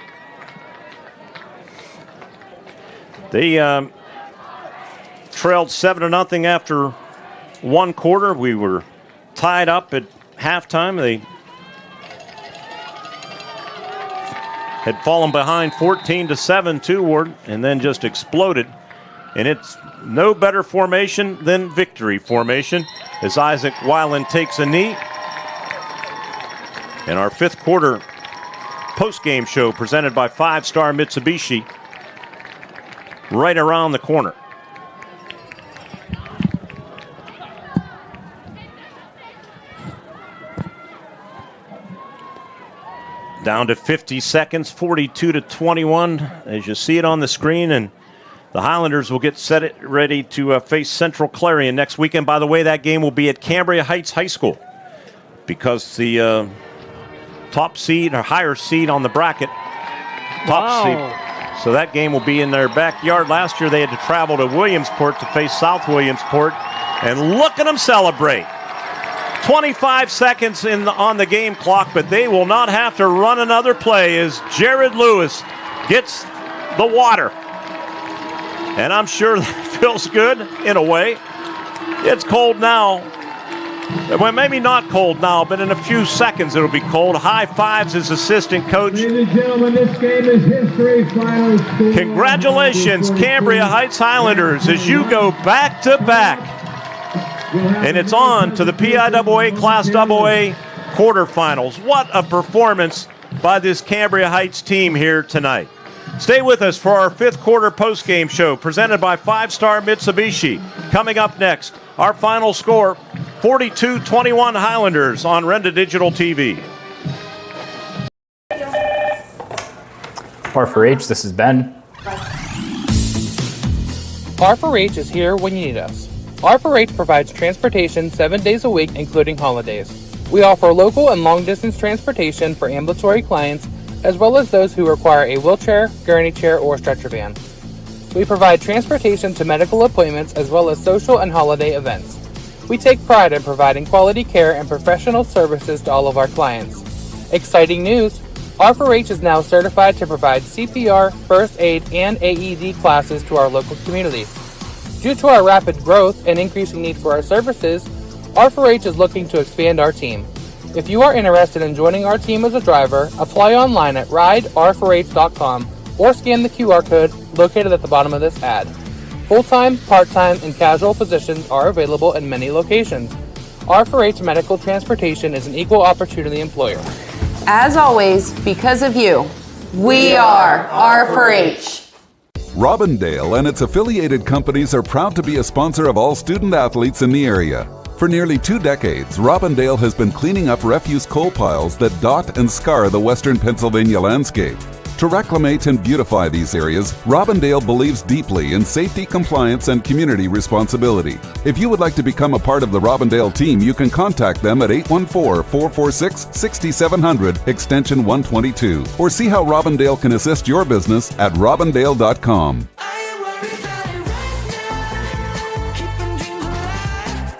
They trailed 7-0 after one quarter. We were tied up at halftime. They had fallen behind 14-7 toward, and then just exploded. And it's no better formation than victory formation as Isaac Weiland takes a knee. And our fifth quarter post-game show presented by 5-Star Mitsubishi right around the corner. Down to 50 seconds, 42-21, as you see it on the screen, and the Highlanders will get ready to face Central Clarion next weekend. By the way, that game will be at Cambria Heights High School because the top seed or higher seed on the bracket, seed. So that game will be in their backyard. Last year they had to travel to Williamsport to face South Williamsport, and look at them celebrate. 25 seconds on the game clock, but they will not have to run another play as Jared Lewis gets the water. And I'm sure that feels good in a way. It's cold now. Well, maybe not cold now, but in a few seconds it'll be cold. High fives his assistant coach. Ladies and gentlemen, this game is history. Final score. Congratulations, Cambria Heights Highlanders, as you go back to back. And it's on to the PIAA Class AA quarterfinals. What a performance by this Cambria Heights team here tonight. Stay with us for our fifth quarter postgame show presented by 5-Star Mitsubishi. Coming up next, our final score, 42-21 Highlanders on Renda Digital TV. R4H, this is Ben. R4H is here when you need us. R4H provides transportation 7 days a week, including holidays. We offer local and long-distance transportation for ambulatory clients, as well as those who require a wheelchair, gurney chair, or stretcher van. We provide transportation to medical appointments, as well as social and holiday events. We take pride in providing quality care and professional services to all of our clients. Exciting news! R4H is now certified to provide CPR, first aid, and AED classes to our local community. Due to our rapid growth and increasing need for our services, R4H is looking to expand our team. If you are interested in joining our team as a driver, apply online at rider4h.com or scan the QR code located at the bottom of this ad. Full-time, part-time, and casual positions are available in many locations. R4H Medical Transportation is an equal opportunity employer. As always, because of you, we are R4H. Robindale and its affiliated companies are proud to be a sponsor of all student athletes in the area. For nearly 2 decades, Robindale has been cleaning up refuse coal piles that dot and scar the western Pennsylvania landscape. To reclimate and beautify these areas, Robindale believes deeply in safety, compliance, and community responsibility. If you would like to become a part of the Robindale team, you can contact them at 814-446-6700, extension 122, or see how Robindale can assist your business at robindale.com.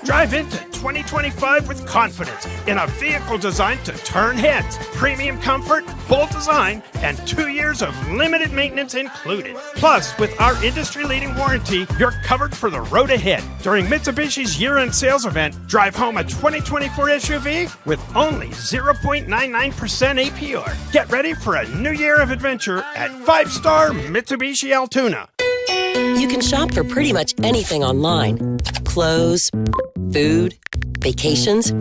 Drive into 2025 with confidence in a vehicle designed to turn heads. Premium comfort, bold design, and 2 years of limited maintenance included. Plus, with our industry-leading warranty, you're covered for the road ahead. During Mitsubishi's year-end sales event, drive home a 2024 SUV with only 0.99% APR. Get ready for a new year of adventure at 5-Star Mitsubishi Altoona. You can shop for pretty much anything online. Clothes, food, vacations,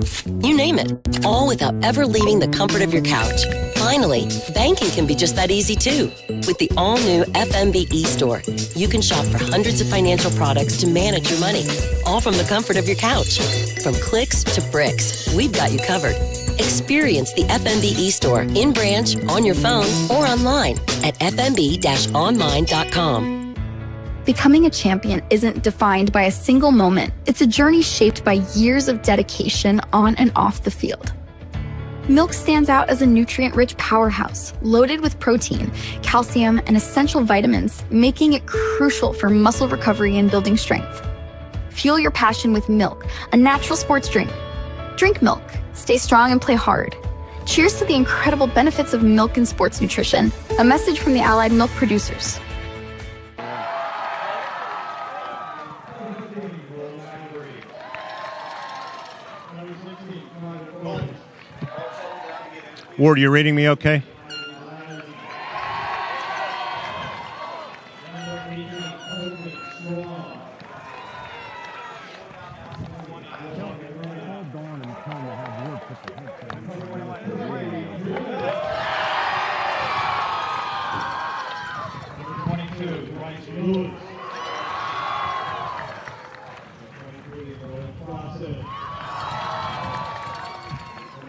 you name it, all without ever leaving the comfort of your couch. Finally, banking can be just that easy too. With the all-new FMB eStore, you can shop for hundreds of financial products to manage your money, all from the comfort of your couch. From clicks to bricks, we've got you covered. Experience the FMB eStore in branch, on your phone, or online at fmb-online.com. Becoming a champion isn't defined by a single moment. It's a journey shaped by years of dedication on and off the field. Milk stands out as a nutrient-rich powerhouse, loaded with protein, calcium, and essential vitamins, making it crucial for muscle recovery and building strength. Fuel your passion with milk, a natural sports drink. Drink milk, stay strong and play hard. Cheers to the incredible benefits of milk and sports nutrition. A message from the Allied Milk Producers. Ward, you reading me okay?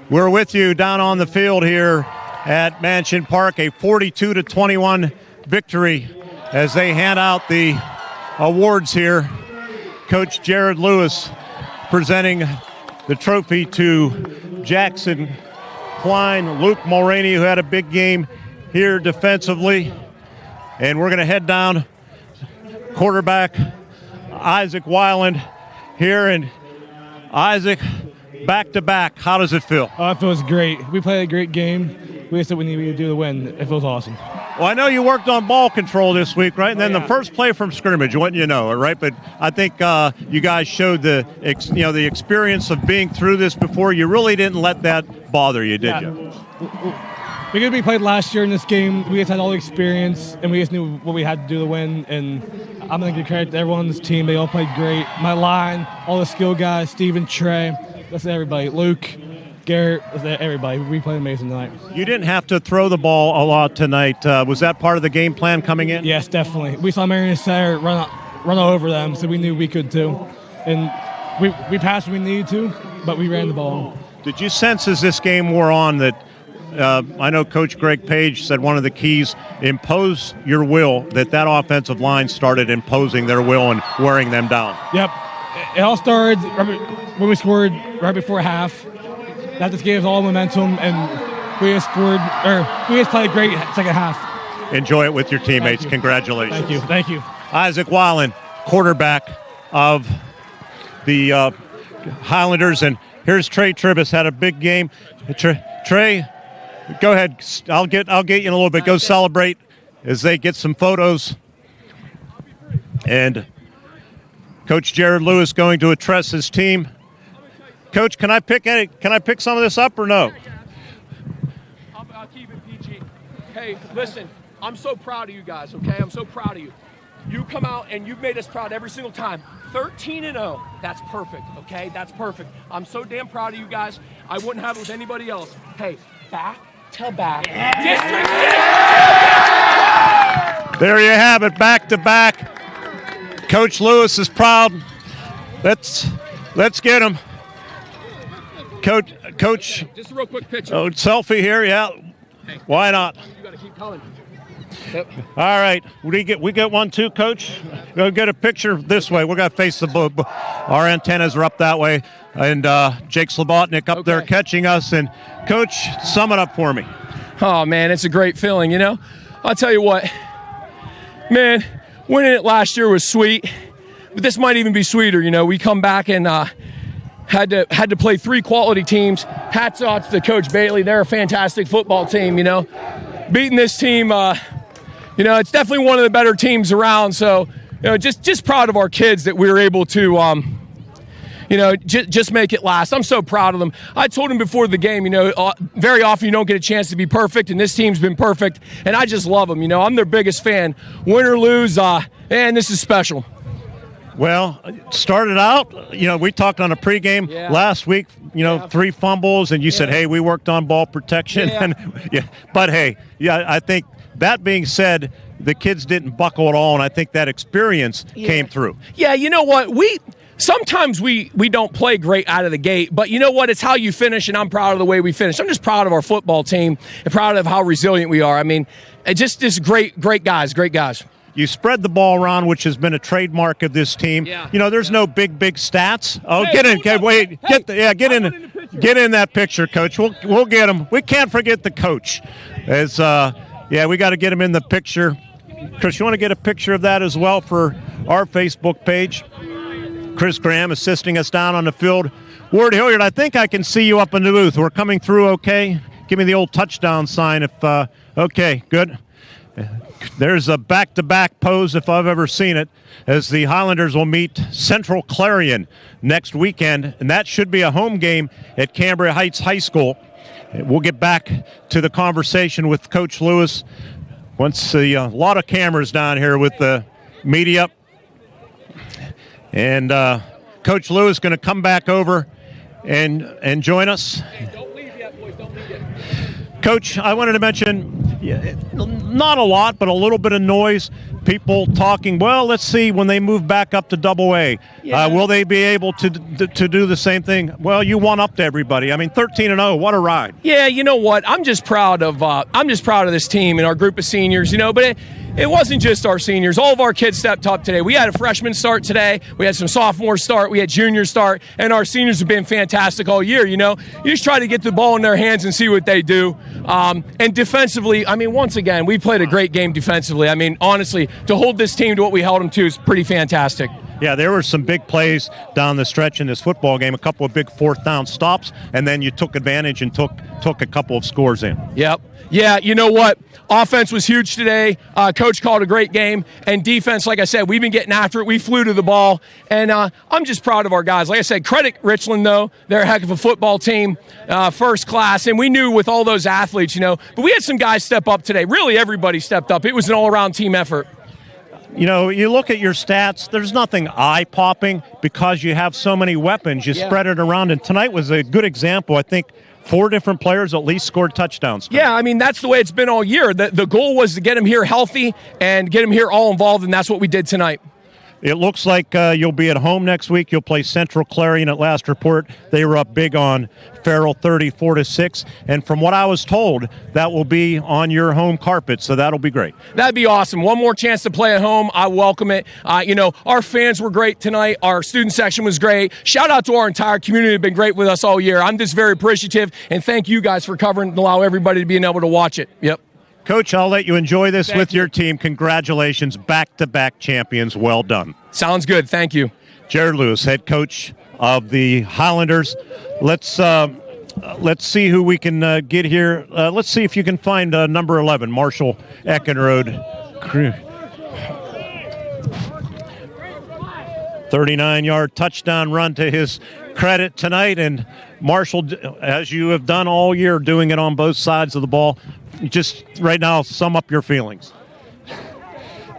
We're with you down on the field here at Mansion Park, a 42-21 victory as they hand out the awards here. Coach Jared Lewis presenting the trophy to Jackson Klein, Luke Mulroney, who had a big game here defensively. And we're going to head down quarterback Isaac Weiland here. And Isaac, back-to-back, how does it feel? Oh, it feels great. We played a great game. We just said we needed to do the win. It feels awesome. Well, I know you worked on ball control this week, right? And then the first play from scrimmage, wouldn't you know it, right? But I think you guys showed the experience of being through this before. You really didn't let that bother you, did you? Because we played last year in this game, we just had all the experience, and we just knew what we had to do to win. And I'm going to give credit to everyone on this team. They all played great. My line, all the skill guys, Steven, Trey, that's everybody. Luke, Garrett, everybody. We played amazing tonight. You didn't have to throw the ball a lot tonight. Was that part of the game plan coming in? Yes, definitely. We saw Marion Center run over them, so we knew we could too. And we passed when we needed to, but we ran the ball. Did you sense as this game wore on that I know Coach Greg Page said one of the keys, impose your will, that offensive line started imposing their will and wearing them down? Yep. It all started when we scored right before half. That just gave us all momentum, and we just played great second half. Enjoy it with your teammates. Congratulations. Thank you. Thank you. Isaac Weiland, quarterback of the Highlanders, and here's Trey Tribus, had a big game. Trey, go ahead. I'll get you in a little bit. Go celebrate as they get some photos. And Coach Jared Lewis going to address his team. Coach, can I pick some of this up or no? I'll keep it PG. Hey, listen, I'm so proud of you guys, okay? I'm so proud of you. You come out and you've made us proud every single time. 13-0. That's perfect, okay? That's perfect. I'm so damn proud of you guys. I wouldn't have it with anybody else. Hey, back to back. District 6. There you have it, back to back. Coach Lewis is proud. Let's get him. Coach. Just a real quick picture. Oh, selfie here, yeah. Hey, why not? You got to keep coming. Yep. All right, we get one too, Coach. Go get a picture this way. We're gonna face the our antennas are up that way, and Jake Slobotnik up there catching us. And Coach, sum it up for me. Oh man, it's a great feeling. You know, I'll tell you what, man. Winning it last year was sweet, but this might even be sweeter. You know, we come back and had to play 3 quality teams. Hats off to Coach Bailey. They're a fantastic football team. You know, beating this team. You know, it's definitely one of the better teams around. So, you know, just proud of our kids that we were able to, you know, just make it last. I'm so proud of them. I told them before the game, you know, very often you don't get a chance to be perfect, and this team's been perfect, and I just love them. You know, I'm their biggest fan. Win or lose, man, this is special. Well, started out, you know, we talked on a pregame last week, you know, 3 fumbles, and you said, hey, we worked on ball protection. And, but, hey, I think that being said, the kids didn't buckle at all, and I think that experience came through. Yeah, you know what? Sometimes we don't play great out of the gate, but you know what? It's how you finish, and I'm proud of the way we finished. I'm just proud of our football team and proud of how resilient we are. I mean, just great guys, great guys. You spread the ball around, which has been a trademark of this team. Yeah. You know, there's no big stats. Oh, get in. Get in that picture, Coach. We'll get him. We can't forget the coach. We got to get him in the picture. Chris, you want to get a picture of that as well for our Facebook page? Chris Graham assisting us down on the field. Ward Hilliard, I think I can see you up in the booth. We're coming through okay? Give me the old touchdown sign. Okay, good. There's a back-to-back pose if I've ever seen it, as the Highlanders will meet Central Clarion next weekend, and that should be a home game at Cambria Heights High School. We'll get back to the conversation with Coach Lewis once a lot of cameras down here with the media. And Coach Lewis is going to come back over and join us. Don't leave yet, boys. Don't leave yet. Coach, I wanted to mention, not a lot, but a little bit of noise. People talking, well, let's see when they move back up to AA. Yeah. Will they be able to do the same thing? Well, you won up to everybody. I mean, 13-0, what a ride. Yeah, you know what? I'm just proud of this team and our group of seniors, but it wasn't just our seniors. All of our kids stepped up today. We had a freshman start today. We had some sophomores start. We had juniors start. And our seniors have been fantastic all year, You just try to get the ball in their hands and see what they do. And defensively, once again, we played a great game defensively. Honestly, to hold this team to what we held them to is pretty fantastic. Yeah, there were some big plays down the stretch in this football game, a couple of big fourth down stops, and then you took advantage and took a couple of scores in. Yep. Yeah, you know what? Offense was huge today. Coach called a great game. And defense, like I said, we've been getting after it. We flew to the ball. And I'm just proud of our guys. Like I said, credit Richland, though. They're a heck of a football team, first class. And we knew with all those athletes, but we had some guys step up today. Really, everybody stepped up. It was an all-around team effort. You look at your stats, there's nothing eye-popping because you have so many weapons. You spread it around. And tonight was a good example. I think 4 different players at least scored touchdowns. Yeah, that's the way it's been all year. The goal was to get them here healthy and get them here all involved, and that's what we did tonight. It looks like you'll be at home next week. You'll play Central Clarion. At last report, they were up big on Farrell 34-6. And from what I was told, that will be on your home carpet, so that'll be great. That'd be awesome. One more chance to play at home. I welcome it. Our fans were great tonight. Our student section was great. Shout out to our entire community. They've been great with us all year. I'm just very appreciative, and thank you guys for covering and allow everybody to be able to watch it. Yep. Coach, I'll let you enjoy this with your team. Congratulations, back-to-back champions. Well done. Sounds good. Thank you. Jared Lewis, head coach of the Highlanders. Let's see who we can get here. Let's see if you can find number 11, Marshall Eckenrode. 39-yard touchdown run to his credit tonight. And Marshall, as you have done all year, doing it on both sides of the ball. Just right now, sum up your feelings.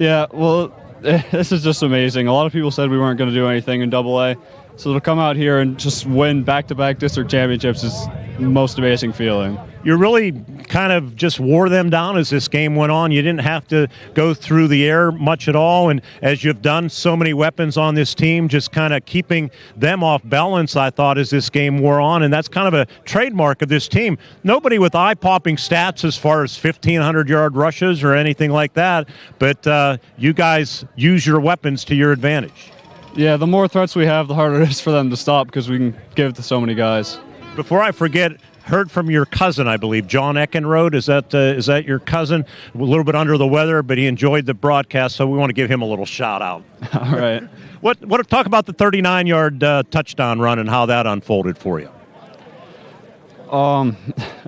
Yeah, well, this is just amazing. A lot of people said we weren't going to do anything in AA. So to come out here and just win back-to-back district championships is the most amazing feeling. You really kind of just wore them down as this game went on. You didn't have to go through the air much at all. And as you've done so many weapons on this team, just kind of keeping them off balance, I thought, as this game wore on. And that's kind of a trademark of this team. Nobody with eye-popping stats as far as 1,500-yard rushes or anything like that. But you guys use your weapons to your advantage. Yeah, the more threats we have, the harder it is for them to stop because we can give it to so many guys. Before I forget, heard from your cousin, I believe, John Eckenrode. Is that your cousin? A little bit under the weather, but he enjoyed the broadcast, so we want to give him a little shout out. All right. What? Talk about the 39-yard touchdown run and how that unfolded for you.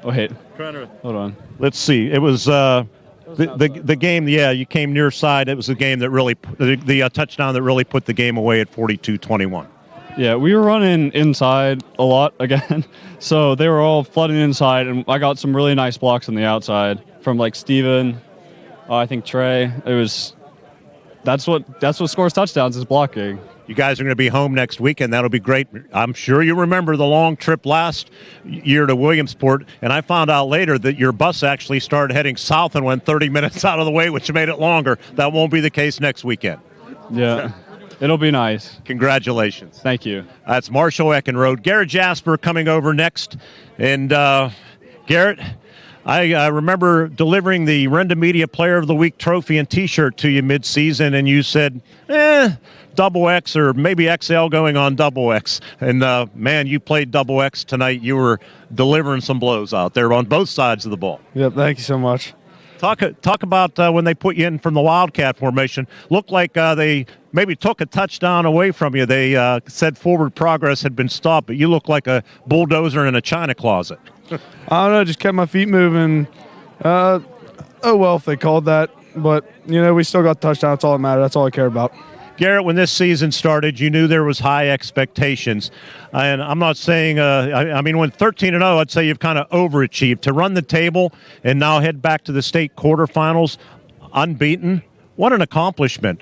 Wait. Hold on. Let's see. It was the game. Yeah, you came near side. It was the game that really the touchdown that really put the game away at 42-21. Yeah, we were running inside a lot again, so they were all flooding inside, and I got some really nice blocks on the outside from like Steven, I think Trey. That's what scores touchdowns is blocking. You guys are going to be home next weekend. That'll be great. I'm sure you remember the long trip last year to Williamsport, and I found out later that your bus actually started heading south and went 30 minutes out of the way, which made it longer. That won't be the case next weekend. Yeah. It'll be nice. Congratulations. Thank you. That's Marshall Eckenrode. Garrett Jasper coming over next. And Garrett, I remember delivering the Renda Media Player of the Week trophy and T-shirt to you mid-season, and you said, double X or maybe XL going on double X. And, man, you played double X tonight. You were delivering some blows out there on both sides of the ball. Yep, thank you so much. Talk about when they put you in from the Wildcat formation. Looked like they maybe took a touchdown away from you. They said forward progress had been stopped, but you look like a bulldozer in a china closet. I don't know, just kept my feet moving. Oh, well, if they called that. But, we still got the touchdown. That's all that matters. That's all I care about. Garrett, when this season started, you knew there was high expectations. And I'm not saying, I mean, when 13-0, I'd say you've kind of overachieved. To run the table and now head back to the state quarterfinals unbeaten, what an accomplishment.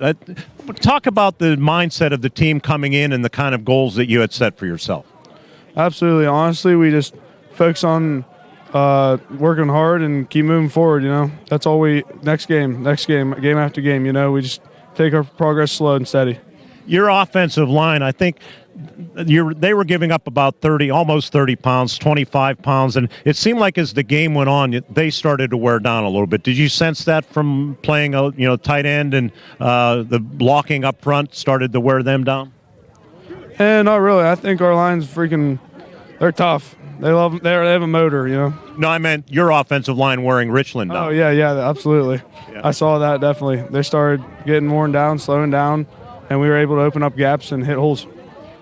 Talk about the mindset of the team coming in and the kind of goals that you had set for yourself. Absolutely. Honestly, we just focus on working hard and keep moving forward, That's all next game, game after game, we just take our progress slow and steady. Your offensive line, I think they were giving up about 30, almost 30 pounds, 25 pounds, and it seemed like as the game went on, they started to wear down a little bit. Did you sense that from playing, tight end and the blocking up front started to wear them down? Not really. I think our line's they're tough. They have a motor, No, I meant your offensive line wearing Richland down. Oh, yeah, absolutely. Yeah. I saw that, definitely. They started getting worn down, slowing down, and we were able to open up gaps and hit holes.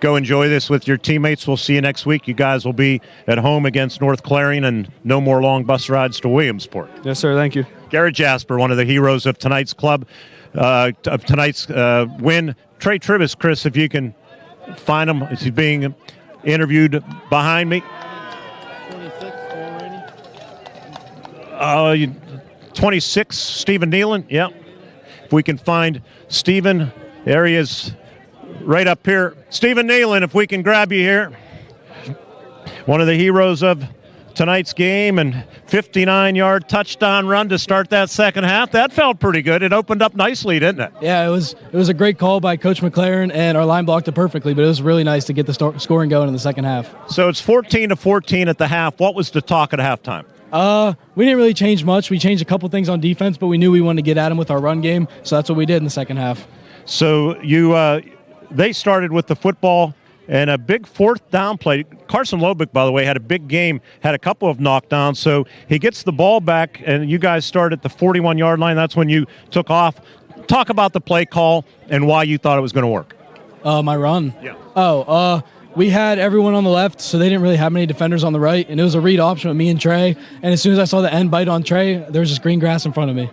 Go enjoy this with your teammates. We'll see you next week. You guys will be at home against North Clarion and no more long bus rides to Williamsport. Yes, sir. Thank you. Garrett Jasper, one of the heroes of tonight's club, of tonight's win. Trey Tribus, Chris, if you can find him. He's being interviewed behind me. 26, Stephen Nealon. Yeah. If we can find Stephen, there he is right up here. Stephen Nealon, if we can grab you here. One of the heroes of tonight's game and 59-yard touchdown run to start that second half. That felt pretty good. It opened up nicely, didn't it? Yeah, it was a great call by Coach McLaren, and our line blocked it perfectly, but it was really nice to get the scoring going in the second half. So it's 14-14 at the half. What was the talk at halftime? We didn't really change much. We changed a couple things on defense, but we knew we wanted to get at them with our run game, so that's what we did in the second half. So they started with the football and a big fourth down play. Carson Lobick, by the way, had a big game, had a couple of knockdowns, so he gets the ball back, and you guys start at the 41-yard line. That's when you took off. Talk about the play call and why you thought it was going to work. My run? Yeah. We had everyone on the left, so they didn't really have many defenders on the right, and it was a read option with me and Trey. And as soon as I saw the end bite on Trey, there was just green grass in front of me.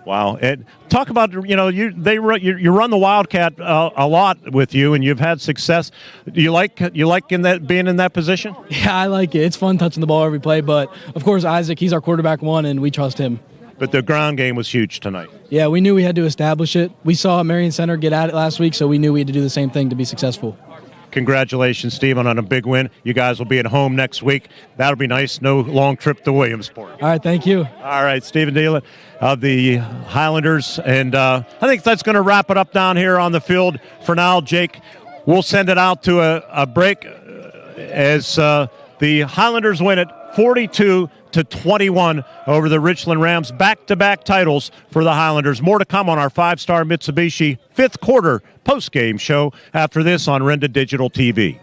Wow. And talk about, you run the Wildcat a lot with you, and you've had success. Do you like being in that position? Yeah, I like it. It's fun touching the ball every play, but of course Isaac, he's our quarterback one, and we trust him. But the ground game was huge tonight. Yeah, we knew we had to establish it. We saw Marion Center get at it last week, so we knew we had to do the same thing to be successful. Congratulations, Stephen, on a big win. You guys will be at home next week. That'll be nice. No long trip to Williamsport. All right, thank you. All right, Stephen Nealon of the Highlanders. And I think that's going to wrap it up down here on the field for now. Jake, we'll send it out to a break as the Highlanders win it 42-21 over the Richland Rams. Back-to-back titles for the Highlanders. More to come on our 5-star Mitsubishi fifth quarter post-game show after this on Renda Digital TV.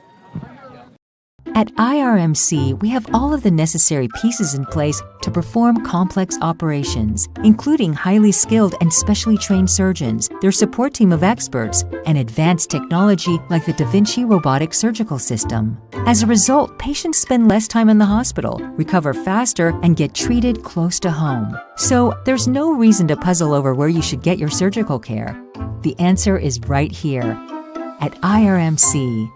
At IRMC, we have all of the necessary pieces in place to perform complex operations, including highly skilled and specially trained surgeons, their support team of experts, and advanced technology like the Da Vinci robotic surgical system. As a result, patients spend less time in the hospital, recover faster, and get treated close to home. So there's no reason to puzzle over where you should get your surgical care. The answer is right here at IRMC.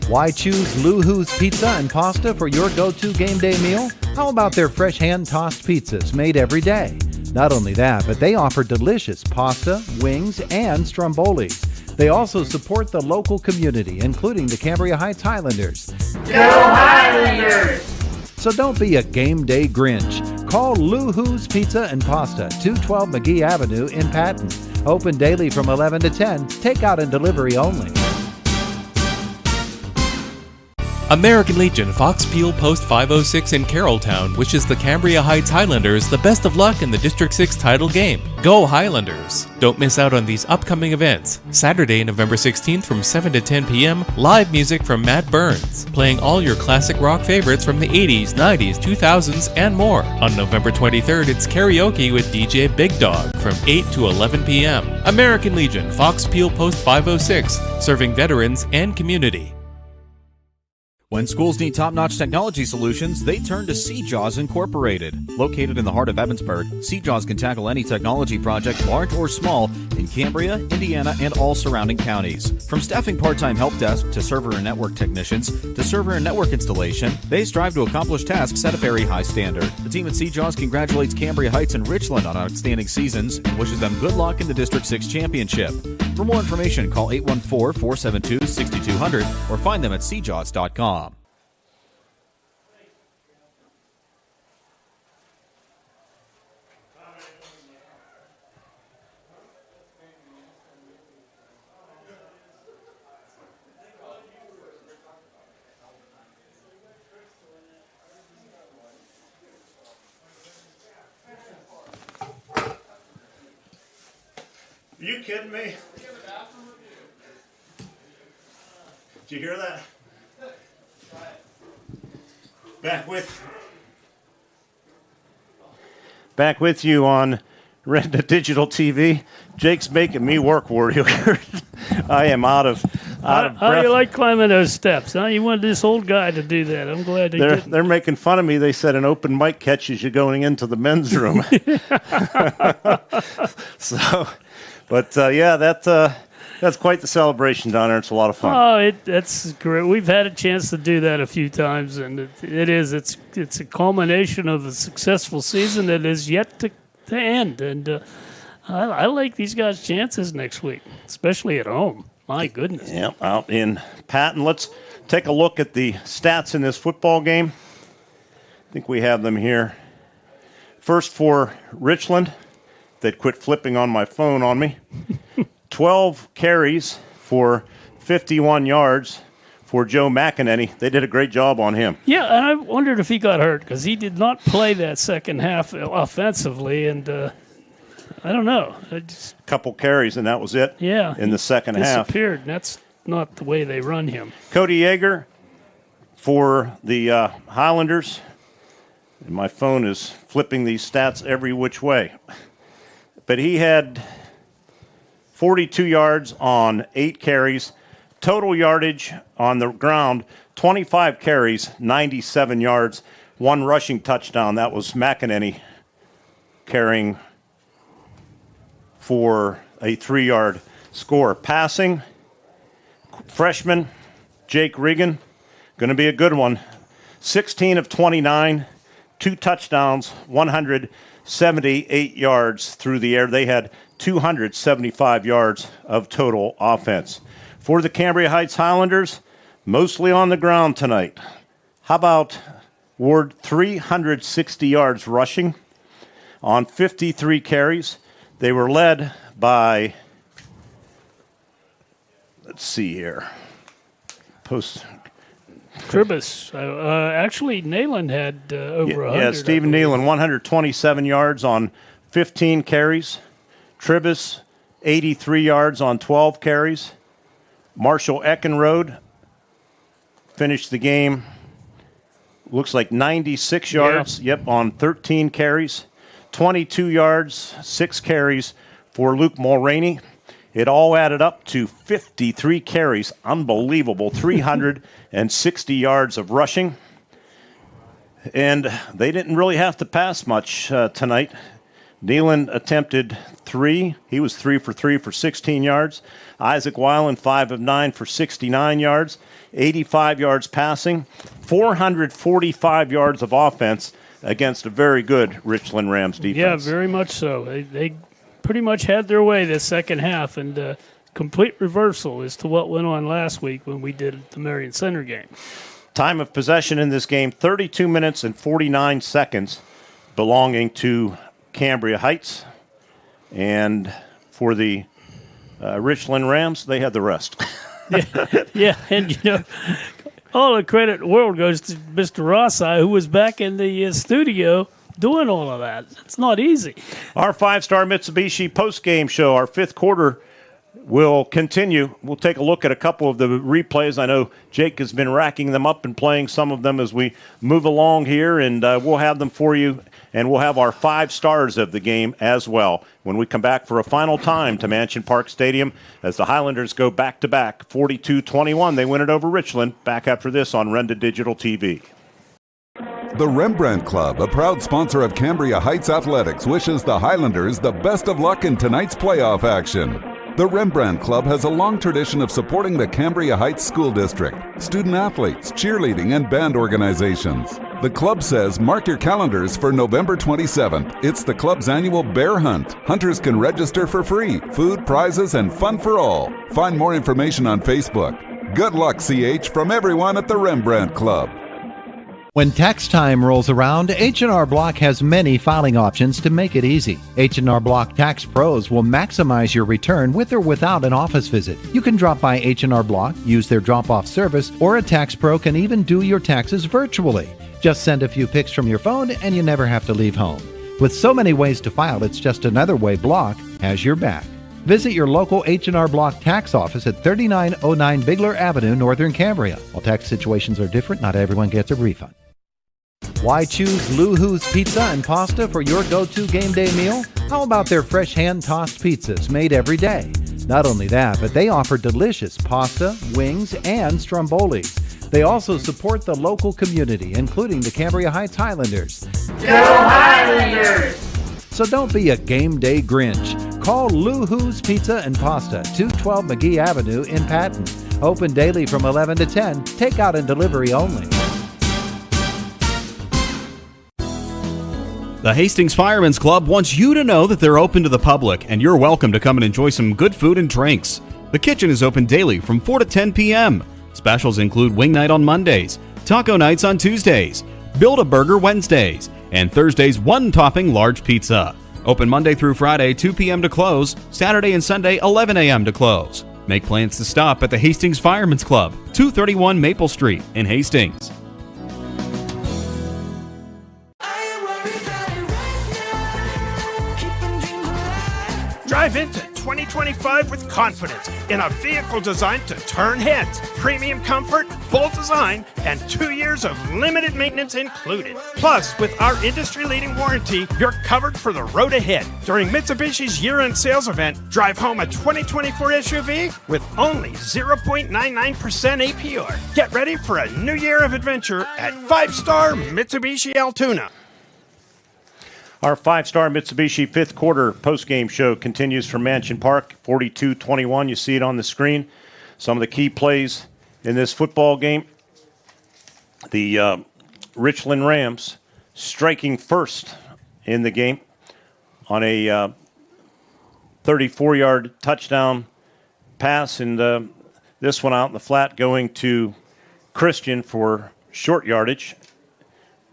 Why choose Lou-Hoo's Pizza and Pasta for your go-to game day meal? How about their fresh hand-tossed pizzas made every day? Not only that, but they offer delicious pasta, wings, and strombolis. They also support the local community, including the Cambria Heights Highlanders. Go Highlanders! So don't be a game day Grinch. Call Lou-Hoo's Pizza and Pasta, 212 McGee Avenue in Patton. Open daily from 11 to 10, takeout and delivery only. American Legion Fox Peel Post 506 in Carrolltown wishes the Cambria Heights Highlanders the best of luck in the District 6 title game. Go Highlanders! Don't miss out on these upcoming events. Saturday, November 16th from 7 to 10 p.m., live music from Matt Burns, playing all your classic rock favorites from the 80s, 90s, 2000s, and more. On November 23rd, it's karaoke with DJ Big Dog from 8 to 11 p.m. American Legion Fox Peel Post 506, serving veterans and community. When schools need top-notch technology solutions, they turn to Seajaws Incorporated. Located in the heart of Evansburg, Seajaws can tackle any technology project, large or small, in Cambria, Indiana, and all surrounding counties. From staffing part-time help desk to server and network technicians to server and network installation, they strive to accomplish tasks at a very high standard. The team at Seajaws congratulates Cambria Heights and Richland on outstanding seasons and wishes them good luck in the District 6 Championship. For more information, call 814-472-6200 or find them at seajaws.com. Are you kidding me? Did you hear that? Back with you on Retina Digital TV. Jake's making me work, Ward Hilliard. I am out of breath. How do you like climbing those steps? Huh? You wanted this old guy to do that. I'm glad they're making fun of me. They said an open mic catches you going into the men's room. That's quite the celebration down there. It's a lot of fun. Oh, that's great. We've had a chance to do that a few times, and it's a culmination of a successful season that is yet to end. And I like these guys' chances next week, especially at home. My goodness. Yeah, out in Patton. Let's take a look at the stats in this football game. I think we have them here. First for Richland. They'd quit flipping on my phone on me. 12 carries for 51 yards for Joe McEnany. They did a great job on him. Yeah, and I wondered if he got hurt because he did not play that second half offensively, and I don't know. A couple carries, and that was it. Yeah, in the second half. Disappeared. That's not the way they run him. Cody Yeager for the Highlanders. And my phone is flipping these stats every which way. But he had 42 yards on 8 carries. Total yardage on the ground, 25 carries, 97 yards, 1 rushing touchdown. That was McEnany carrying for a 3-yard score. Passing, freshman Jake Regan, going to be a good one. 16 of 29, 2 touchdowns, 178 yards through the air. They had 275 yards of total offense. For the Cambria Heights Highlanders, mostly on the ground tonight. How about Ward, 360 yards rushing on 53 carries. They were led by, let's see here, Tribus. Actually, Neyland had over 100. Yeah, Stephen Neyland, 127 yards on 15 carries. Tribus, 83 yards on 12 carries. Marshall Eckenrode finished the game, looks like 96 yards, on 13 carries. 22 yards, 6 carries for Luke Mulroney. It all added up to 53 carries. Unbelievable. 360 yards of rushing. And they didn't really have to pass much tonight. Neelan attempted 3. He was 3 for 3 for 16 yards. Isaac Weiland, 5 of 9 for 69 yards. 85 yards passing. 445 yards of offense against a very good Richland Rams defense. Yeah, very much so. They pretty much had their way this second half, and complete reversal as to what went on last week when we did the Marion Center game. Time of possession in this game, 32 minutes and 49 seconds, belonging to Cambria Heights. And for the Richland Rams, they had the rest. Yeah, and All the credit in the world goes to Mr. Rossi, who was back in the studio doing all of that. It's not easy. Our 5-star Mitsubishi post-game show, our fifth quarter, will continue. We'll take a look at a couple of the replays. I know Jake has been racking them up and playing some of them as we move along here, and we'll have them for you, and we'll have our 5 stars of the game as well when we come back for a final time to Mansion Park Stadium as the Highlanders go back-to-back, 42-21. They win it over Richland. Back after this on Renda Digital TV. The Rembrandt Club, a proud sponsor of Cambria Heights Athletics, wishes the Highlanders the best of luck in tonight's playoff action. The Rembrandt Club has a long tradition of supporting the Cambria Heights School District, student athletes, cheerleading, and band organizations. The club says mark your calendars for November 27th. It's the club's annual bear hunt. Hunters can register for free. Food, prizes, and fun for all. Find more information on Facebook. Good luck, CH, from everyone at the Rembrandt Club. When tax time rolls around, H&R Block has many filing options to make it easy. H&R Block Tax Pros will maximize your return with or without an office visit. You can drop by H&R Block, use their drop-off service, or a tax pro can even do your taxes virtually. Just send a few pics from your phone and you never have to leave home. With so many ways to file, it's just another way Block has your back. Visit your local H&R Block tax office at 3909 Bigler Avenue, Northern Cambria. While tax situations are different, not everyone gets a refund. Why choose Lou Who's Pizza and Pasta for your go-to game day meal? How about their fresh hand-tossed pizzas made every day? Not only that, but they offer delicious pasta, wings, and strombolis. They also support the local community, including the Cambria Heights Highlanders. Go Highlanders! So don't be a game day Grinch. Call Lou Who's Pizza and Pasta, 212 McGee Avenue in Patton. Open daily from 11 to 10, takeout and delivery only. The Hastings Firemen's Club wants you to know that they're open to the public, and you're welcome to come and enjoy some good food and drinks. The kitchen is open daily from 4 to 10 p.m. Specials include wing night on Mondays, taco nights on Tuesdays, Build-A-Burger Wednesdays, and Thursday's one-topping large pizza. Open Monday through Friday, 2 p.m. to close, Saturday and Sunday, 11 a.m. to close. Make plans to stop at the Hastings Firemen's Club, 231 Maple Street in Hastings. Drive into 2025 with confidence in a vehicle designed to turn heads. Premium comfort, bold design, and 2 years of limited maintenance included. Plus, with our industry-leading warranty, you're covered for the road ahead. During Mitsubishi's year-end sales event, drive home a 2024 SUV with only 0.99% APR. Get ready for a new year of adventure at 5-star Mitsubishi Altoona. Our 5-star Mitsubishi fifth quarter postgame show continues from Mansion Park, 42-21. You see it on the screen. Some of the key plays in this football game. The Richland Rams striking first in the game on a 34-yard touchdown pass, and this one out in the flat going to Christian for short yardage.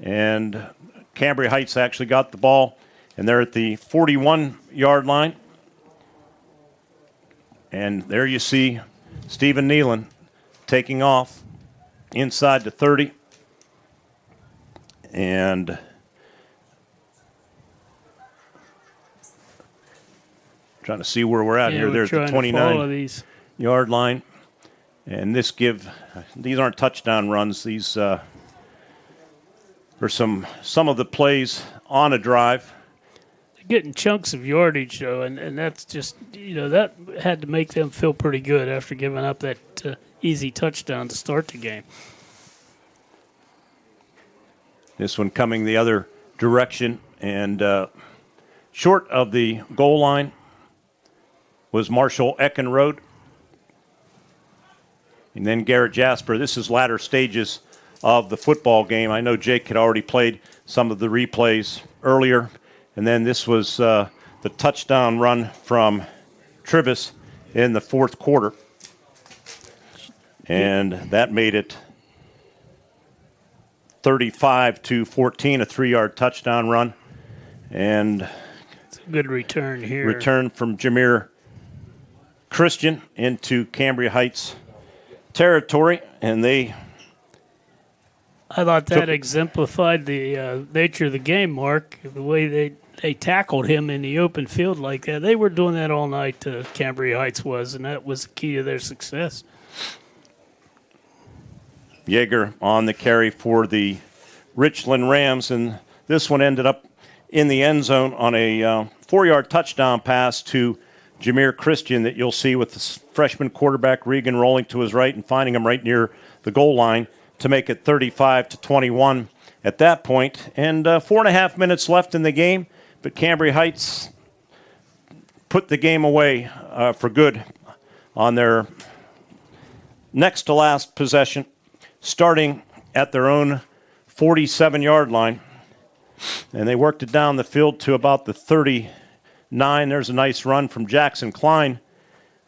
And Cambria Heights actually got the ball, and they're at the 41-yard line. And there you see Stephen Nealon taking off inside the 30. And trying to see where we're at here. There's the 29-yard line. And these aren't touchdown runs. These for some of the plays on a drive. Getting chunks of yardage, though, and that's just, that had to make them feel pretty good after giving up that easy touchdown to start the game. This one coming the other direction, and short of the goal line was Marshall Eckenrode. And then Garrett Jasper. This is latter stages of the football game. I know Jake had already played some of the replays earlier, and then this was the touchdown run from Tribus in the fourth quarter, and that made it 35-14, a 3-yard touchdown run, and it's a good return here. Return from Jameer Christian into Cambria Heights territory, and they I thought that exemplified the nature of the game, Mark, the way they tackled him in the open field like that. They were doing that all night, Cambria Heights was, and that was the key to their success. Yeager on the carry for the Richland Rams, and this one ended up in the end zone on a 4-yard touchdown pass to Jameer Christian that you'll see with the freshman quarterback Regan rolling to his right and finding him right near the goal line to make it 35-21 at that point. And 4.5 minutes left in the game, but Cambria Heights put the game away for good on their next to last possession, starting at their own 47-yard line. And they worked it down the field to about the 39. There's a nice run from Jackson Klein.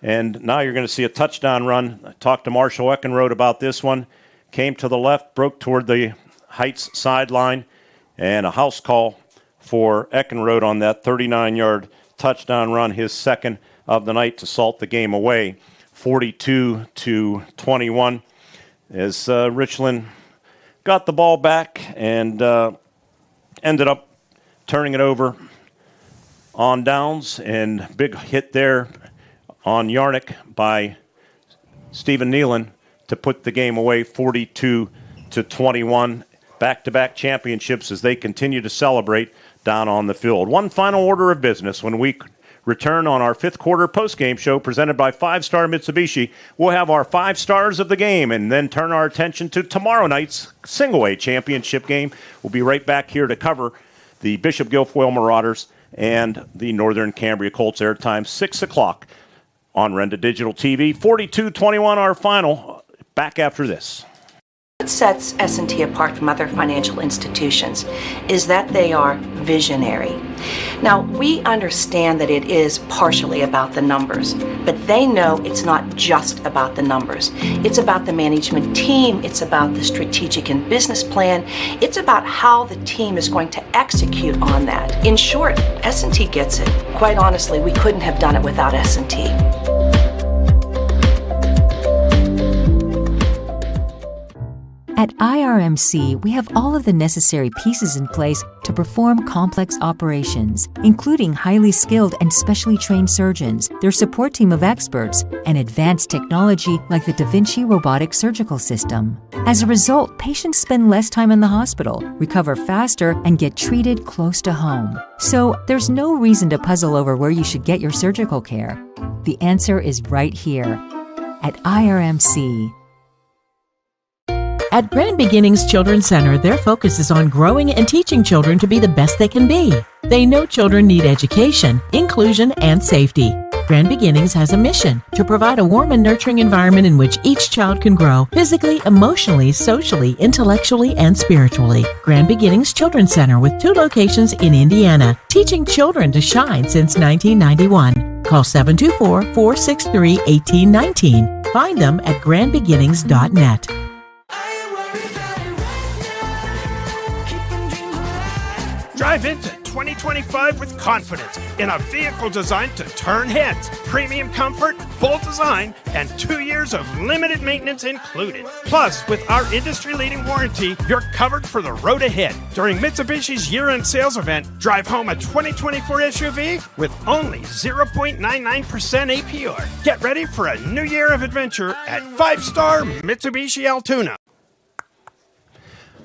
And now you're going to see a touchdown run. I talked to Marshall Eckenrode about this one. Came to the left, broke toward the Heights sideline, and a house call for Eckenrode on that 39-yard touchdown run, his second of the night to salt the game away, 42-21. As Richland got the ball back and ended up turning it over on downs, and big hit there on Yarnick by Stephen Nealon to put the game away 42-21. Back-to-back championships as they continue to celebrate down on the field. One final order of business when we return on our fifth quarter postgame show presented by 5-Star Mitsubishi. We'll have our 5 stars of the game and then turn our attention to tomorrow night's single-A championship game. We'll be right back here to cover the Bishop Guilfoyle Marauders and the Northern Cambria Colts. Airtime 6 o'clock on Renda Digital TV. 42-21 our final. Back after this. What sets S&T apart from other financial institutions is that they are visionary. Now, we understand that it is partially about the numbers, but they know it's not just about the numbers. It's about the management team, it's about the strategic and business plan, it's about how the team is going to execute on that. In short, S&T gets it. Quite honestly, we couldn't have done it without S&T. At IRMC, we have all of the necessary pieces in place to perform complex operations, including highly skilled and specially trained surgeons, their support team of experts, and advanced technology like the Da Vinci robotic surgical system. As a result, patients spend less time in the hospital, recover faster, and get treated close to home. So there's no reason to puzzle over where you should get your surgical care. The answer is right here at IRMC. At Grand Beginnings Children's Center, their focus is on growing and teaching children to be the best they can be. They know children need education, inclusion, and safety. Grand Beginnings has a mission to provide a warm and nurturing environment in which each child can grow physically, emotionally, socially, intellectually, and spiritually. Grand Beginnings Children's Center with 2 locations in Indiana, teaching children to shine since 1991. Call 724-463-1819. Find them at grandbeginnings.net. Drive into 2025 with confidence in a vehicle designed to turn heads. Premium comfort, bold design, and 2 years of limited maintenance included. Plus, with our industry-leading warranty, you're covered for the road ahead. During Mitsubishi's year-end sales event, drive home a 2024 SUV with only 0.99% APR. Get ready for a new year of adventure at 5-Star Mitsubishi Altoona.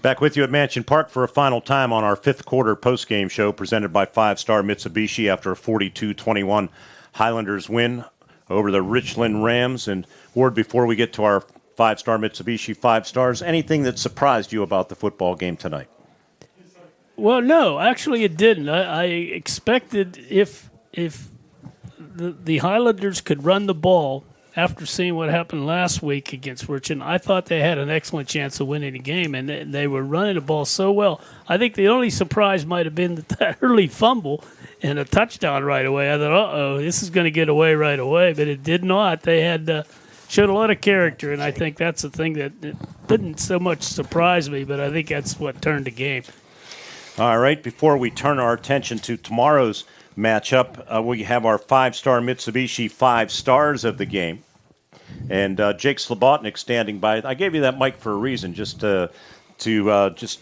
Back with you at Mansion Park for a final time on our fifth quarter postgame show presented by 5-Star Mitsubishi after a 42-21 Highlanders win over the Richland Rams. And Ward, before we get to our 5-Star Mitsubishi 5 stars, anything that surprised you about the football game tonight? Well, no, actually it didn't. I expected if the Highlanders could run the ball after seeing what happened last week against Richland, I thought they had an excellent chance of winning the game, and they were running the ball so well. I think the only surprise might have been that early fumble and a touchdown right away. I thought, uh-oh, this is going to get away right away, but it did not. They had showed a lot of character, and I think that's the thing that didn't so much surprise me, but I think that's what turned the game. All right, before we turn our attention to tomorrow's matchup, we have our 5-Star Mitsubishi 5 stars of the game. And Jake Slobotnik standing by. I gave you that mic for a reason, just to to just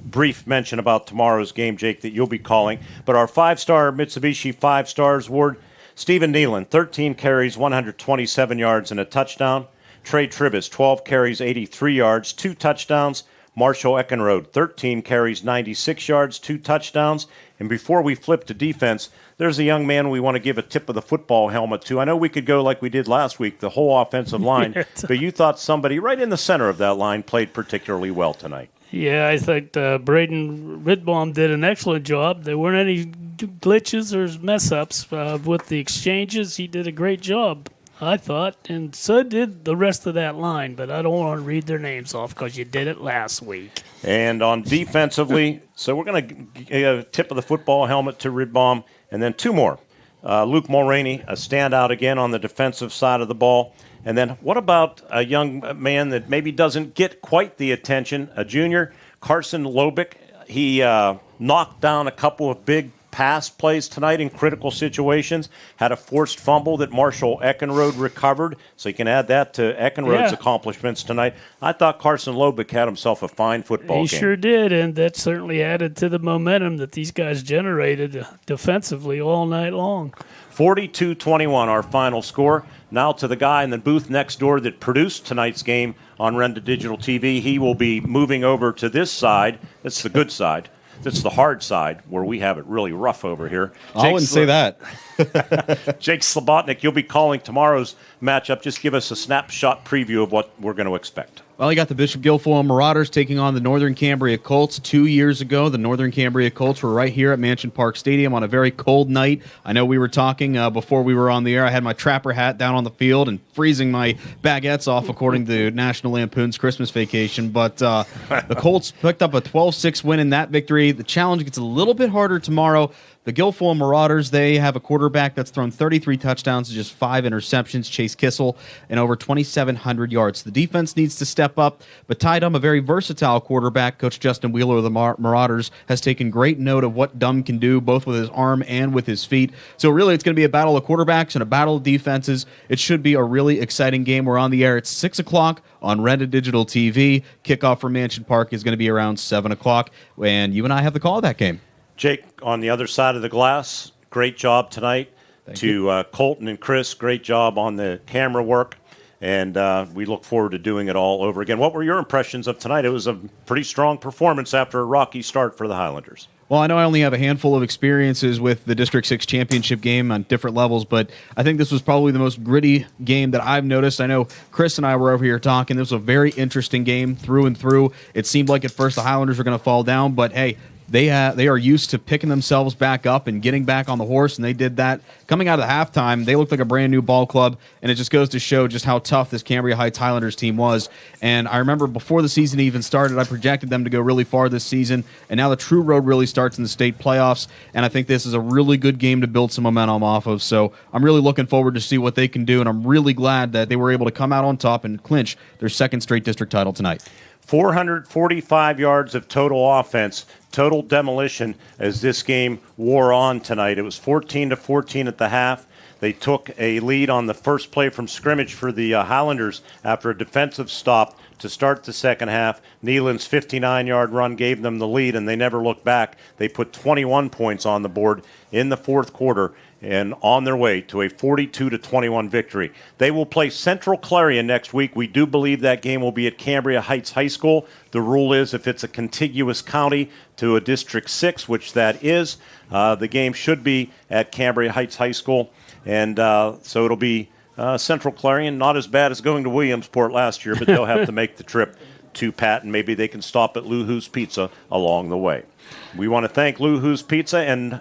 brief mention about tomorrow's game, Jake, that you'll be calling. But our 5-star Mitsubishi 5 stars, Ward, Stephen Nealon, 13 carries, 127 yards and a touchdown. Trey Tribis, 12 carries, 83 yards, 2 touchdowns. Marshall Eckenrode, 13 carries, 96 yards, 2 touchdowns. And before we flip to defense, there's a young man we want to give a tip of the football helmet to. I know we could go like we did last week, the whole offensive line, but you thought somebody right in the center of that line played particularly well tonight. Yeah, I think Braden Ridbaum did an excellent job. There weren't any glitches or mess-ups with the exchanges. He did a great job, I thought, and so did the rest of that line, but I don't want to read their names off because you did it last week. And on defensively, so we're going to give a tip of the football helmet to Ridbaum, and then 2 more. Luke Mulroney, a standout again on the defensive side of the ball. And then what about a young man that maybe doesn't get quite the attention, a junior, Carson Lobick? He knocked down a couple of big pass plays tonight in critical situations, had a forced fumble that Marshall Eckenrode recovered, so you can add that to Eckenrode's accomplishments tonight. I thought Carson Lobick had himself a fine football game. He sure did, and that certainly added to the momentum that these guys generated defensively all night long. 42-21, our final score. Now to the guy in the booth next door that produced tonight's game on Renda Digital TV. He will be moving over to this side. That's the good side. That's the hard side, where we have it really rough over here. I wouldn't say that. Jake Slobotnik, you'll be calling tomorrow's matchup. Just give us a snapshot preview of what we're going to expect. Well, you got the Bishop Guilfoyle Marauders taking on the Northern Cambria Colts. 2 years ago, the Northern Cambria Colts were right here at Mansion Park Stadium on a very cold night. I know we were talking before we were on the air. I had my trapper hat down on the field and freezing my baguettes off, according to National Lampoon's Christmas Vacation. But the Colts picked up a 12-6 win in that victory. The challenge gets a little bit harder tomorrow. The Guilfoyle Marauders, they have a quarterback that's thrown 33 touchdowns to just 5 interceptions, Chase Kissel, and over 2,700 yards. The defense needs to step up, but Ty Dum, a very versatile quarterback, Coach Justin Wheeler of the Marauders, has taken great note of what Dum can do, both with his arm and with his feet. So really, it's going to be a battle of quarterbacks and a battle of defenses. It should be a really exciting game. We're on the air at 6 o'clock on Renda Digital TV. Kickoff for Mansion Park is going to be around 7 o'clock, and you and I have the call of that game. Jake, on the other side of the glass, great job tonight. Thank you. Colton and Chris, great job on the camera work, and we look forward to doing it all over again. What were your impressions of tonight? It was a pretty strong performance after a rocky start for the Highlanders. Well, I know I only have a handful of experiences with the District 6 championship game on different levels, but I think this was probably the most gritty game that I've noticed. I know Chris and I were over here talking. This was a very interesting game through and through. It seemed like at first the Highlanders were going to fall down, but hey, they are used to picking themselves back up and getting back on the horse, and they did that. Coming out of the halftime, they looked like a brand-new ball club, and it just goes to show just how tough this Cambria Heights Highlanders team was. And I remember before the season even started, I projected them to go really far this season, and now the true road really starts in the state playoffs, and I think this is a really good game to build some momentum off of. So I'm really looking forward to see what they can do, and I'm really glad that they were able to come out on top and clinch their second straight district title tonight. 445 yards of total offense, total demolition as this game wore on tonight. It was 14-14 at the half. They took a lead on the first play from scrimmage for the Highlanders after a defensive stop to start the second half. Nealon's 59-yard run gave them the lead, and they never looked back. They put 21 points on the board in the fourth quarter and on their way to a 42-21 victory. They will play Central Clarion next week. We do believe that game will be at Cambria Heights High School. The rule is if it's a contiguous county to a District 6, which that is, the game should be at Cambria Heights High School. And so it'll be Central Clarion, not as bad as going to Williamsport last year, but they'll have to make the trip to Patton. Maybe they can stop at Lou Who's Pizza along the way. We want to thank Lou Who's Pizza and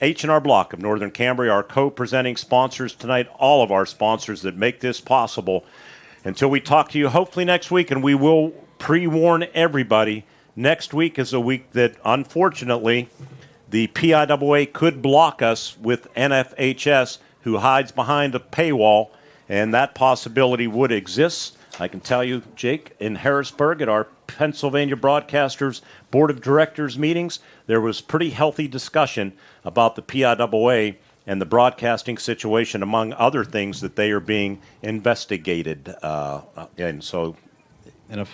H&R Block of Northern Cambria, our co-presenting sponsors tonight, all of our sponsors that make this possible. Until we talk to you hopefully next week, and we will pre-warn everybody, next week is a week that, unfortunately, the PIAA could block us with NFHS, who hides behind a paywall, and that possibility would exist. I can tell you, Jake, in Harrisburg at our Pennsylvania Broadcasters Board of Directors meetings, there was pretty healthy discussion about the PIAA and the broadcasting situation, among other things that they are being investigated. And so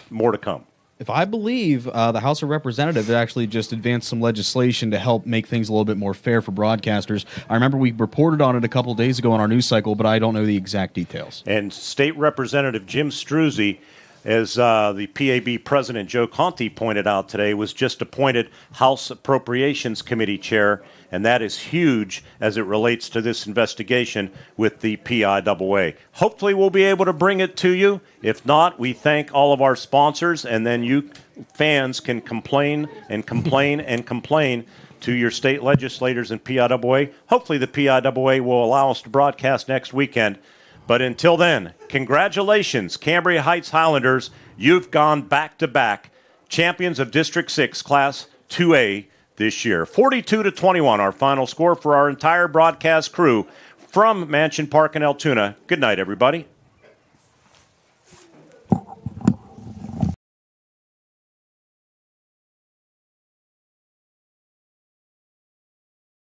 more to come. if I believe, the House of Representatives actually just advanced some legislation to help make things a little bit more fair for broadcasters. I remember we reported on it a couple days ago on our news cycle, but I don't know the exact details. And State Representative Jim Struzzi, as the PAB President Joe Conte pointed out today, was just appointed House Appropriations Committee Chair, and that is huge as it relates to this investigation with the PIAA. Hopefully we'll be able to bring it to you. If not, we thank all of our sponsors, and then you fans can complain and complain and complain to your state legislators and PIAA. Hopefully the PIAA will allow us to broadcast next weekend. But until then, congratulations, Cambria Heights Highlanders. You've gone back-to-back champions of District 6 Class 2A this year. 42-21, our final score for our entire broadcast crew from Mansion Park in Altoona. Good night, everybody.